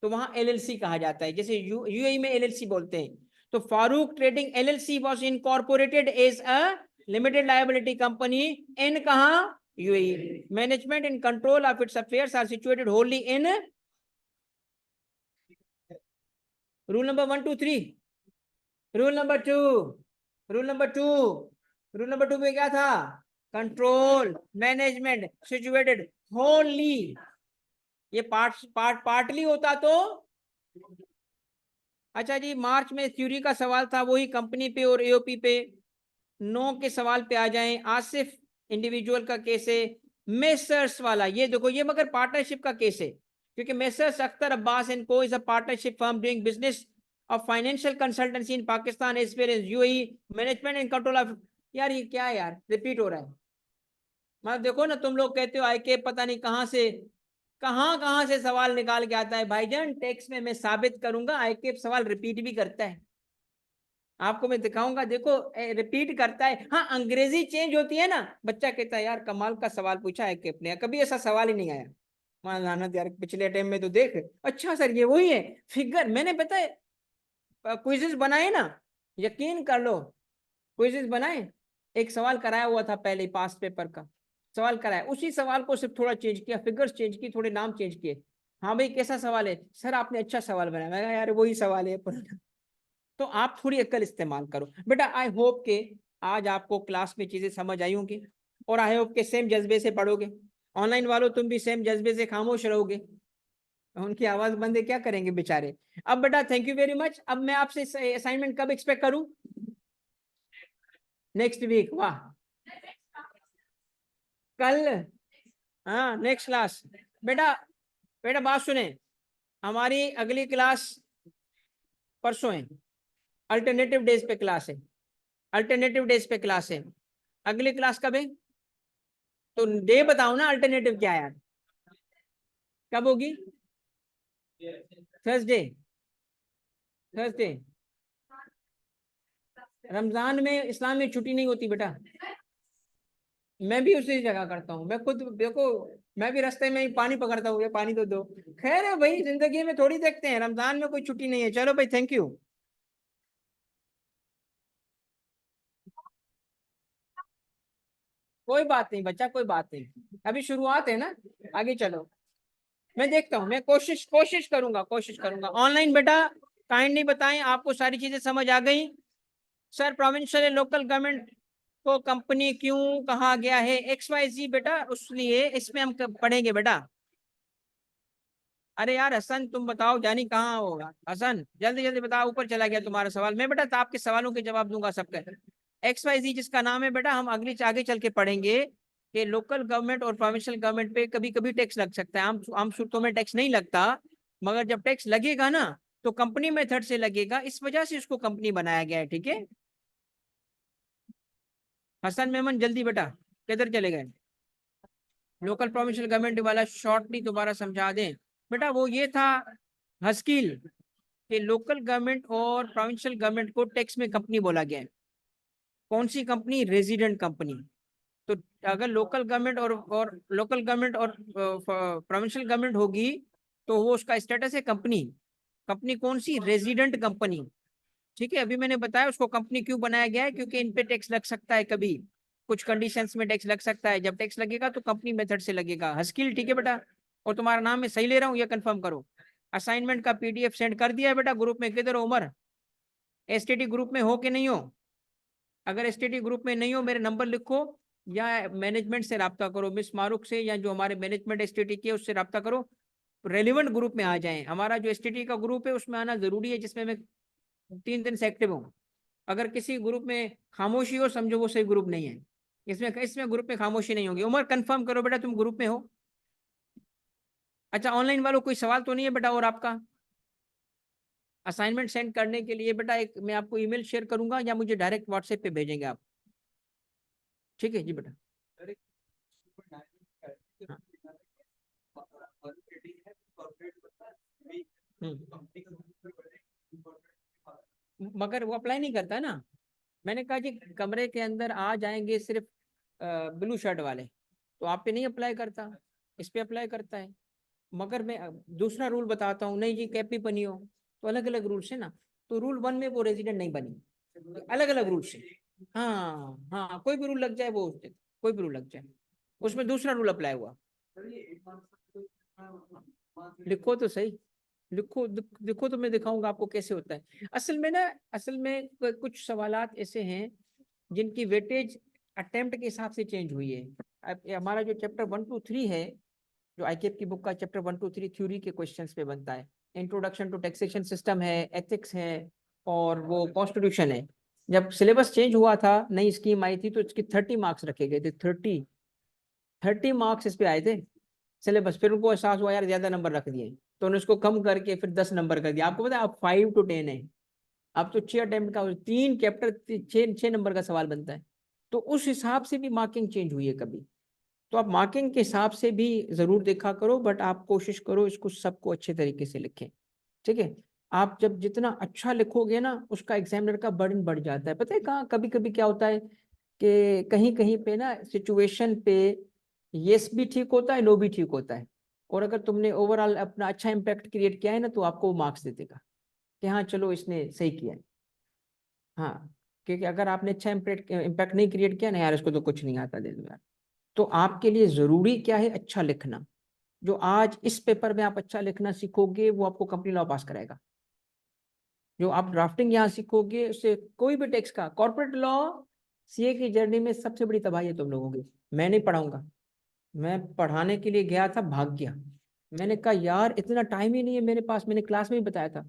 तो वहां एलएलसी कहा जाता है, जैसे यूएई में एलएलसी बोलते हैं। तो Farooq trading LLC was incorporated as a limited liability company in कहां, UAE. Management and control of its affairs are situated wholly in, rule number 1 2 3, rule number 2, rule number 2, rule number 2 में क्या था, control management situated Holi. ये partly होता तो। अच्छा जी, मार्च में theory का सवाल था, वही कंपनी पे और एओपी पे। 9 के सवाल पे आ जाएं। आसिफ इंडिविजुअल का केस है। मेसर्स वाला ये देखो, ये मगर पार्टनरशिप का केस है क्योंकि messrs Akhtar Abbas and co is a partnership firm doing business of financial consultancy in Pakistan as well as UAE, management and control of. यार ये क्या है यार, रिपीट हो रहा है। मतलब देखो ना, तुम लोग कहते हो आई के पता नहीं कहां से सवाल निकाल के आता है। भाईजान टेक्स्ट में मैं साबित करूंगा आई के सवाल रिपीट भी करता है, आपको मैं दिखाऊंगा, देखो रिपीट करता है। हाँ अंग्रेजी चेंज होती है ना, बच्चा कहता है यार कमाल का सवाल पूछा है कि अपने, कभी ऐसा सवाल ही नहीं आया। मान लानत यार, पिछले टाइम में तो देख, अच्छा सर ये वही है फिगर, मैंने पता है क्विजेस बनाए ना, यकीन कर लो क्विजेस बनाए। एक सवाल कराया हुआ था पहले पास पेपर का, सवाल कराया, उसी सवाल को सिर्फ थोड़ा चेंज किया, फिगर्स चेंज की, थोड़े नाम चेंज किए। हाँ भाई कैसा सवाल है सर, आपने अच्छा सवाल बनाया। मैं कहा, यार वही सवाल है पुराना। तो आप थोड़ी अक्ल इस्तेमाल करो बेटा। आई होप के आज आपको क्लास में चीजें समझ आई होंगी और आई होप के सेम जज्बे से पढ़ोगे। ऑनलाइन वालों तुम भी सेम जज्बे से खामोश रहोगे, उनकी आवाज बंद है, क्या करेंगे बेचारे। अब बेटा थैंक यू वेरी मच। अब मैं आपसे असाइनमेंट कब एक्सपेक्ट करूं? नेक्स्ट वीक, वाह, कल, हाँ नेक्स्ट क्लास। बेटा बेटा बात सुने, हमारी अगली क्लास परसों है, अल्टरनेटिव डेज पे क्लास है, अल्टरनेटिव डेज पे क्लास है। अगली क्लास कब है? तो डे बताओ ना, अल्टरनेटिव क्या है यार, कब होगी? Thursday, Thursday. रमजान में इस्लाम में छुट्टी नहीं होती बेटा, मैं भी उसी जगह करता हूँ, मैं खुद देखो, मैं भी रास्ते में ही पानी पकड़ता हूँ, ये पानी तो दो। खैर है भाई, जिंदगी में थोड़ी देखते हैं, रमजान में कोई छुट्टी नहीं है। चलो भाई, थैंक यू। कोई बात नहीं बच्चा, कोई बात नहीं, अभी शुरुआत है ना, आगे चलो। मैं देखता हूँ, मैं कोशिश कोशिश करूंगा, कोशिश करूंगा। ऑनलाइन बेटा काइंडली बताएं, आपको सारी चीजें समझ आ गई? सर प्रोविंशियल लोकल गवर्नमेंट को कंपनी क्यों कहा गया है, XYZ बेटा, उसलिए इसमें हम पढ़ेंगे बेटा। अरे यार हसन, तुम बताओ जानी कहाँ होगा, हसन जल्दी जल्दी बताओ, ऊपर चला गया तुम्हारा सवाल। मैं बेटा तो आपके सवालों के जवाब दूंगा सबके। XYZ जिसका नाम है बेटा, हम अगली आगे चल के पढ़ेंगे कि लोकल गवर्नमेंट और प्रोविंशियल गवर्नमेंट पे कभी कभी टैक्स लग सकता है। आम सूरतों में टैक्स नहीं लगता, मगर जब टैक्स लगेगा ना तो कंपनी मेथड से लगेगा, इस वजह से उसको कंपनी बनाया गया है, ठीक है। हसन मेमन जल्दी बेटा, किधर चले गए? लोकल प्रोविंशियल गवर्नमेंट वाला शॉर्टली दोबारा समझा दें बेटा। वो ये था हस्किल कि लोकल गवर्नमेंट और प्रोविंशियल गवर्नमेंट को टैक्स में कंपनी बोला गया है। कौन सी कंपनी? Resident company. तो अगर लोकल गवर्नमेंट और लोकल गवर्नमेंट और प्रोविंशियल गवर्नमेंट होगी तो वो उसका स्टेटस है कंपनी। कंपनी कौन सी? Resident company. ठीक है, अभी मैंने बताया उसको कंपनी क्यों बनाया गया है, क्योंकि इन पे टैक्स लग सकता है कभी, कुछ कंडीशंस में टैक्स लग सकता है। जब टैक्स लगेगा तो कंपनी मेथड से लगेगा। हस्किल, ठीक है बेटा। और तुम्हारा नाम मैं सही ले रहा हूँ ये कंफर्म करो। असाइनमेंट का पीडीएफ सेंड कर दिया है बेटा ग्रुप में। किधर हो उमर? एसटीटी ग्रुप में हो कि नहीं हो? अगर एसटीटी ग्रुप में नहीं हो मेरे नंबर लिखो, या मैनेजमेंट से रब्ता करो, मिस मारूक से, या जो हमारे मैनेजमेंट एसटीटी के उससे रब्ता करो, रेलिवेंट ग्रुप में आ जाएं। हमारा जो एसटीटी का ग्रुप है उसमें आना जरूरी है, जिसमें मैं 3 दिन से एक्टिव हूँ। अगर किसी ग्रुप में खामोशी हो समझो वो सही ग्रुप नहीं है। इसमें इसमें ग्रुप में खामोशी नहीं होगी। उमर कंफर्म करो बेटा तुम ग्रुप में हो। अच्छा, ऑनलाइन वालों कोई सवाल तो नहीं है बेटा? और आपका असाइनमेंट सेंड करने के लिए बेटा एक मैं आपको ईमेल शेयर करूंगा, या मुझे डायरेक्ट व्हाट्सएप पे भेजेंगे आप? ठीक है जी बेटा। हाँ। मगर वो अप्लाई नहीं करता ना। मैंने कहा जी कमरे के अंदर आ जाएंगे सिर्फ ब्लू शर्ट वाले, तो आप पे नहीं अप्लाई करता, इस पे अप्लाई करता है। मगर मैं दूसरा रूल बताता हूँ। नहीं जी कैप भी बनी हो तो अलग अलग रूल्स है ना। तो रूल 1 में वो रेजिडेंट नहीं बनी, अलग अलग रूल्स है। हाँ हाँ, कोई भी रूल लग जाए वो, कोई भी रूल लग जाए उसमें दूसरा रूल अप्लाई हुआ। लिखो तो सही, लिखो लिखो तो मैं दिखाऊंगा आपको कैसे होता है। असल में ना, असल में कुछ सवालात ऐसे हैं जिनकी वेटेज अटेम्प्ट के हिसाब से चेंज हुई है। अब ये हमारा जो चैप्टर 1 2 3 है, जो आईकेएप की बुक का चैप्टर 1 2 3 थ्योरी के क्वेश्चंस पे बनता है। इंट्रोडक्शन टू टैक्सेशन सिस्टम है, एथिक्स है, और वो कॉन्स्टिट्यूशन है। जब सिलेबस चेंज हुआ था, नई स्कीम आई थी, तो इसकी 30 मार्क्स रखे गए थे। 30 मार्क्स इस पे आए थे सिलेबस। फिर उनको एहसास हुआ यार ज्यादा नंबर रख दिए, तो उन्होंने उसको कम करके फिर 10 नंबर कर दिया। आपको पता है अब 5 to 10 है। अब तो 6 अटेम्प्ट का 3 चैप्टर 6 6 नंबर का सवाल बनता है। तो उस हिसाब से भी मार्किंग चेंज हुई है कभी। तो आप मार्किंग के हिसाब से भी जरूर देखा करो, बट आप कोशिश करो इसको सबको अच्छे तरीके से लिखें। ठीक है। आप जब जितना अच्छा लिखोगे ना, उसका एग्जामिनर का बर्डन बढ़ जाता है। पता है कहाँ कभी कभी क्या होता है कि कहीं कहीं पे ना सिचुएशन पे यस भी ठीक होता है, नो भी ठीक होता है। और अगर तुमने ओवरऑल अपना अच्छा इम्पैक्ट क्रिएट किया है ना, तो आपको मार्क्स दे देगा कि हाँ चलो इसने सही किया है। हाँ, क्योंकि अगर आपने अच्छा इम्पैक्ट नहीं क्रिएट किया ना यार, इसको तो कुछ नहीं आता, दे दो यार। तो आपके लिए जरूरी क्या है? अच्छा लिखना। जो आज इस पेपर में आप अच्छा लिखना सीखोगे वो आपको कंपनी लॉ पास कराएगा। जो आप ड्राफ्टिंग यहाँ सीखोगे उससे कोई भी टेक्स्ट का, कॉर्पोरेट लॉ सीए की जर्नी में सबसे बड़ी तबाही है तुम लोगों की। मैं नहीं पढ़ाऊंगा। मैं पढ़ाने के लिए गया था, भाग गया। मैंने कहा यार इतना टाइम ही नहीं है मेरे पास। मैंने क्लास में ही बताया था,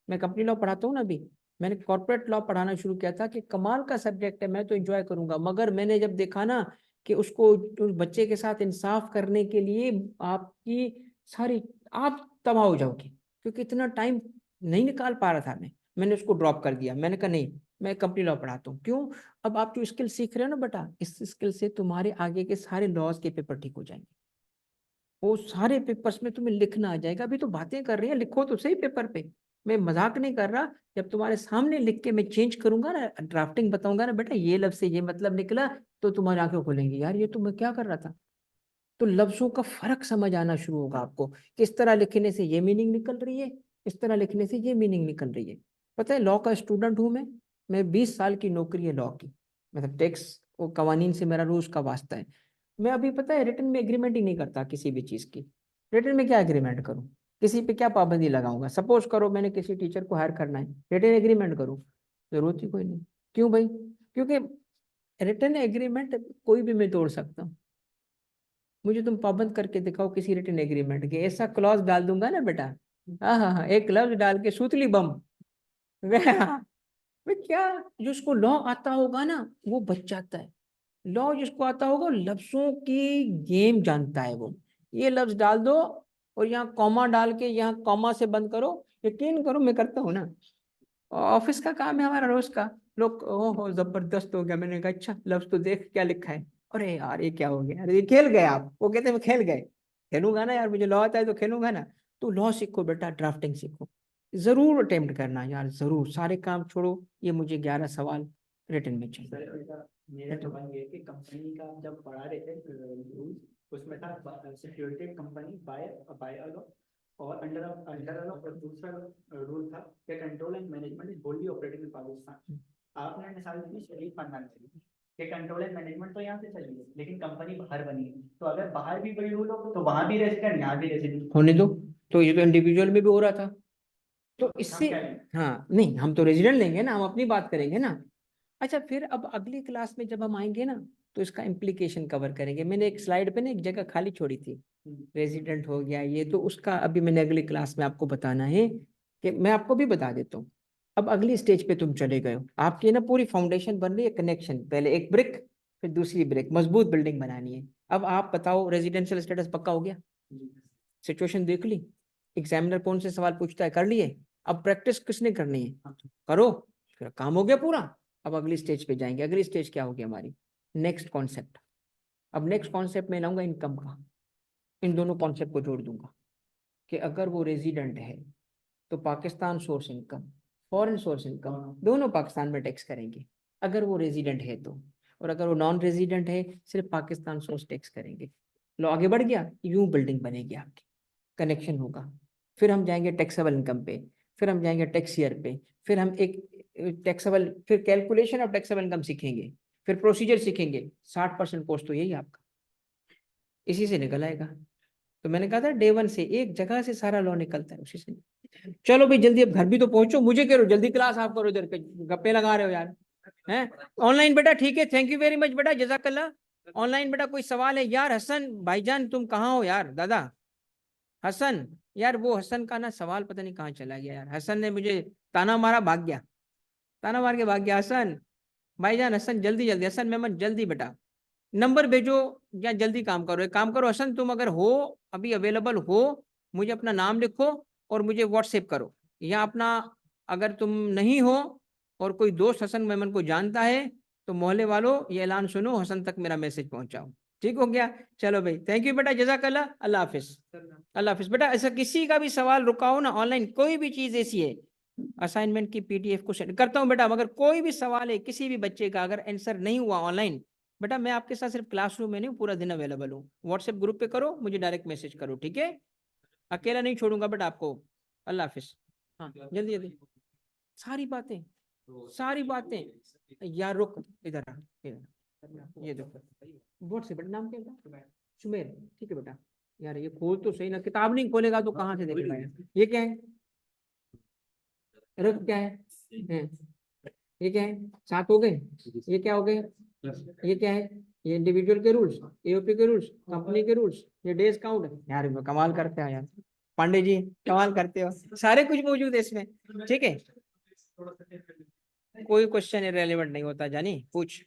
मैं कंपनी लॉ पढ़ाता हूँ ना अभी। मैंने कॉर्पोरेट लॉ पढ़ाना शुरू किया था कि कमाल का सब्जेक्ट है, मैं तो एंजॉय करूंगा। मगर मैंने जब देखा ना कि उसको उस बच्चे के साथ इंसाफ करने के लिए आपकी सारी, आप तबाह हो जाओगे, क्योंकि इतना टाइम नहीं निकाल पा रहा था मैं। मैंने उसको ड्रॉप कर दिया। मैंने कहा नहीं, मैं कंपनी लॉ पढ़ाता हूँ। क्यों? अब आप जो स्किल सीख रहे हो ना बेटा, इस स्किल से तुम्हारे आगे के सारे लॉज के पेपर ठीक हो जाएंगे। वो सारे पेपर्स में तुम्हें लिखना आ जाएगा। अभी तो बातें कर रही है, लिखो तो सही पेपर पे। मैं मजाक नहीं कर रहा। जब तुम्हारे सामने लिख के मैं चेंज करूंगा ना, ड्राफ्टिंग बताऊंगा ना बेटा, ये लफ्ज से ये मतलब निकला, तो तुम्हारी आंखें खोलेंगी, यार ये तो मैं क्या कर रहा था। तो लफ्जों का फर्क समझ आना शुरू होगा आपको। किस तरह लिखने से ये मीनिंग निकल रही है, इस तरह लिखने से ये मीनिंग निकल रही है। पता है लॉ का स्टूडेंट हूं मैं 20 साल की नौकरी है लॉ की। मतलब टैक्स और कवानीन से मेरा रोज का वास्ता है। मैं अभी पता है रिटर्न में एग्रीमेंट ही नहीं करता किसी भी चीज की। रिटर्न में क्या एग्रीमेंट करूं? किसी पे क्या पाबंदी लगाऊंगा? सपोज करो मैंने किसी टीचर को हायर करना है, रिटर्न एग्रीमेंट करूं? जरूरत ही कोई नहीं। क्यों भाई? क्योंकि रिटर्न एग्रीमेंट कोई भी मैं तोड़ सकता हूँ। मुझे तुम पाबंद करके दिखाओ किसी रिटन एग्रीमेंट के, ऐसा क्लॉज डाल दूंगा ना बेटा। हाँ हाँ हाँ, एक लफ्ज डाल के सूतली बम। वे क्या, जिसको लॉ आता होगा ना वो बच जाता है। लॉ जिसको आता होगा लफ्जों की गेम जानता है वो। ये लफ्ज डाल दो और यहाँ कॉमा डाल के यहाँ कॉमा से बंद करो। यकीन करो मैं करता हूँ ना, ऑफिस का काम है हमारा रोज का। लोग ओहो जबरदस्त हो गया। मैंने कहा अच्छा लफ्ज तो देख क्या लिखा है। अरे यार ये क्या हो गया, अरे ये खेल गए आप। वो कहते हैं खेल गए। खेलूंगा ना यार, मुझे लॉ आता है तो खेलूंगा ना। तो लॉ सीखो बेटा, ड्राफ्टिंग सीखो, जरूर अटेम्प्ट करना यार, जरूर। सारे काम छोड़ो, ये मुझे 11 सवाल रिटर्न में चाहिए। मेरा तो बन गया कि कंपनी का जब पढ़ा रहे थे रूल, उसमें था सिक्योरिटी कंपनी बाय बाय और अंडर अंडर और दूसरा रूल था कि control and management is होल्ली operating in Pakistan. आपने मिसाल दी शरीफ खानदान से कि कंट्रोल एंड मैनेजमेंट तो यहाँ से चली है, लेकिन कंपनी बाहर बनी है, तो अगर बाहर भी कोई रूल हो तो वहां भी रेसिडेंट, यहाँ भी रेसिडेंट होने दो। तो ये तो इंडिविजुअल में भी हो रहा था। तो इससे हाँ नहीं, हम तो रेजिडेंट लेंगे ना, हम अपनी बात करेंगे ना। अच्छा फिर अब अगली क्लास में जब हम आएंगे ना, तो इसका इम्प्लीकेशन कवर करेंगे। मैंने एक स्लाइड पे ना एक जगह खाली छोड़ी थी, रेजिडेंट हो गया ये, तो उसका अभी मैंने अगली क्लास में आपको बताना है। कि मैं आपको भी बता देता हूँ। अब अगली स्टेज पे तुम चले गए हो, आपकी ना पूरी फाउंडेशन बन रही है, कनेक्शन, पहले एक ब्रिक फिर दूसरी ब्रिक, मजबूत बिल्डिंग बनानी है। अब आप बताओ रेजिडेंशियल स्टेटस पक्का हो गया? सिचुएशन देख ली, एग्जामिनर कौन से सवाल पूछता है कर लिए, अब प्रैक्टिस किसने करनी है, करो, फिर काम हो गया पूरा। अब अगली स्टेज पे जाएंगे। अगली स्टेज क्या होगी हमारी? Next concept. अब नेक्स्ट कॉन्सेप्ट में लाऊंगा इनकम का। इन दोनों कॉन्सेप्ट को जोड़ दूंगा कि अगर वो रेजिडेंट है तो Pakistan source income, foreign source income, दोनों पाकिस्तान में टैक्स करेंगे अगर वो रेजिडेंट है तो। और अगर वो नॉन रेजिडेंट है सिर्फ पाकिस्तान सोर्स टैक्स करेंगे। लो आगे बढ़ गया, यूं बिल्डिंग बनेगी आपकी, कनेक्शन होगा। फिर हम जाएंगे टैक्सेबल इनकम पे, फिर हम जाएंगे टैक्स ईयर पे, फिर हम एक टैक्सेबल, फिर कैलकुलेशन ऑफ टैक्सेबल इनकम सीखेंगे, फिर प्रोसीजर सीखेंगे। 60% कॉस्ट तो यही आपका, इसी से निकल आएगा। तो मैंने कहा था डे वन से एक जगह से सारा लॉ निकलता है, उसी से। चलो भाई जल्दी, अब घर भी तो पहुंचो, मुझे कह रहे हो जल्दी क्लास आप करो, इधर पे गप्पे लगा रहे हो यार। हैं ऑनलाइन बेटा, ठीक है, थैंक यू वेरी मच बेटा, जज़ाकल्लाह। ऑनलाइन बेटा कोई सवाल है यार? हसन भाईजान तुम कहाँ हो यार? दादा हसन, यार वो हसन का ना सवाल पता नहीं कहाँ चला गया यार। हसन ने मुझे ताना मारा, भाग गया, ताना मार के भाग गया। हसन भाईजान, हसन जल्दी जल्दी, हसन मेमन जल्दी बेटा नंबर भेजो, या जल्दी काम करो। एक काम करो हसन, तुम अगर हो अभी अवेलेबल हो, मुझे अपना नाम लिखो और मुझे व्हाट्सएप करो, या अपना, अगर तुम नहीं हो और कोई दोस्त हसन मेमन को जानता है तो मोहल्ले वालों ये ऐलान सुनो, हसन तक मेरा मैसेज पहुंचाओ। ठीक हो गया? चलो भाई, थैंक यू बेटा, जज़ाकल्लाह, अल्लाह हाफिज। अल्लाह हाफिज बेटा। ऐसा किसी का भी सवाल रुकाओ ना ऑनलाइन, कोई भी चीज ऐसी है, असाइनमेंट की पीडीएफ को सेंड करता हूँ बेटा, मगर कोई भी सवाल है किसी भी बच्चे का अगर आंसर नहीं हुआ ऑनलाइन, बेटा मैं आपके साथ सिर्फ क्लासरूम में नहीं हूँ, पूरा दिन अवेलेबल हूँ। व्हाट्सएप ग्रुप पे करो, मुझे डायरेक्ट मैसेज करो, ठीक है? अकेला नहीं छोड़ूंगा बेटा आपको। अल्लाह हाफिज। हाँ जल्दी जल्दी, सारी बातें, सारी बातें। यार रुक, इधर आ, इधर। ये देखो व्हाट्सएप बेटा, नाम क्या है? सुमेर, ठीक है बेटा। यार ये खोल तो सही ना, किताब नहीं खोलेगा तो कहाँ से देखेगा यार? ये क्या है? रख क्या है? ये क्या है? 7 हो गए। ये क्या हो गए? ये क्या है? ये इंडिविजुअल के रूल्स, एओपी के रूल्स, कंपनी के रूल्स, ये डेज काउंट। यार कमाल करते हो यार, पांडे जी कमाल करते हो, सारे कुछ मौजूद है इसमें। ठीक है, कोई क्वेश्चन इरेलीवेंट नहीं होता, जानी पूछ।